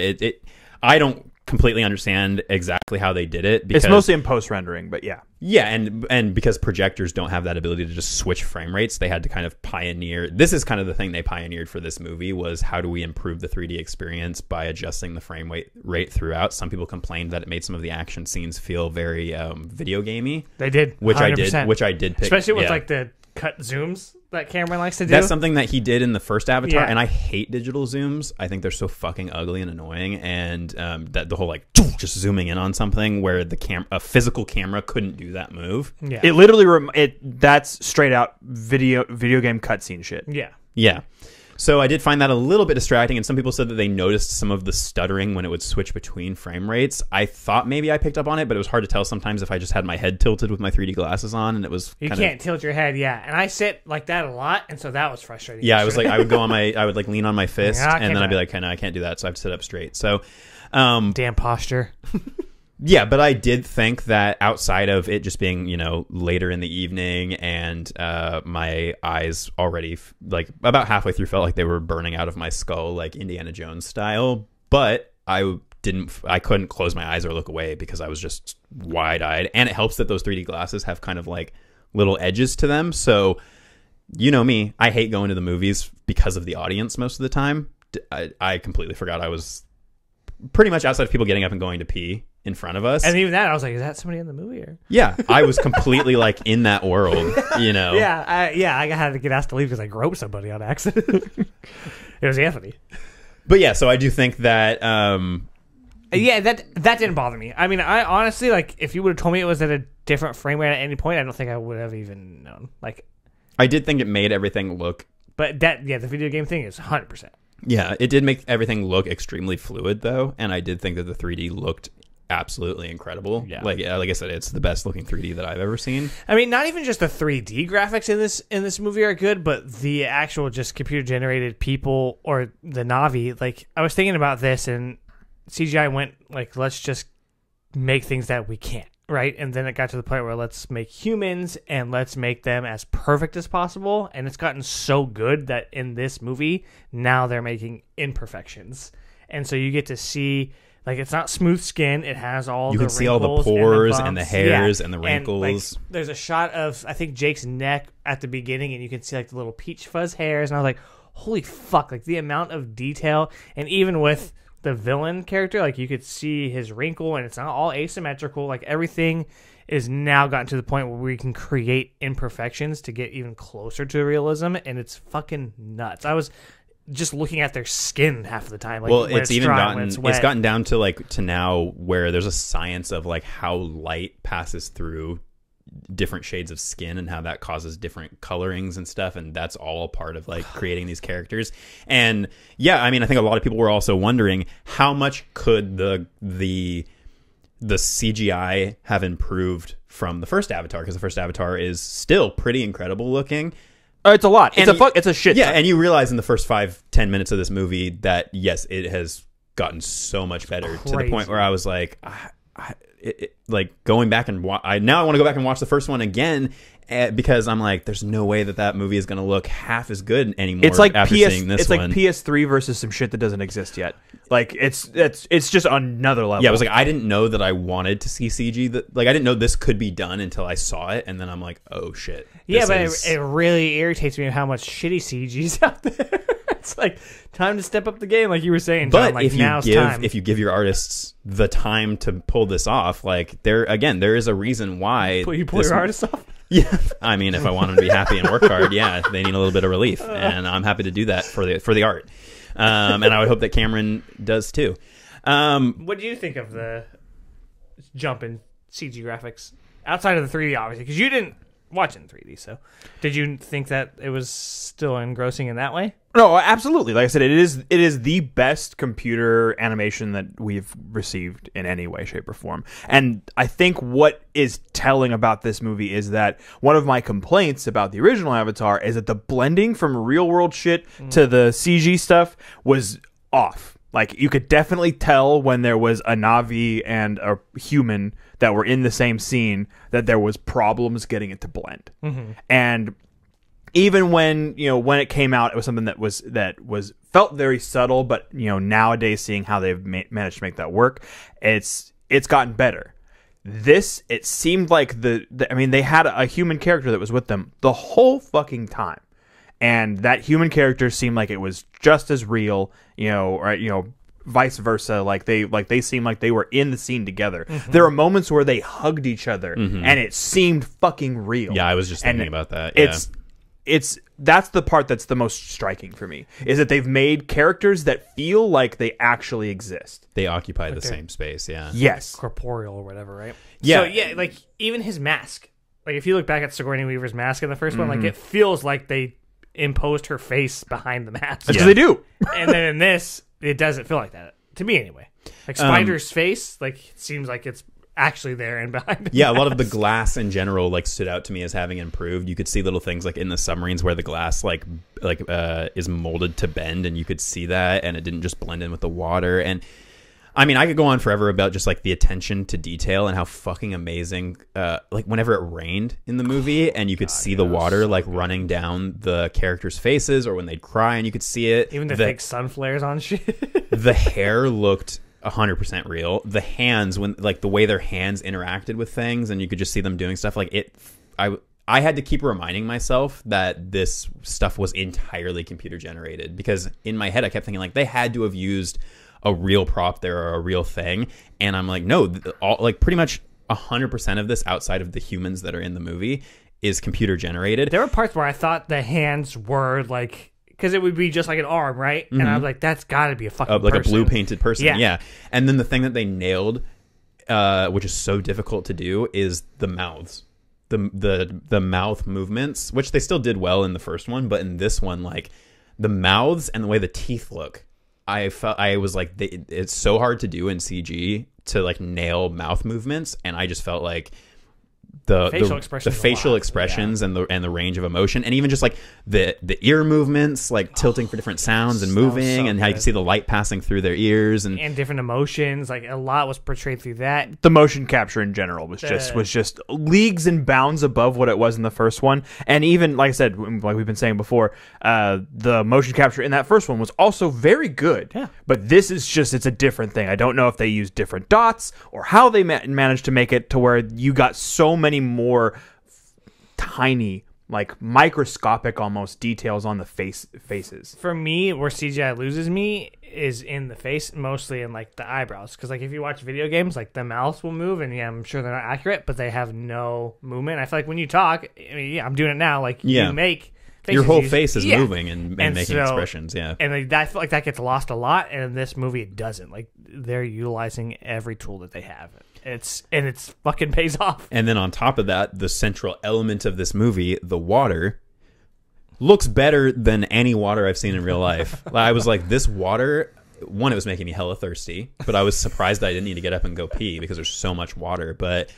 I don't completely understand exactly how they did it, because It's mostly in post rendering, but yeah. Yeah, and because projectors don't have that ability to just switch frame rates, they had to kind of pioneer. This is kind of the thing they pioneered for this movie, was how do we improve the 3D experience by adjusting the frame rate throughout. Some people complained that it made some of the action scenes feel very video gamey. They did, which 100%. I did pick, especially with yeah. like the cut zooms that Cameron likes to do. That's something that he did in the first Avatar, Yeah. and I hate digital zooms. I think they're so fucking ugly and annoying, and that the whole like just zooming in on something where a physical camera couldn't do that move. Yeah. It literally that's straight out video game cutscene shit. Yeah. Yeah. So I did find that a little bit distracting, and some people said that they noticed some of the stuttering when it would switch between frame rates. I thought maybe I picked up on it, but it was hard to tell sometimes if I just had my head tilted with my 3D glasses on, and it was You kind can't tilt your head, yeah. And I sit like that a lot, and so that was frustrating. Yeah, I was like, I would like lean on my fist, Yeah, I and can't then I'd be do like, okay, no, I can't do that, so I have to sit up straight. So, damn posture. yeah, but I did think that outside of it just being, later in the evening, and my eyes already, like, about halfway through felt like they were burning out of my skull, like Indiana Jones style, but I couldn't close my eyes or look away because I was just wide-eyed. And it helps that those 3D glasses have kind of like little edges to them. So, you know me, I hate going to the movies because of the audience most of the time. I completely forgot I was pretty much outside of people getting up and going to pee in front of us. And even that, I was like, is that somebody in the movie? Or? Yeah, I was completely like in that world, Yeah, I had to get asked to leave because I groped somebody on accident. It was Anthony. But yeah, so I do think that Yeah, that didn't bother me. I mean, I honestly, like, if you would have told me it was at a different frame rate at any point, I don't think I would have even known. Like, I did think it made everything look... but the video game thing is 100%. Yeah, it did make everything look extremely fluid, though, and I did think that the 3D looked absolutely incredible. Yeah. Like I said, it's the best looking 3D that I've ever seen. I mean, not even just the 3D graphics in this movie are good, but the actual just computer generated people or the Na'vi. Like, I was thinking about this, and CGI went like, let's just make things that we can't, right? And then it got to the point where let's make humans and let's make them as perfect as possible. And it's gotten so good that in this movie now they're making imperfections, and so you get to see. Like, it's not smooth skin. It has all you the can see all the wrinkles pores and and the bumps. hairs Yeah. and the like, wrinkles. there's a shot of, I think, Jake's neck at the beginning, and you can see, like, the little peach fuzz hairs. And I was like, holy fuck. Like, the amount of detail. And even with the villain character, like, you could see his wrinkle, and it's not all asymmetrical. Like, everything is now gotten to the point where we can create imperfections to get even closer to realism. And it's fucking nuts. I was just looking at their skin half the time. Like, Well, when it's even dry, gotten when it's wet. gotten down to to now where there's a science of like how light passes through different shades of skin and how that causes different colorings and stuff, and that's all part of like creating these characters. And yeah, I mean, I think a lot of people were also wondering how much could the CGI have improved from the first Avatar, because the first Avatar is still pretty incredible looking. It's a lot. And It's a shit. Yeah, ton. and you realize in the first 5-10 minutes of this movie that yes, it has gotten so much better to the point Crazy. where I was like, like going back and I want to go back and watch the first one again because I'm like, there's no way that movie is going to look half as good anymore. It's like after seeing this one. like PS3 versus some shit that doesn't exist yet. Like it's just another level. Yeah, I was like, I didn't know that I wanted to see CG. I didn't know this could be done until I saw it, and then I'm like, oh shit. Yeah, but it really irritates me how much shitty CG's out there. It's like time to step up the game, like you were saying, John. But like, if you give your artists the time to pull this off, like there is a reason why you pull your artists off. Yeah, I mean, if I want them to be happy and work hard, yeah, they need a little bit of relief, and I'm happy to do that for the art. And I would hope that Cameron does too. What do you think of the jump in CG graphics outside of the 3D, obviously? Because you didn't watch it in 3D, so did you think that it was still engrossing in that way? No, absolutely. Like I said, it is the best computer animation that we've received in any way, shape, or form. And I think what is telling about this movie is that one of my complaints about the original Avatar is that the blending from real world shit to the CG stuff was off. Like, you could definitely tell when there was a Na'vi and a human that were in the same scene that there was problems getting it to blend. And even when it came out, it was something that was felt very subtle, but nowadays seeing how they've managed to make that work, it's gotten better. It seemed like they had a human character that was with them the whole fucking time, and that human character seemed like it was just as real, or vice versa. Like they seemed like they were in the scene together. There were moments where they hugged each other, and it seemed fucking real. Yeah, I was just thinking about that. Yeah. That's the part that's the most striking for me, is that they've made characters that feel like they actually exist. They occupy the same space, yeah. Yes. Corporeal or whatever, right? Yeah. So, yeah, like, even his mask. Like, if you look back at Sigourney Weaver's mask in the first one, like, it feels like they imposed her face behind the mask. That's because they do. And then in this, it doesn't feel like that. To me, anyway. Like, Spider's face, like, it seems like it's actually there and behind a lot of the glass in general like stood out to me as having improved. You could see little things like in the submarines where the glass like is molded to bend, and you could see that, and it didn't just blend in with the water. And I mean, I could go on forever about just like the attention to detail and how fucking amazing like whenever it rained in the movie, and you could see the water like running down the characters' faces, or when they'd cry and you could see it. Even the fake sun flares on shit. The hair looked 100% real. The hands, when like the way their hands interacted with things, and you could just see them doing stuff like it. I had to keep reminding myself that this stuff was entirely computer generated, because in my head I kept thinking like they had to have used a real prop there or a real thing, and I'm like, no, like pretty much 100% of this outside of the humans that are in the movie is computer generated. There were parts where I thought the hands were like, because it would be just like an arm, right? And I was like, that's got to be a fucking like person. A blue painted person. Yeah. And then the thing that they nailed, which is so difficult to do, is the mouths. The mouth movements, which they still did well in the first one, but in this one, like the mouths and the way the teeth look, I was like, it's so hard to do in CG to like nail mouth movements, and I just felt like the facial expressions and the range of emotion, and even just like the ear movements, like tilting for different sounds and moving, and how you can see the light passing through their ears and different emotions. Like a lot was portrayed through that. The motion capture in general was just leagues and bounds above what it was in the first one. And even like I said, like we've been saying before, the motion capture in that first one was also very good. Yeah. But this is it's a different thing. I don't know if they used different dots or how they managed to make it to where you got so many more tiny, like microscopic almost details on the faces. For me, where CGI loses me is in the face, mostly in like the eyebrows. Because like if you watch video games, like the mouths will move, and yeah, I'm sure they're not accurate, but they have no movement. I feel like when you talk, I mean, yeah, I'm doing it now. Like you make faces, your whole face is moving and making expressions. Yeah, and like, I feel like that gets lost a lot. And in this movie, it doesn't. Like they're utilizing every tool that they have. It's fucking pays off. And then on top of that, the central element of this movie, the water, looks better than any water I've seen in real life. I was like, this water, one, it was making me hella thirsty, but I was surprised that I didn't need to get up and go pee because there's so much water. But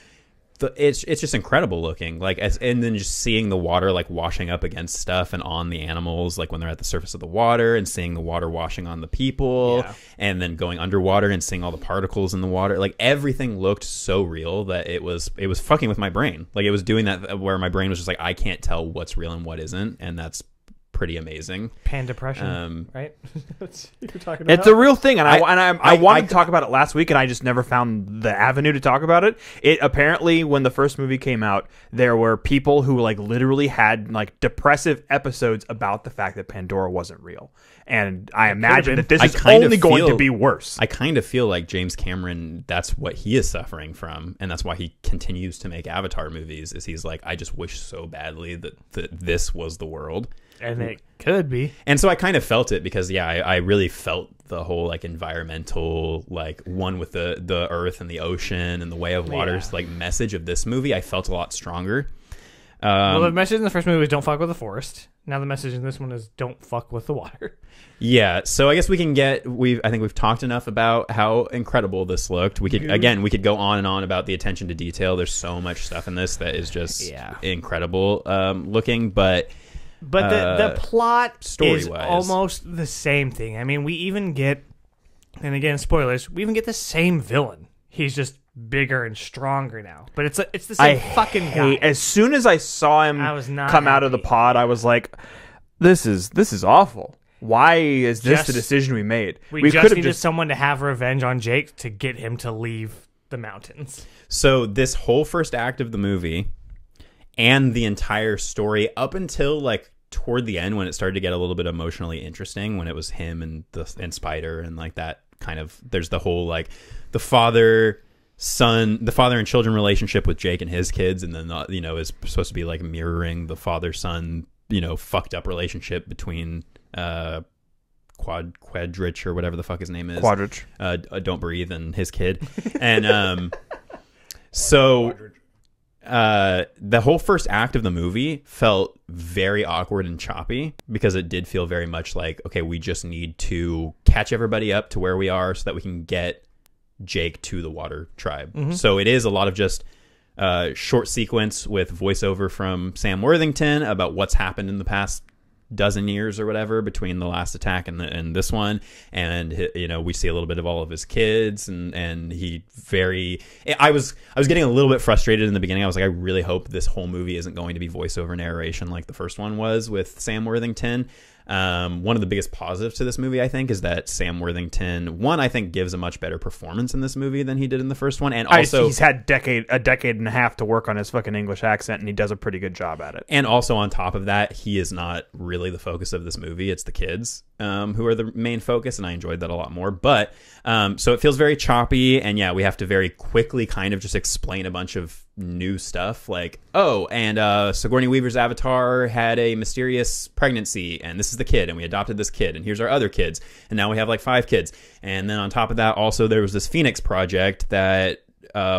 it's just incredible looking, like, and then just seeing the water like washing up against stuff and on the animals, like when they're at the surface of the water, and seeing the water washing on the people, and then going underwater and seeing all the particles in the water. Like everything looked so real that it was fucking with my brain. Like it was doing that where my brain was just like, I can't tell what's real and what isn't, and that's pretty amazing. Pan depression, right? That's what you're talking about. It's a real thing, and I wanted to talk about it last week, and I just never found the avenue to talk about it. It apparently, when the first movie came out, there were people who like literally had like depressive episodes about the fact that Pandora wasn't real, and I imagine that this is only going to be worse. I kind of feel like James Cameron, that's what he is suffering from, and that's why he continues to make Avatar movies. Is he's like, I just wish so badly that this was the world. And it could be. And so I kind of felt it because, I really felt the whole like environmental, like one with the earth and the ocean and the way of water's like message of this movie. I felt a lot stronger. Well, the message in the first movie was don't fuck with the forest. Now the message in this one is don't fuck with the water. Yeah, so I guess we can I think we've talked enough about how incredible this looked. We could go on and on about the attention to detail. There's so much stuff in this that is just incredible looking, but the plot is story-wise, almost the same thing. I mean, we even get, and again, spoilers, we even get the same villain. He's just bigger and stronger now. But it's the same fucking guy. As soon as I saw him come out of the pod, I was like, this is awful. Why is this the decision we made? We just needed someone to have revenge on Jake to get him to leave the mountains. So this whole first act of the movie and the entire story up until like toward the end, when it started to get a little bit emotionally interesting, when it was him and Spider and like that kind of, there's the whole like the father and children relationship with Jake and his kids, and then is supposed to be like mirroring the father son fucked up relationship between Quadrich or whatever the fuck his name is, Quadrich, Don't Breathe, and his kid, and so. The whole first act of the movie felt very awkward and choppy because it did feel very much like, okay, we just need to catch everybody up to where we are so that we can get Jake to the water tribe. Mm-hmm. So it is a lot of just short sequence with voiceover from Sam Worthington about what's happened in the past dozen years or whatever between the last attack and this one, and we see a little bit of all of his kids, and I was getting a little bit frustrated in the beginning. I was like, I really hope this whole movie isn't going to be voiceover narration like the first one was with Sam Worthington. One of the biggest positives to this movie, I think, is that Sam Worthington, I think gives a much better performance in this movie than he did in the first one, and also he's had a decade and a half to work on his fucking English accent, and he does a pretty good job at it. And also on top of that, he is not really the focus of this movie; it's the kids who are the main focus, and I enjoyed that a lot more. But so it feels very choppy, and we have to very quickly kind of just explain a bunch of new stuff, like Sigourney Weaver's Avatar had a mysterious pregnancy, and this is the kid, and we adopted this kid, and here's our other kids, and now we have like 5 kids, and then on top of that, also there was this Phoenix Project that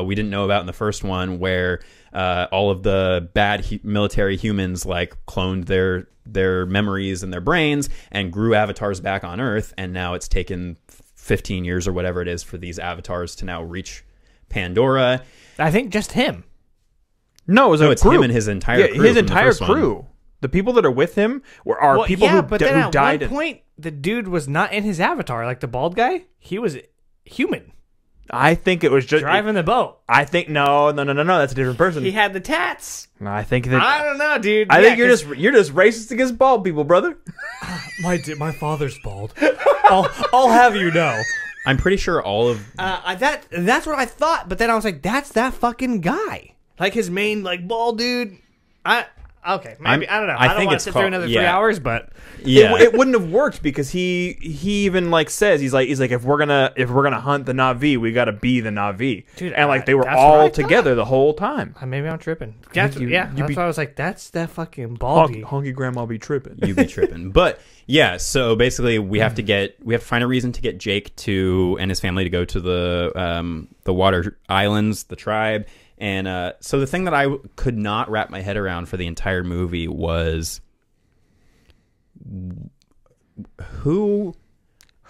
we didn't know about in the first one, where all of the bad military humans like cloned their memories and their brains and grew avatars back on Earth, and now it's taken 15 years or whatever it is for these avatars to now reach Pandora. I think just him. No, it's him and his entire crew. His entire crew. The people that are with him are people who died. At one point, the dude was not in his avatar. Like the bald guy, he was human. I think it was just driving the boat. I think no. That's a different person. He had the tats. I think that I don't know, dude. I think you're just racist against bald people, brother. My father's bald. I'll have you know. I'm pretty sure all of that's what I thought, but then I was like, that's that fucking guy. Like his main like bald dude. Okay, maybe I don't know. I don't want to sit through another 3 hours, but it wouldn't have worked because he even like says he's like if we're gonna hunt the Na'vi, we got to be the Na'vi, dude. And like they were all together the whole time. Maybe I'm tripping. That's why I was like, that's that fucking baldy. Honky grandma be tripping. You be tripping, but. Yeah, so basically we have to find a reason to get Jake and his family to go to the water islands, the tribe. And so the thing that I could not wrap my head around for the entire movie was who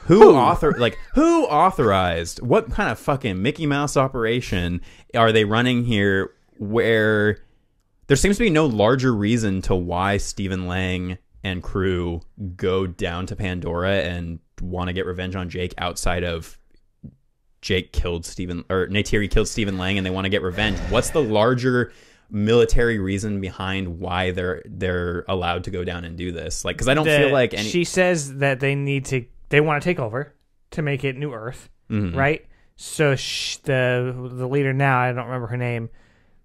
authorized, what kind of fucking Mickey Mouse operation are they running here where there seems to be no larger reason to why Stephen Lang and crew go down to Pandora and want to get revenge on Jake outside of Neytiri killed Stephen Lang and they want to get revenge. What's the larger military reason behind why they're allowed to go down and do this? Like, because I don't feel like any. She says that they want to take over to make it New Earth, right? So the leader now, I don't remember her name,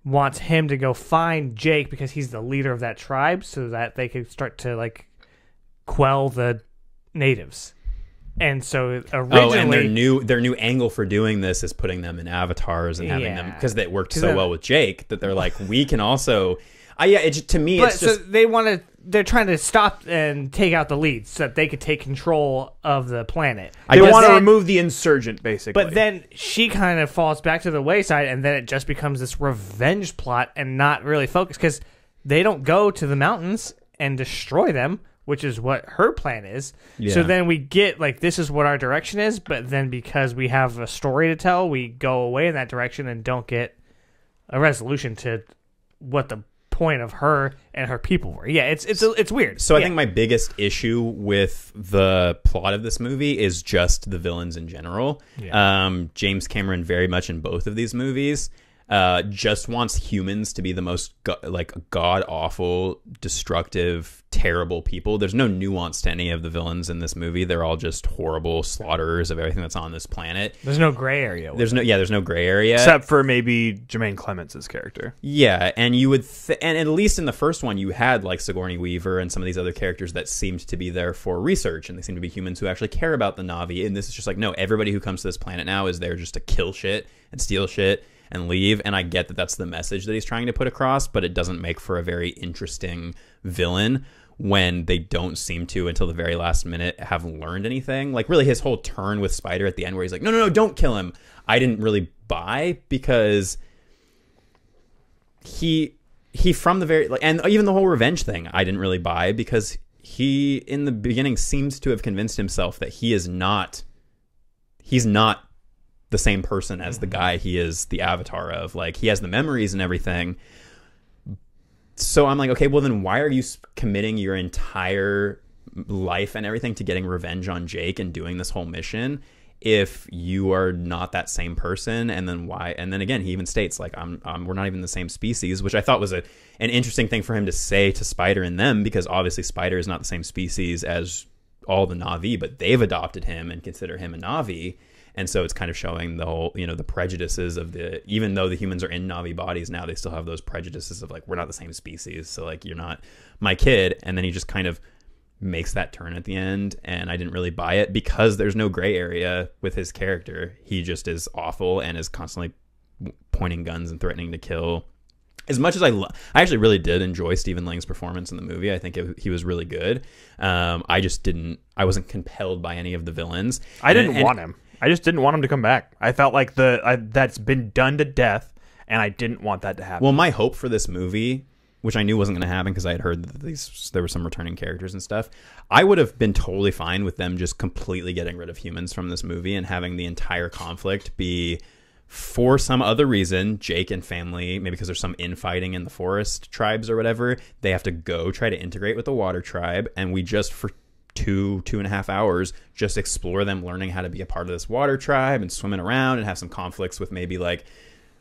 wants him to go find Jake because he's the leader of that tribe, so that they could start to like quell the natives. And so originally, and their new angle for doing this is putting them in avatars and having them, because that worked so well with Jake that they're like, we can also. To me, but it's just so they're trying to stop and take out the leads so that they could take control of the planet. They want to remove the insurgent, basically. But then she kind of falls back to the wayside, and then it just becomes this revenge plot and not really focused, because they don't go to the mountains and destroy them, which is what her plan is. Yeah. So then we get, like, this is what our direction is, but then because we have a story to tell, we go away in that direction and don't get a resolution to what the point of her and her people were. Yeah, it's weird. So I think my biggest issue with the plot of this movie is just the villains in general. Yeah. James Cameron, very much in both of these movies, just wants humans to be the most god-awful, destructive, terrible people. There's no nuance to any of the villains in this movie. They're all just horrible slaughterers of everything that's on this planet. There's no gray area. There's no gray area. Except for maybe Jermaine Clements' character. Yeah, and you would... and at least in the first one, you had like Sigourney Weaver and some of these other characters that seemed to be there for research, and they seem to be humans who actually care about the Na'vi. And this is just like, no, everybody who comes to this planet now is there just to kill shit and steal shit and leave. And I get that that's the message that he's trying to put across, but it doesn't make for a very interesting villain when they don't seem to, until the very last minute, have learned anything. Like, really, his whole turn with Spider at the end where he's like, no, don't kill him, I didn't really buy, because he from the very... and even the whole revenge thing, I didn't really buy, because he, in the beginning, seems to have convinced himself that he's not the same person as the guy he is the avatar of. Like, he has the memories and everything. So I'm like, okay, well then why are you committing your entire life and everything to getting revenge on Jake and doing this whole mission if you are not that same person? And then why? And then again, he even states like, we're not even the same species, which I thought was an interesting thing for him to say to Spider and them, because obviously Spider is not the same species as all the Na'vi, but they've adopted him and consider him a Na'vi. And so it's kind of showing the whole, the prejudices of even though the humans are in Na'vi bodies now, they still have those prejudices of like, we're not the same species. So like, you're not my kid. And then he just kind of makes that turn at the end. And I didn't really buy it because there's no gray area with his character. He just is awful and is constantly pointing guns and threatening to kill. As much as I actually really did enjoy Stephen Lang's performance in the movie. I think he was really good. I wasn't compelled by any of the villains. I didn't want him. I just didn't want him to come back. I felt like that's been done to death, and I didn't want that to happen. Well, my hope for this movie, which I knew wasn't going to happen because I had heard that there were some returning characters and stuff, I would have been totally fine with them just completely getting rid of humans from this movie and having the entire conflict be, for some other reason, Jake and family, maybe because there's some infighting in the forest tribes or whatever, they have to go try to integrate with the water tribe, and we just, for 2.5 hours, just explore them learning how to be a part of this water tribe and swimming around and have some conflicts with maybe like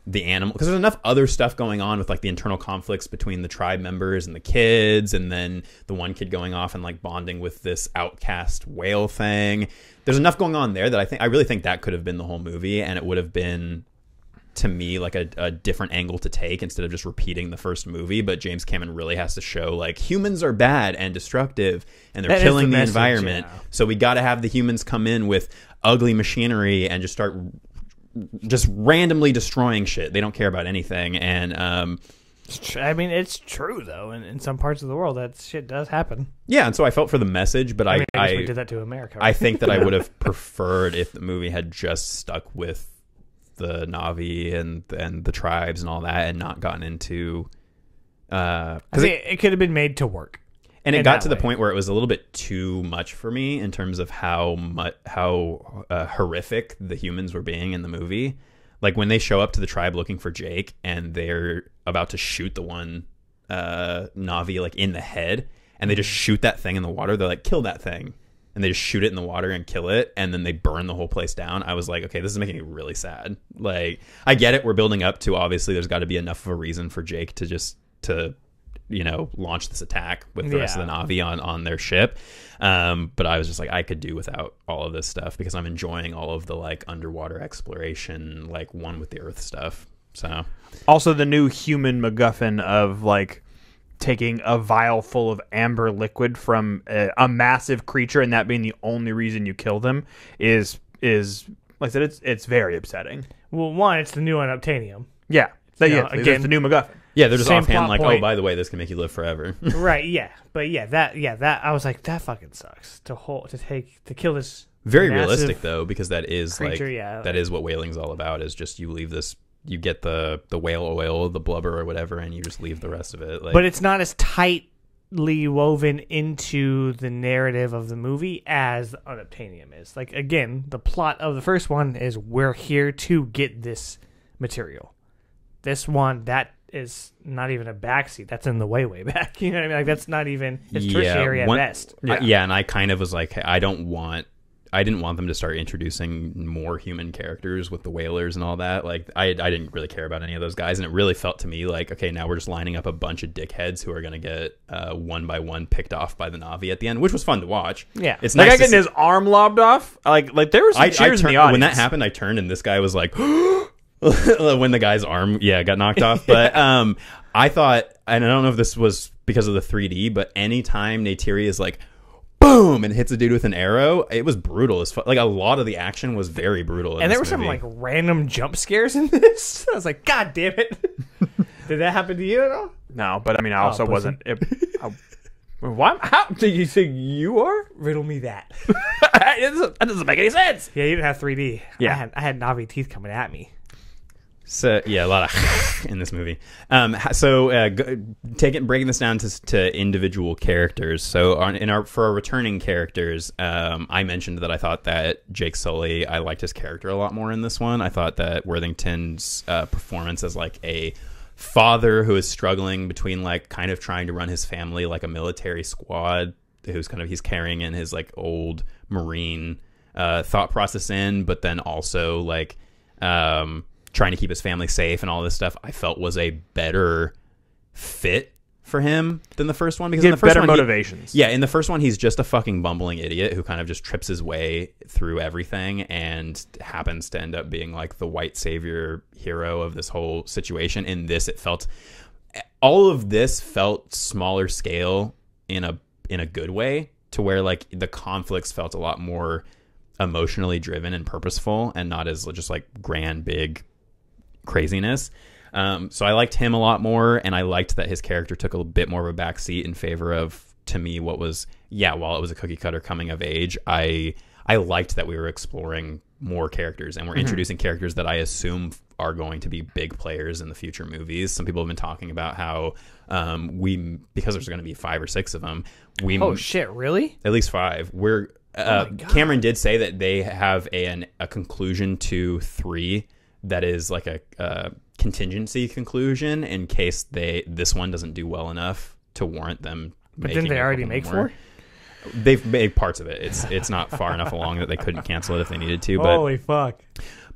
the animal, because there's enough other stuff going on with like the internal conflicts between the tribe members and the kids, and then the one kid going off and like bonding with this outcast whale thing. There's enough going on there that I really think that could have been the whole movie, and it would have been, to me, like a different angle to take instead of just repeating the first movie. But James Cameron really has to show like humans are bad and destructive and they're killing the environment. Yeah. So we got to have the humans come in with ugly machinery and just start just randomly destroying shit. They don't care about anything. And I mean, it's true though. In some parts of the world, that shit does happen. Yeah, and so I felt for the message, but I guess we did that to America. Right? I think that I would have preferred if the movie had just stuck with the Na'vi and the tribes and all that, and not gotten into because it could have been made to work, and it got to the point where it was a little bit too much for me in terms of how horrific the humans were being in the movie. Like when they show up to the tribe looking for Jake and they're about to shoot the one Na'vi like in the head, and they just shoot that thing in the water. They're like, kill that thing. And they just shoot it in the water and kill it, and then they burn the whole place down. I was like, okay, this is making me really sad. Like, I get it. We're building up to, obviously, there's got to be enough of a reason for Jake to launch this attack with the rest of the Na'vi on their ship. But I was just like, I could do without all of this stuff because I'm enjoying all of the, like, underwater exploration, like, one with the Earth stuff. So, also the new human MacGuffin of, like, taking a vial full of amber liquid from a massive creature and that being the only reason you kill them is like I said, it's very upsetting. Well, one, it's the new unobtainium. Yeah. So, You know, it's again, the new MacGuffin. yeah, they're just Same offhand plot like, point. oh, by the way, this can make you live forever. Right, yeah. But that I was like, that fucking sucks. To kill this Very massive realistic, though, because that is, creature, like, yeah. that is what whaling's all about, is just you leave this... You get the whale oil, the blubber or whatever, and you just leave the rest of it. Like, But it's not as tightly woven into the narrative of the movie as the unobtainium is. Like, again, the plot of the first one is we're here to get this material. This one, that is not even a backseat. That's in the way back. You know what I mean? Like, that's not even... It's tertiary at best. Yeah, and I kind of was like, hey, I didn't want them to start introducing more human characters with the whalers and all that. Like, I didn't really care about any of those guys, and it really felt to me like, okay, now we're just lining up a bunch of dickheads who are going to get one by one picked off by the Na'vi at the end, which was fun to watch. Yeah. It's That nice guy to getting see- his arm lobbed off. Like there was some cheers in the audience when that happened, I turned and this guy was like, when the guy's arm, got knocked off. But I thought, and I don't know if this was because of the 3D, but anytime Neytiri is like, boom, and hits a dude with an arrow, it was brutal as fuck. Like, a lot of the action was very brutal. And there were some, like, random jump scares in this. I was like, God damn it. Did that happen to you at all? No, but I mean, I also pussy. wasn't. Why? How do you think you are? Riddle me that. That doesn't make any sense. Yeah, you didn't have 3D. Yeah. I had Na'vi teeth coming at me. So yeah, a lot of in this movie. Breaking this down to individual characters. So for our returning characters, I mentioned that I thought that Jake Sully, I liked his character a lot more in this one. I thought that Worthington's performance as like a father who is struggling between like kind of trying to run his family like a military squad, he's carrying in his like old Marine thought process in, but then also like trying to keep his family safe and all this stuff, I felt was a better fit for him than the first one, because in the first better one, motivations. in the first one he's just a fucking bumbling idiot who kind of just trips his way through everything and happens to end up being like the white savior hero of this whole situation. In this, all of this felt smaller scale in a good way, to where like the conflicts felt a lot more emotionally driven and purposeful and not as just like grand big craziness. So I liked him a lot more, and I liked that his character took a bit more of a backseat in favor of, to me, what was, while it was a cookie cutter coming of age, I liked that we were exploring more characters, and we're introducing characters that I assume are going to be big players in the future movies. Some people have been talking about how because there's going to be 5 or 6 of them, Oh shit, really? at least 5. Cameron did say that they have a conclusion to 3 that is like a contingency conclusion in case this one doesn't do well enough to warrant them. But didn't they already make 4? They've made parts of it. It's not far enough along that they couldn't cancel it if they needed to. But Holy fuck!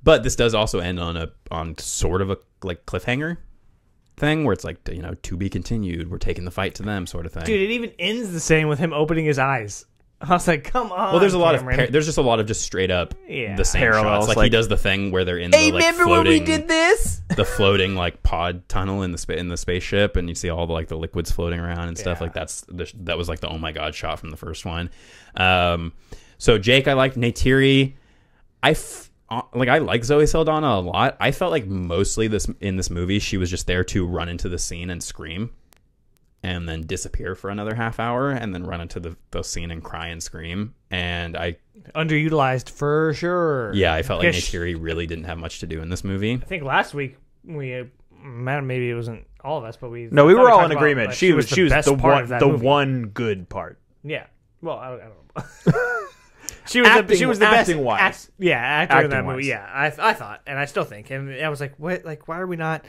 But this does also end on sort of a like cliffhanger thing where it's like, to be continued. We're taking the fight to them, sort of thing. Dude, it even ends the same with him opening his eyes. I was like, come on. Well, there's a lot Cameron. there's just a lot of just straight up the same parallels, shots. Like, he does the thing where they're in the like remember floating, when we did this? the floating like pod tunnel in the spaceship, and you see all the like the liquids floating around and stuff. Yeah. Like that was like the oh my god shot from the first one. So Jake, I liked. Neytiri, I like Zoe Saldana a lot. I felt like mostly in this movie she was just there to run into the scene and scream, and then disappear for another half hour, and then run into the scene and cry and scream. And I Underutilized for sure. Yeah, I felt like Because Neytiri really didn't have much to do in this movie. I think last week maybe it wasn't all of us, but we No, we thought were all talked in about, agreement. like, She was best the part one of that movie. one good part. Yeah. Well, I don't know. She was the best acting-wise. actor in that Acting-wise. movie. Yeah, I thought, and I still think, and I was like, what? Like, why are we not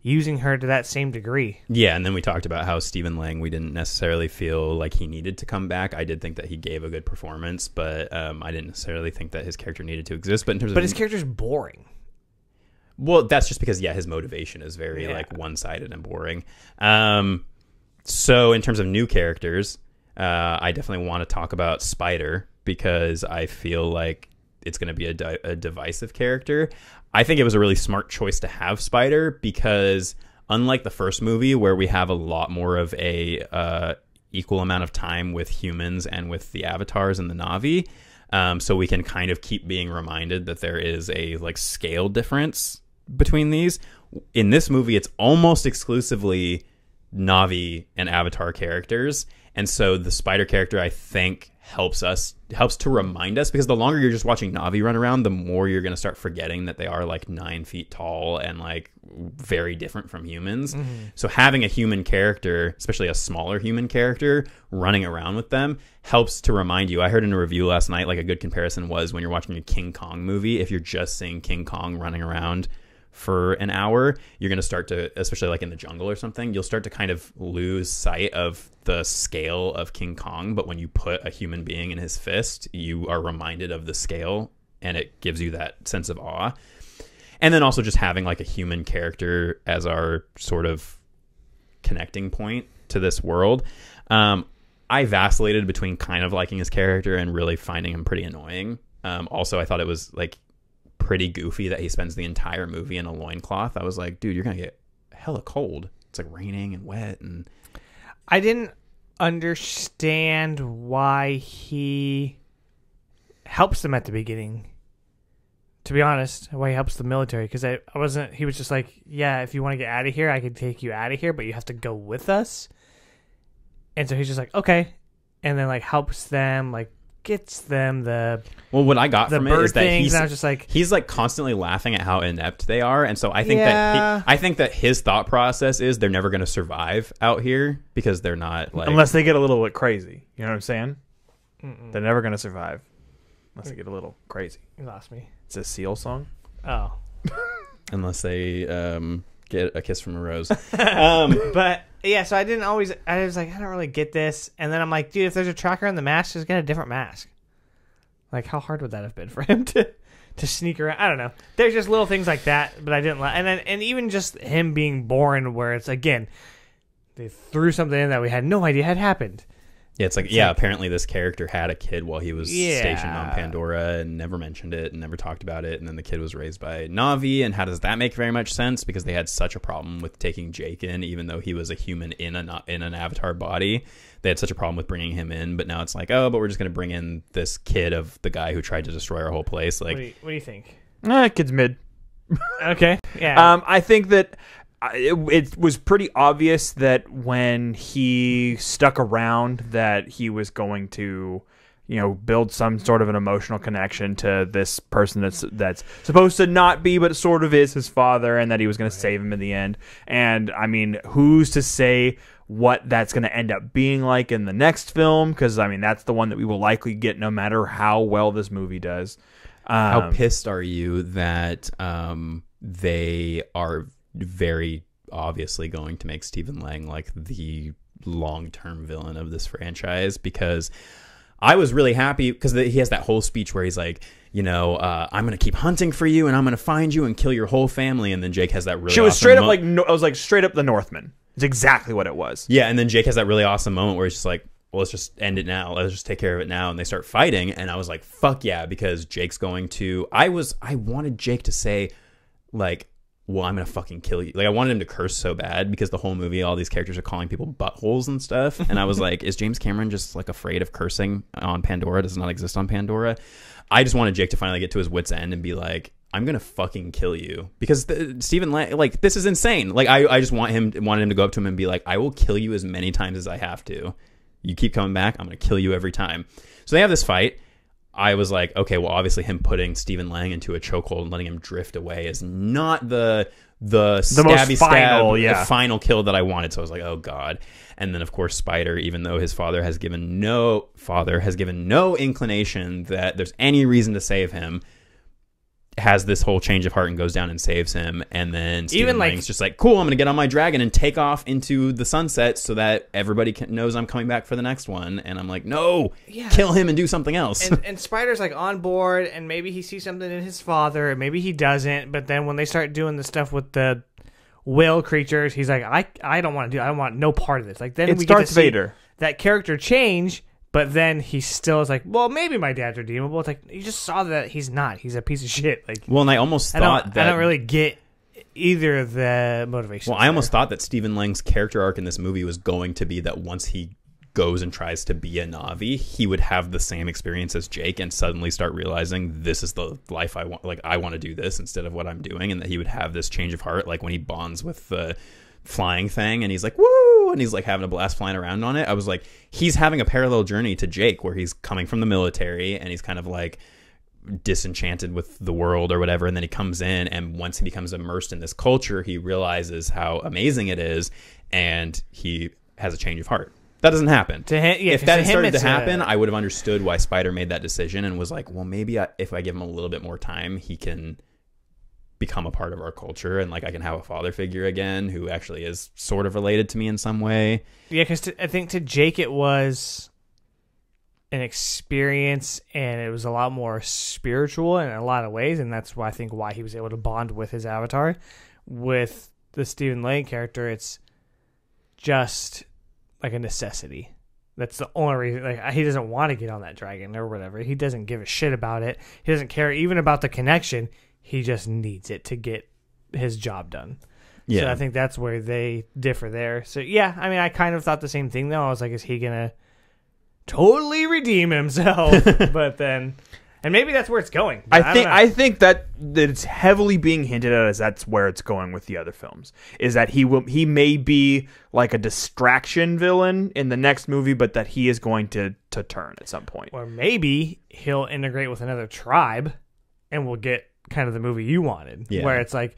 using her to that same degree? Yeah, and then we talked about how Stephen Lang, we didn't necessarily feel like he needed to come back. I did think that he gave a good performance, but I didn't necessarily think that his character needed to exist. But in terms of His character's boring. Well, that's just because his motivation is very like one-sided and boring. So in terms of new characters, I definitely want to talk about Spider because I feel like it's going to be a divisive character. I think it was a really smart choice to have Spider because unlike the first movie where we have a lot more of a equal amount of time with humans and with the avatars and the Na'vi, so we can kind of keep being reminded that there is a like scale difference between these. In this movie, it's almost exclusively Na'vi and Avatar characters, and so the Spider character I think helps to remind us, because the longer you're just watching Na'vi run around, the more you're going to start forgetting that they are like 9 feet tall and like very different from humans. So having a human character, especially a smaller human character, running around with them helps to remind you. I heard in a review last night, like a good comparison was when you're watching a King Kong movie, if you're just seeing King Kong running around for an hour, you're going to start to, especially like in the jungle or something, you'll start to kind of lose sight of the scale of King Kong. But when you put a human being in his fist, you are reminded of the scale, and it gives you that sense of awe. And then also just having like a human character as our sort of connecting point to this world. I vacillated between kind of liking his character and really finding him pretty annoying. Also, I thought it was like pretty goofy that he spends the entire movie in a loincloth. I was like, dude, you're gonna get hella cold. It's like raining and wet. And I didn't understand why he helps them at the beginning, to be honest, why he helps the military, because he was just like, yeah, if you want to get out of here, I can take you out of here, but you have to go with us. And so he's just like, okay, and then like helps them, like gets them what I got from it is that things, and I was just like, he's like constantly laughing at how inept they are, and so I think that his thought process is they're never going to survive out here because they're not like, unless they get a little bit crazy. You know what I'm saying? They're never going to survive unless they get a little crazy. You lost me. It's a Seal song. Oh, unless they get a kiss from a rose. But yeah, so I was like, I don't really get this. And then I'm like, dude, if there's a tracker on the mask, just get a different mask. Like, how hard would that have been for him to sneak around? I don't know. There's just little things like that, but I didn't like. And even just him being born, where it's again, they threw something in that we had no idea had happened. Yeah, it's like, apparently this character had a kid while he was stationed on Pandora and never mentioned it and never talked about it. And then the kid was raised by Na'vi. And how does that make very much sense? Because they had such a problem with taking Jake in, even though he was a human in an avatar body. They had such a problem with bringing him in. But now it's like, oh, but we're just going to bring in this kid of the guy who tried to destroy our whole place. Like, what do you think? Kid's mid. Okay. Yeah. I think that it was pretty obvious that when he stuck around that he was going to, build some sort of an emotional connection to this person that's supposed to not be, but sort of is his father, and that he was going to save him in the end. And I mean, who's to say what that's going to end up being like in the next film? Because I mean, that's the one that we will likely get no matter how well this movie does. How pissed are you that they are very obviously going to make Stephen Lang like the long-term villain of this franchise? Because I was really happy because he has that whole speech where he's like, I'm going to keep hunting for you and I'm going to find you and kill your whole family. And then Jake has that really She was awesome straight up like, I was like straight up the Northman. It's exactly what it was. Yeah, and then Jake has that really awesome moment where he's just like, well, let's just end it now. Let's just take care of it now. And they start fighting. And I was like, fuck yeah, because Jake's going to... I wanted Jake to say, like, well, I'm going to fucking kill you. Like, I wanted him to curse so bad because the whole movie, all these characters are calling people buttholes and stuff. And I was like, is James Cameron just, like, afraid of cursing on Pandora? Does it not exist on Pandora? I just wanted Jake to finally get to his wit's end and be like, I'm going to fucking kill you. Because Stephen Lang, like, this is insane. Like, I just wanted him to go up to him and be like, I will kill you as many times as I have to. You keep coming back, I'm going to kill you every time. So they have this fight. I was like, okay, well, obviously him putting Stephen Lang into a chokehold and letting him drift away is not the stabby final kill that I wanted. So I was like, oh god. And then of course Spider, even though his father has given no inclination that there's any reason to save him, has this whole change of heart and goes down and saves him. And then Stephen Lang's just like, cool, I'm gonna get on my dragon and take off into the sunset so that everybody knows I'm coming back for the next one. And I'm like, no, kill him and do something else. And Spider's like on board, and maybe he sees something in his father, and maybe he doesn't. But then when they start doing the stuff with the whale creatures, he's like, I don't want to do. I want no part of this. Like then It's we get to Darth see Vader. that character change. But then he still is like, well, maybe my dad's redeemable. It's like, you just saw that he's not. He's a piece of shit. Like, well, and I almost thought I don't really get either of the motivations. Well, I almost thought that Stephen Lang's character arc in this movie was going to be that once he goes and tries to be a Na'vi, he would have the same experience as Jake and suddenly start realizing this is the life I want. Like, I want to do this instead of what I'm doing, and that he would have this change of heart, like when he bonds with the flying thing and he's like, woo, and he's like having a blast flying around on it. I was like, he's having a parallel journey to Jake where he's coming from the military and he's kind of like disenchanted with the world or whatever, and then he comes in, and once he becomes immersed in this culture, he realizes how amazing it is, and he has a change of heart. That doesn't happen. To him, if that had started to happen, I would have understood why Spider made that decision and was like, well, maybe if I give him a little bit more time, he can become a part of our culture, and like I can have a father figure again who actually is sort of related to me in some way. Yeah, because I think to Jake it was an experience, and it was a lot more spiritual in a lot of ways, and that's why I think why he was able to bond with his avatar. With the Stephen Lang character, it's just like a necessity. That's the only reason. Like, he doesn't want to get on that dragon or whatever. He doesn't give a shit about it. He doesn't care even about the connection. He just needs it to get his job done. Yeah. So I think that's where they differ there. So yeah, I mean, I kind of thought the same thing though. I was like, is he gonna totally redeem himself? But then, and maybe that's where it's going. I think that it's heavily being hinted at as that's where it's going with the other films. Is that he may be like a distraction villain in the next movie, but that he is going to turn at some point. Or maybe he'll integrate with another tribe, and we'll get kind of the movie you wanted, where it's like,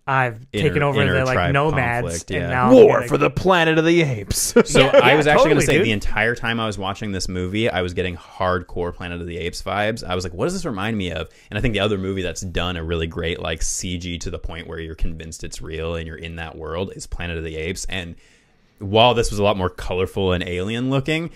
I've taken over the like nomads, conflict, and now war for the Planet of the Apes. So I was actually going to say, the entire time I was watching this movie, I was getting hardcore Planet of the Apes vibes. I was like, what does this remind me of? And I think the other movie that's done a really great like CG to the point where you're convinced it's real and you're in that world is Planet of the Apes. And while this was a lot more colorful and alien looking,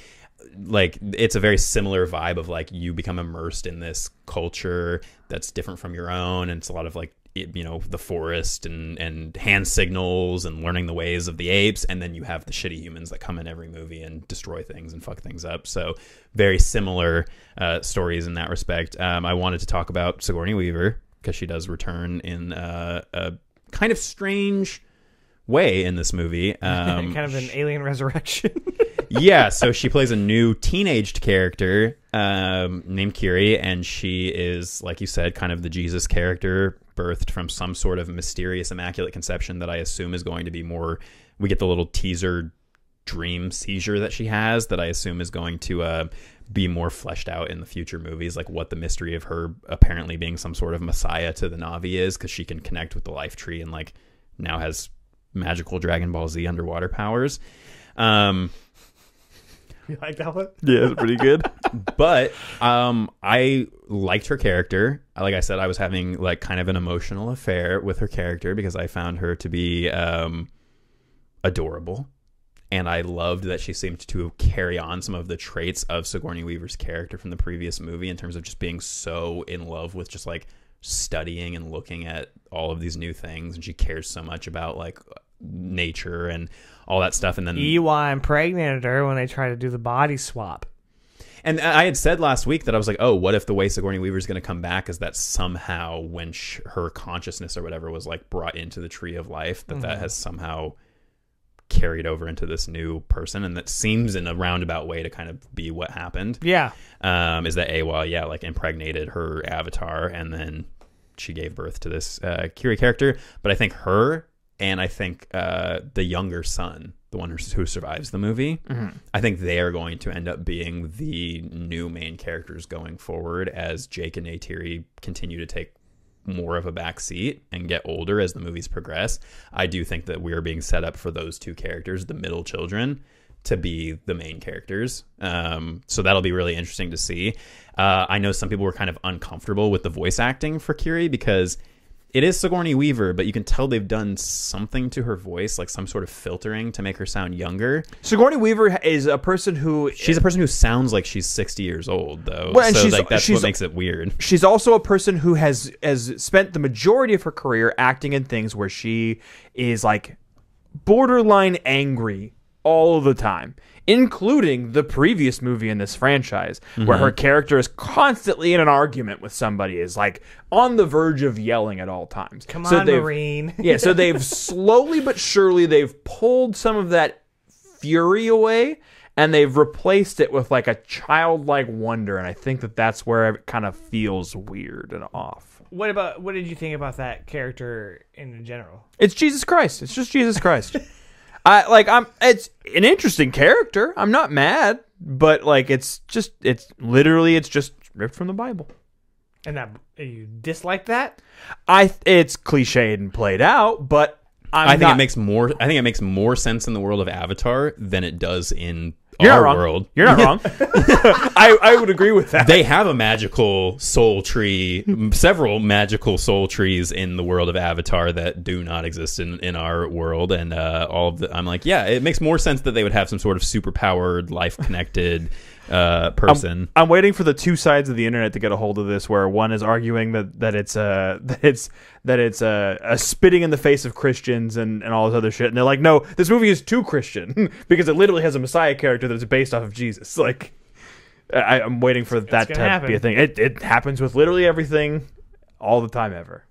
like it's a very similar vibe of like you become immersed in this culture that's different from your own, and it's a lot of like, you know, the forest and hand signals and learning the ways of the apes, and then you have the shitty humans that come in every movie and destroy things and fuck things up. So very similar stories in that respect. I wanted to talk about Sigourney Weaver because she does return in a kind of strange way in this movie. Kind of an alien resurrection. Yeah, so she plays a new teenaged character named Kiri, and she is, like you said, kind of the Jesus character, birthed from some sort of mysterious immaculate conception that I assume is going to be more... We get the little teaser dream seizure that she has that I assume is going to be more fleshed out in the future movies, like what the mystery of her apparently being some sort of messiah to the Na'vi is, because she can connect with the life tree and like now has magical Dragon Ball Z underwater powers. You like that one? Yeah, it's pretty good. But I liked her character. Like I said, I was having like kind of an emotional affair with her character because I found her to be adorable. And I loved that she seemed to carry on some of the traits of Sigourney Weaver's character from the previous movie in terms of just being so in love with just like studying and looking at all of these new things. And she cares so much about like nature and all that stuff. And then EY impregnated her when they tried to do the body swap. And I had said last week that I was like, oh, what if the way Sigourney Weaver is going to come back is that somehow when her consciousness or whatever was like brought into the tree of life, that has somehow carried over into this new person. And that seems in a roundabout way to kind of be what happened. Yeah. Is that Awa, like impregnated her avatar and then she gave birth to this Kiri character. But I think her and I think the younger son, the one who survives the movie, I think they are going to end up being the new main characters going forward as Jake and Neytiri continue to take more of a back seat and get older as the movies progress. I do think that we are being set up for those two characters, the middle children, to be the main characters. So that'll be really interesting to see. I know some people were kind of uncomfortable with the voice acting for Kiri because it is Sigourney Weaver, but you can tell they've done something to her voice, like some sort of filtering to make her sound younger. Sigourney Weaver is a person who... She's a person who sounds like she's 60 years old, though. Well, and so she's- like, that's she's- what makes it weird. She's also a person who has spent the majority of her career acting in things where she is like borderline angry all the time, including the previous movie in this franchise, where her character is constantly in an argument with somebody, is like on the verge of yelling at all times. Come So on, they've- Marine. Yeah, so they've slowly but surely they've pulled some of that fury away, and they've replaced it with like a childlike wonder, and I think that that's where it kind of feels weird and off. What did you think about that character in general? It's Jesus Christ. It's just Jesus Christ. It's an interesting character. I'm not mad, but like it's just ripped from the Bible. And that you dislike that? It's cliched and played out, but I think it makes more sense in the world of Avatar than it does in You're not our wrong. world. You're not wrong. I would agree with that. They have a magical soul tree, several magical soul trees in the world of Avatar that do not exist in our world, and I'm like, yeah, it makes more sense that they would have some sort of superpowered, life connected person. I'm waiting for the two sides of the internet to get a hold of this, where one is arguing that it's a spitting in the face of Christians and all this other shit, and they're like, no, this movie is too Christian because it literally has a Messiah character that's based off of Jesus. Like, I'm waiting for that to happen. be a thing. It happens with literally everything, all the time ever.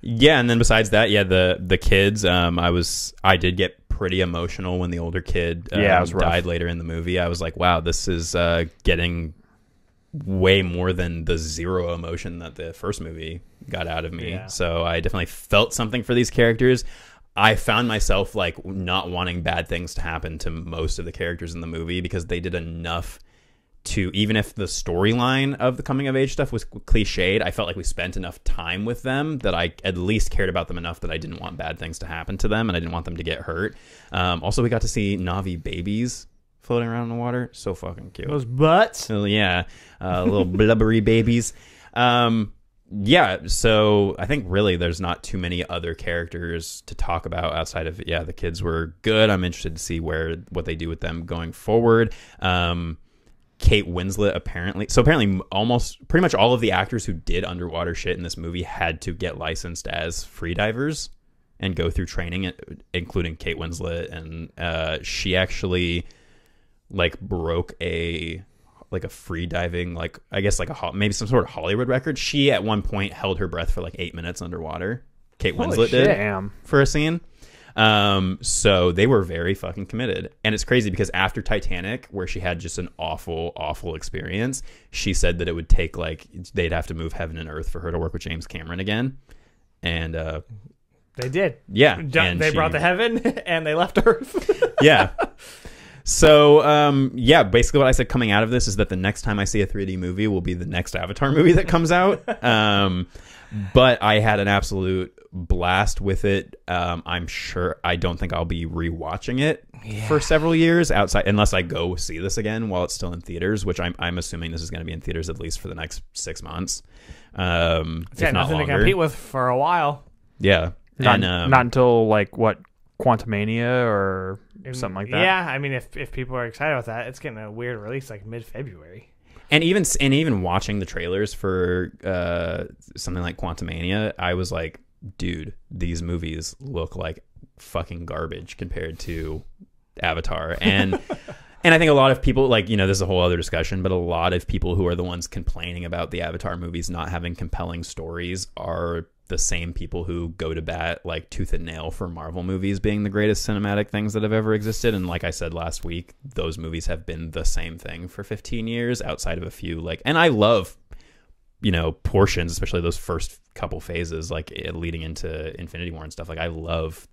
Yeah, and then besides that, yeah, the kids. I did get pretty emotional when the older kid Yeah, it was rough. died later in the movie. I was like, wow, this is getting way more than the zero emotion that the first movie got out of me. Yeah. So I definitely felt something for these characters. I found myself like not wanting bad things to happen to most of the characters in the movie because they did enough to, even if the storyline of the coming of age stuff was cliched, I felt like we spent enough time with them that I at least cared about them enough that I didn't want bad things to happen to them and I didn't want them to get hurt. Also, we got to see Na'vi babies floating around in the water. So fucking cute. Those butts. So, yeah, little blubbery babies. Yeah, so I think really there's not too many other characters to talk about outside of, yeah, the kids were good. I'm interested to see what they do with them going forward. Kate Winslet apparently almost pretty much all of the actors who did underwater shit in this movie had to get licensed as freedivers and go through training, including Kate Winslet, and she actually like broke a free diving, like I guess like maybe some sort of Hollywood record. She at one point held her breath for like 8 minutes underwater. Kate Winslet did Damn. for a scene. So they were very fucking committed. And it's crazy because after Titanic, where she had just an awful experience, she said that it would take like they'd have to move heaven and earth for her to work with James Cameron again. And They did. yeah, They brought the heaven and they left Earth. yeah. So, yeah, basically what I said coming out of this is that the next time I see a 3D movie will be the next Avatar movie that comes out. But I had an absolute blast with it. I don't think I'll be rewatching it for several years outside, unless I go see this again while it's still in theaters, which I'm assuming this is going to be in theaters at least for the next 6 months. Yeah, If not nothing to longer. compete with for a while. Yeah. Not And, until like what, Quantumania or something like that. Yeah, I mean, if people are excited about that, it's getting a weird release like mid-February. And even watching the trailers for something like Quantumania, I was like, dude, these movies look like fucking garbage compared to Avatar. And and I think a lot of people, like, this is a whole other discussion, but a lot of people who are the ones complaining about the Avatar movies not having compelling stories are the same people who go to bat like tooth and nail for Marvel movies being the greatest cinematic things that have ever existed. And like I said last week, those movies have been the same thing for 15 years outside of a few and I love portions, especially those first couple phases, like leading into Infinity War and stuff. Like, I love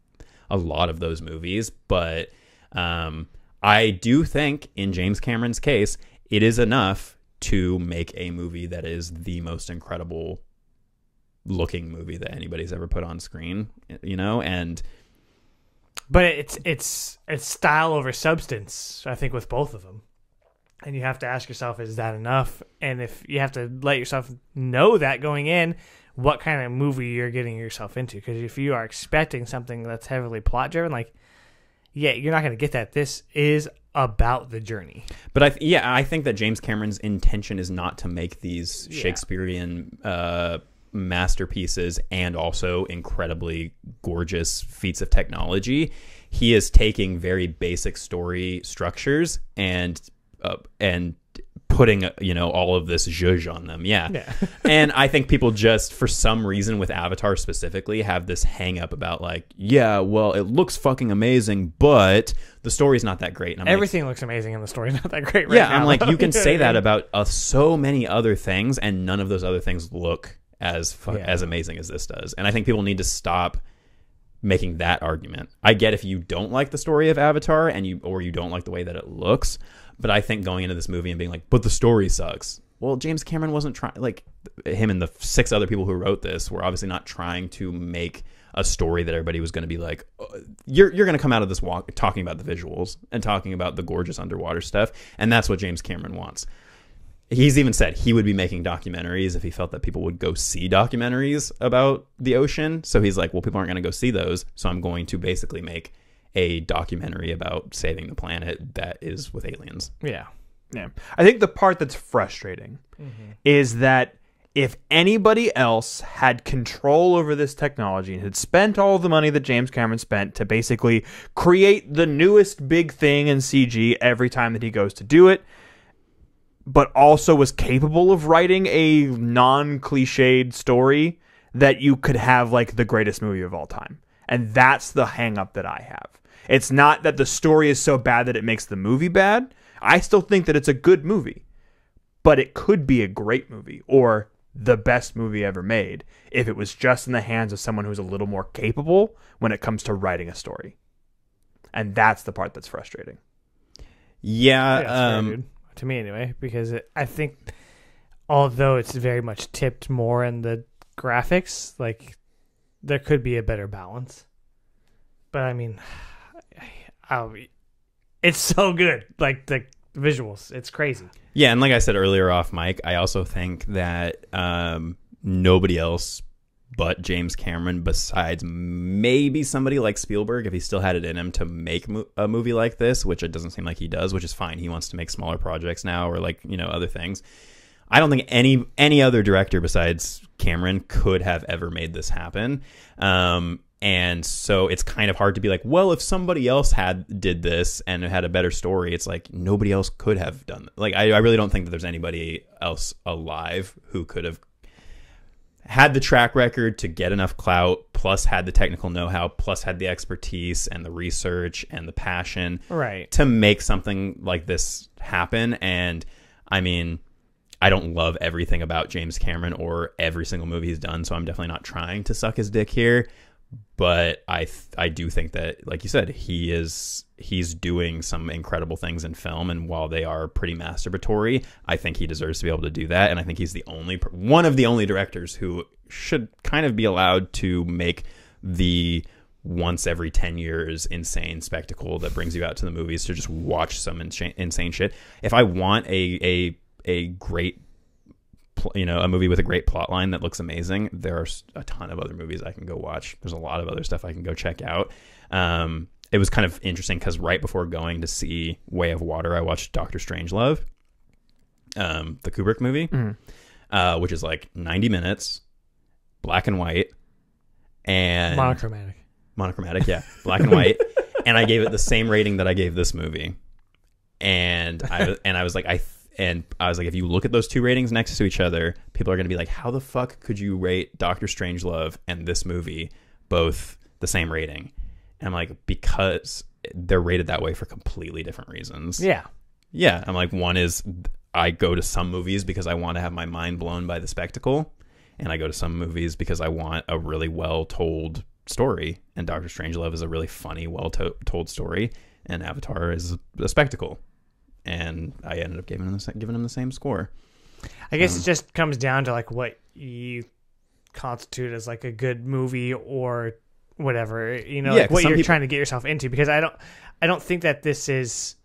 a lot of those movies, but I do think in James Cameron's case, it is enough to make a movie that is the most incredible looking movie that anybody's ever put on screen, and but it's style over substance, I think, with both of them. And you have to ask yourself, is that enough? And if you have to let yourself know that going in, what kind of movie you're getting yourself into. Because if you are expecting something that's heavily plot driven, like, yeah, you're not going to get that. This is about the journey. But I think that James Cameron's intention is not to make these Shakespearean masterpieces and also incredibly gorgeous feats of technology. He is taking very basic story structures and putting all of this zhuzh on them. And I think people just, for some reason with Avatar specifically, have this hang up about like, well, it looks fucking amazing, but the story's not that great. And I'm Everything looks amazing and the story's not that great now. I'm like, you can say that about so many other things, and none of those other things look as amazing as this does. And I think people need to stop making that argument. I get if you don't like the story of Avatar or you don't like the way that it looks, but I think going into this movie and being like, but the story sucks. Well, James Cameron wasn't trying, like, him and the 6 other people who wrote this were obviously not trying to make a story that everybody was going to be like, you're going to come out of this walk talking about the visuals and talking about the gorgeous underwater stuff. And that's what James Cameron wants. He's even said he would be making documentaries if he felt that people would go see documentaries about the ocean. So he's like, well, people aren't going to go see those, so I'm going to basically make a documentary about saving the planet that is with aliens. Yeah. I think the part that's frustrating is that if anybody else had control over this technology and had spent all the money that James Cameron spent to basically create the newest big thing in CG every time that he goes to do it, but also was capable of writing a non-cliched story, that you could have like the greatest movie of all time. And that's the hang-up that I have. It's not that the story is so bad that it makes the movie bad. I still think that it's a good movie, but it could be a great movie or the best movie ever made if it was just in the hands of someone who's a little more capable when it comes to writing a story. And that's the part that's frustrating. To me anyway, because I think although it's very much tipped more in the graphics, like, there could be a better balance. But I mean, it's so good. Like, the visuals, it's crazy. Yeah, and like I said earlier off mic, I also think that nobody else but James Cameron, besides maybe somebody like Spielberg, if he still had it in him to make a movie like this, which it doesn't seem like he does, which is fine. He wants to make smaller projects now, or like, other things. I don't think any other director besides Cameron could have ever made this happen. And so it's kind of hard to be like, well, if somebody else did this and it had a better story, it's like nobody else could have done it. Like, I really don't think that there's anybody else alive who could have had the track record to get enough clout, plus had the technical know-how, plus had the expertise and the research and the passion to make something like this happen. And I mean, I don't love everything about James Cameron or every single movie he's done, so I'm definitely not trying to suck his dick here. But I do think that, like you said, he's doing some incredible things in film, and while they are pretty masturbatory, I think he deserves to be able to do that. And I think he's one of the only directors who should kind of be allowed to make the once every 10 years insane spectacle that brings you out to the movies to just watch some insane shit. If I want a great, a movie with a great plot line that looks amazing, there are a ton of other movies I can go watch. There's a lot of other stuff I can go check out. It was kind of interesting because right before going to see Way of Water, I watched Dr. Strangelove, the Kubrick movie, which is like 90 minutes, black and white, and monochromatic, yeah, black and white. And I gave it the same rating that I gave this movie, and I was like, if you look at those two ratings next to each other, people are going to be like, how the fuck could you rate Dr. Strangelove and this movie both the same rating? And I'm like, because they're rated that way for completely different reasons. Yeah. Yeah. I'm like, one is I go to some movies because I want to have my mind blown by the spectacle, and I go to some movies because I want a really well told story. And Doctor Strangelove is a really funny, well told story, and Avatar is a spectacle. And I ended up giving him the same score. I guess it just comes down to like what you constitute as like a good movie or whatever, you know, like what you're trying to get yourself into. Because I don't think that this is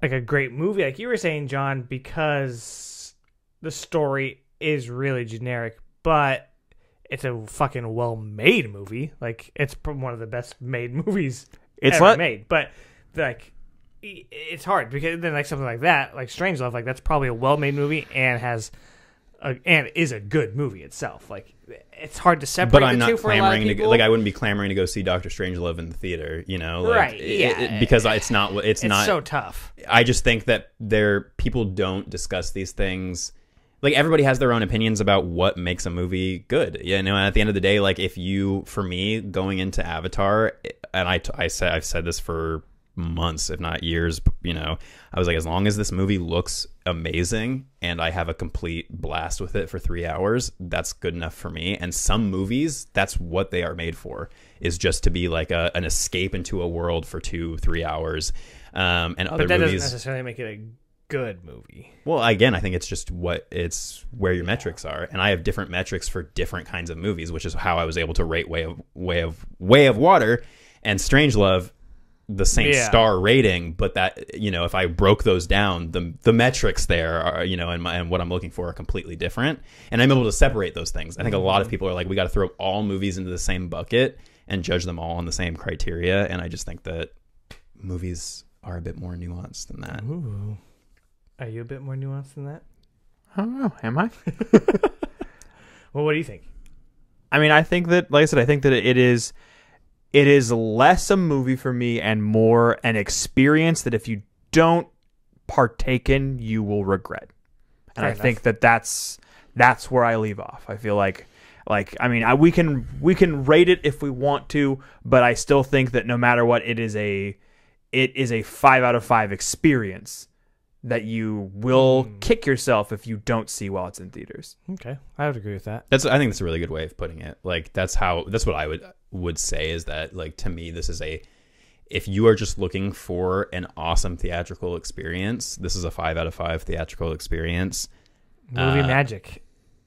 like a great movie, like you were saying, John, because the story is really generic, but it's a fucking well-made movie. Like, it's one of the best made movies ever made. But like, it's hard because then like something like that, like Strangelove, like that's probably a well-made movie and is a good movie itself. Like, it's hard to separate. But I'm the not two for a lot of clamoring people. like I wouldn't be clamoring to go see Doctor Strangelove in the theater, you know, like, right? Yeah, because it's not. It's so tough. I just think that people don't discuss these things. Like, everybody has their own opinions about what makes a movie good, you know. And at the end of the day, like, for me, going into Avatar, and I've said this for months, if not years, you know, I was like, as long as this movie looks amazing and I have a complete blast with it for 3 hours, that's good enough for me. And some movies, that's what they are made for, is just to be like an escape into a world for 2-3 hours. And other but that movies doesn't necessarily make it a good movie. Well, again, I think it's just where your metrics are, and I have different metrics for different kinds of movies, which is how I was able to rate Way of Water and Strangelove the same star rating. But that, you know, if I broke those down, the metrics there are, you know, and what I'm looking for are completely different, and I'm able to separate those things. I think a lot of people are like, we got to throw all movies into the same bucket and judge them all on the same criteria, and I just think that movies are a bit more nuanced than that. Ooh. Are you a bit more nuanced than that? I don't know. Am I? Well, what do you think? I mean, I think that, like I said, I think that it is less a movie for me and more an experience that if you don't partake in, you will regret. And I think that that's where I leave off. I feel like I mean, we can rate it if we want to, but I still think that no matter what, it is a 5 out of 5 experience that you will kick yourself if you don't see while it's in theaters. Okay, I would agree with that. I think that's a really good way of putting it. Like, that's what I would say, is that, like, to me, this is if you are just looking for an awesome theatrical experience, this is a 5 out of 5 theatrical experience. Movie magic.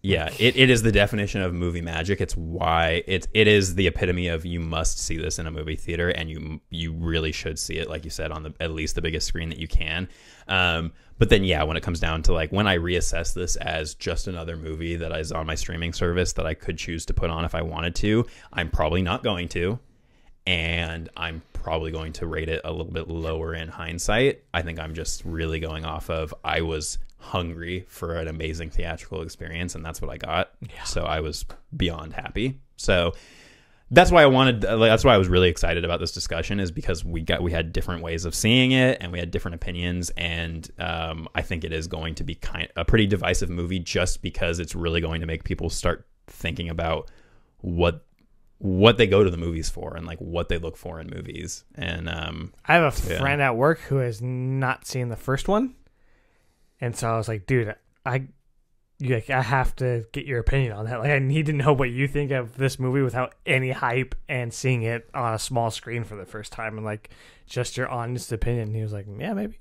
Yeah, it is the definition of movie magic. It's why it is the epitome of, you must see this in a movie theater, and you really should see it, like you said, on at least the biggest screen that you can. But then, yeah, when it comes down to, like, when I reassess this as just another movie that is on my streaming service that I could choose to put on if I wanted to, I'm probably not going to, and I'm probably going to rate it a little bit lower in hindsight. I think I'm just really going off of, I was hungry for an amazing theatrical experience, and that's what I got. Yeah. So I was beyond happy. So that's why I was really excited about this discussion, is because we had different ways of seeing it, and we had different opinions, and I think it is going to be a pretty divisive movie, just because it's really going to make people start thinking about what they go to the movies for, and like what they look for in movies. And I have a friend at work who has not seen the first one, and so I was like, dude, I have to get your opinion on that. Like, I need to know what you think of this movie without any hype, and seeing it on a small screen for the first time, and like just your honest opinion. And he was like, yeah, maybe.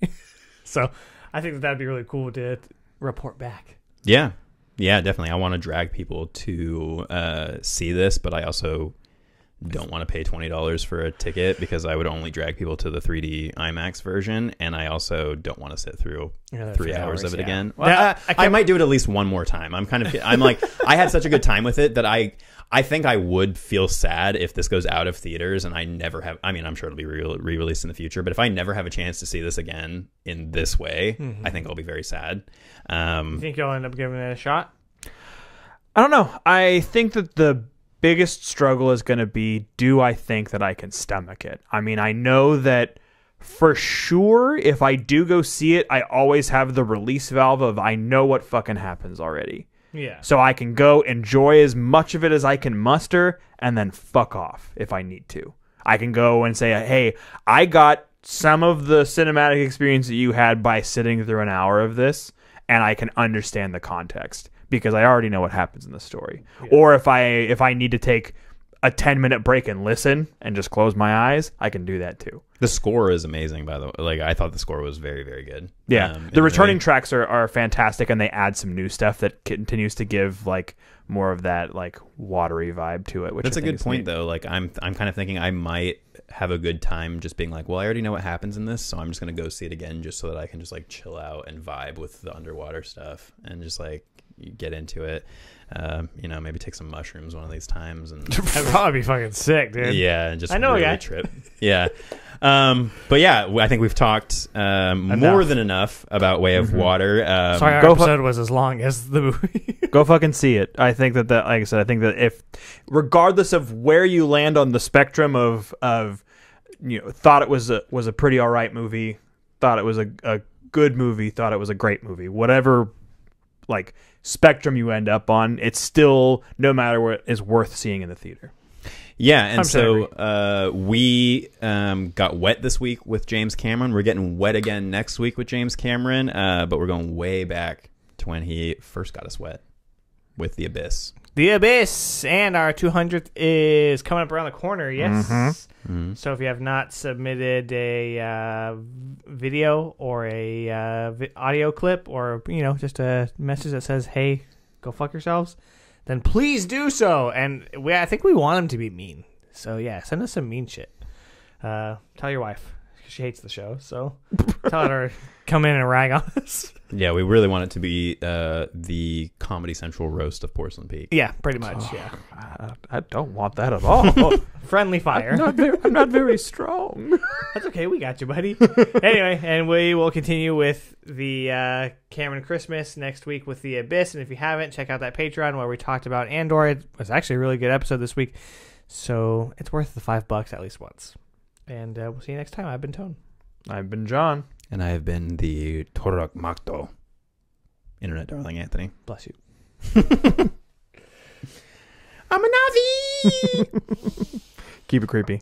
So I think that'd be really cool to report back. Yeah, definitely. I want to drag people to see this, but I also don't want to pay $20 for a ticket, because I would only drag people to the 3D IMAX version, and I also don't want to sit through 3 hours of it again. Well, I might do it at least one more time. I'm like, I had such a good time with it that I think I would feel sad if this goes out of theaters and I never have. I mean, I'm sure it'll be re-released in the future, but if I never have a chance to see this again in this way, I think I'll be very sad. You think you'll end up giving it a shot? I don't know. I think that the biggest struggle is going to be, do I think that I can stomach it? I mean, I know that for sure, if I do go see it, I always have the release valve of, I know what fucking happens already. Yeah. So I can go enjoy as much of it as I can muster, and then fuck off if I need to. I can go and say, hey, I got some of the cinematic experience that you had by sitting through an hour of this, and I can understand the context because I already know what happens in the story. Yeah. Or if I need to take a 10-minute break and listen and just close my eyes, I can do that too. The score is amazing, by the way. Like, I thought the score was very, very good. Yeah, the returning tracks are fantastic, and they add some new stuff that continues to give like more of that like watery vibe to it. Which that's a good point, though. Like, I'm kind of thinking I might have a good time just being like, well, I already know what happens in this, so I'm just gonna go see it again just so that I can just like chill out and vibe with the underwater stuff and just like get into it. Maybe take some mushrooms one of these times, and that'd probably be fucking sick, dude. Yeah, and just I know really a guy. Trip. Yeah. But yeah, I think we've talked more than enough about Way of Water. Sorry, our episode was as long as the movie. Go fucking see it. I think that like I said, I think that if, regardless of where you land on the spectrum of thought it was a pretty all right movie, thought it was a good movie, thought it was a great movie, whatever like spectrum you end up on, it's still, no matter what, is worth seeing in the theater. Yeah, and so we got wet this week with James Cameron. We're getting wet again next week with James Cameron, but we're going way back to when he first got us wet with The Abyss. The Abyss, and our 200th is coming up around the corner, yes? Mm-hmm. So if you have not submitted a video or a audio clip or, just a message that says, hey, go fuck yourselves, then please do so. And I think we want him to be mean. So, yeah, send us some mean shit. Tell your wife. She hates the show, so tell her to come in and rag on us. Yeah, we really want it to be the Comedy Central roast of Porcelain Peak. Yeah, pretty much, yeah. I don't want that at all. Friendly fire. I'm not very strong. That's okay, we got you, buddy. Anyway, and we will continue with the Cameron Christmas next week with The Abyss. And if you haven't, check out that Patreon where we talked about Andor. It was actually a really good episode this week, so it's worth the $5 at least once. And we'll see you next time. I've been Tone. I've been John. And I have been the Torak Makto. Internet darling Anthony. Bless you. I'm a Navi! Keep it creepy.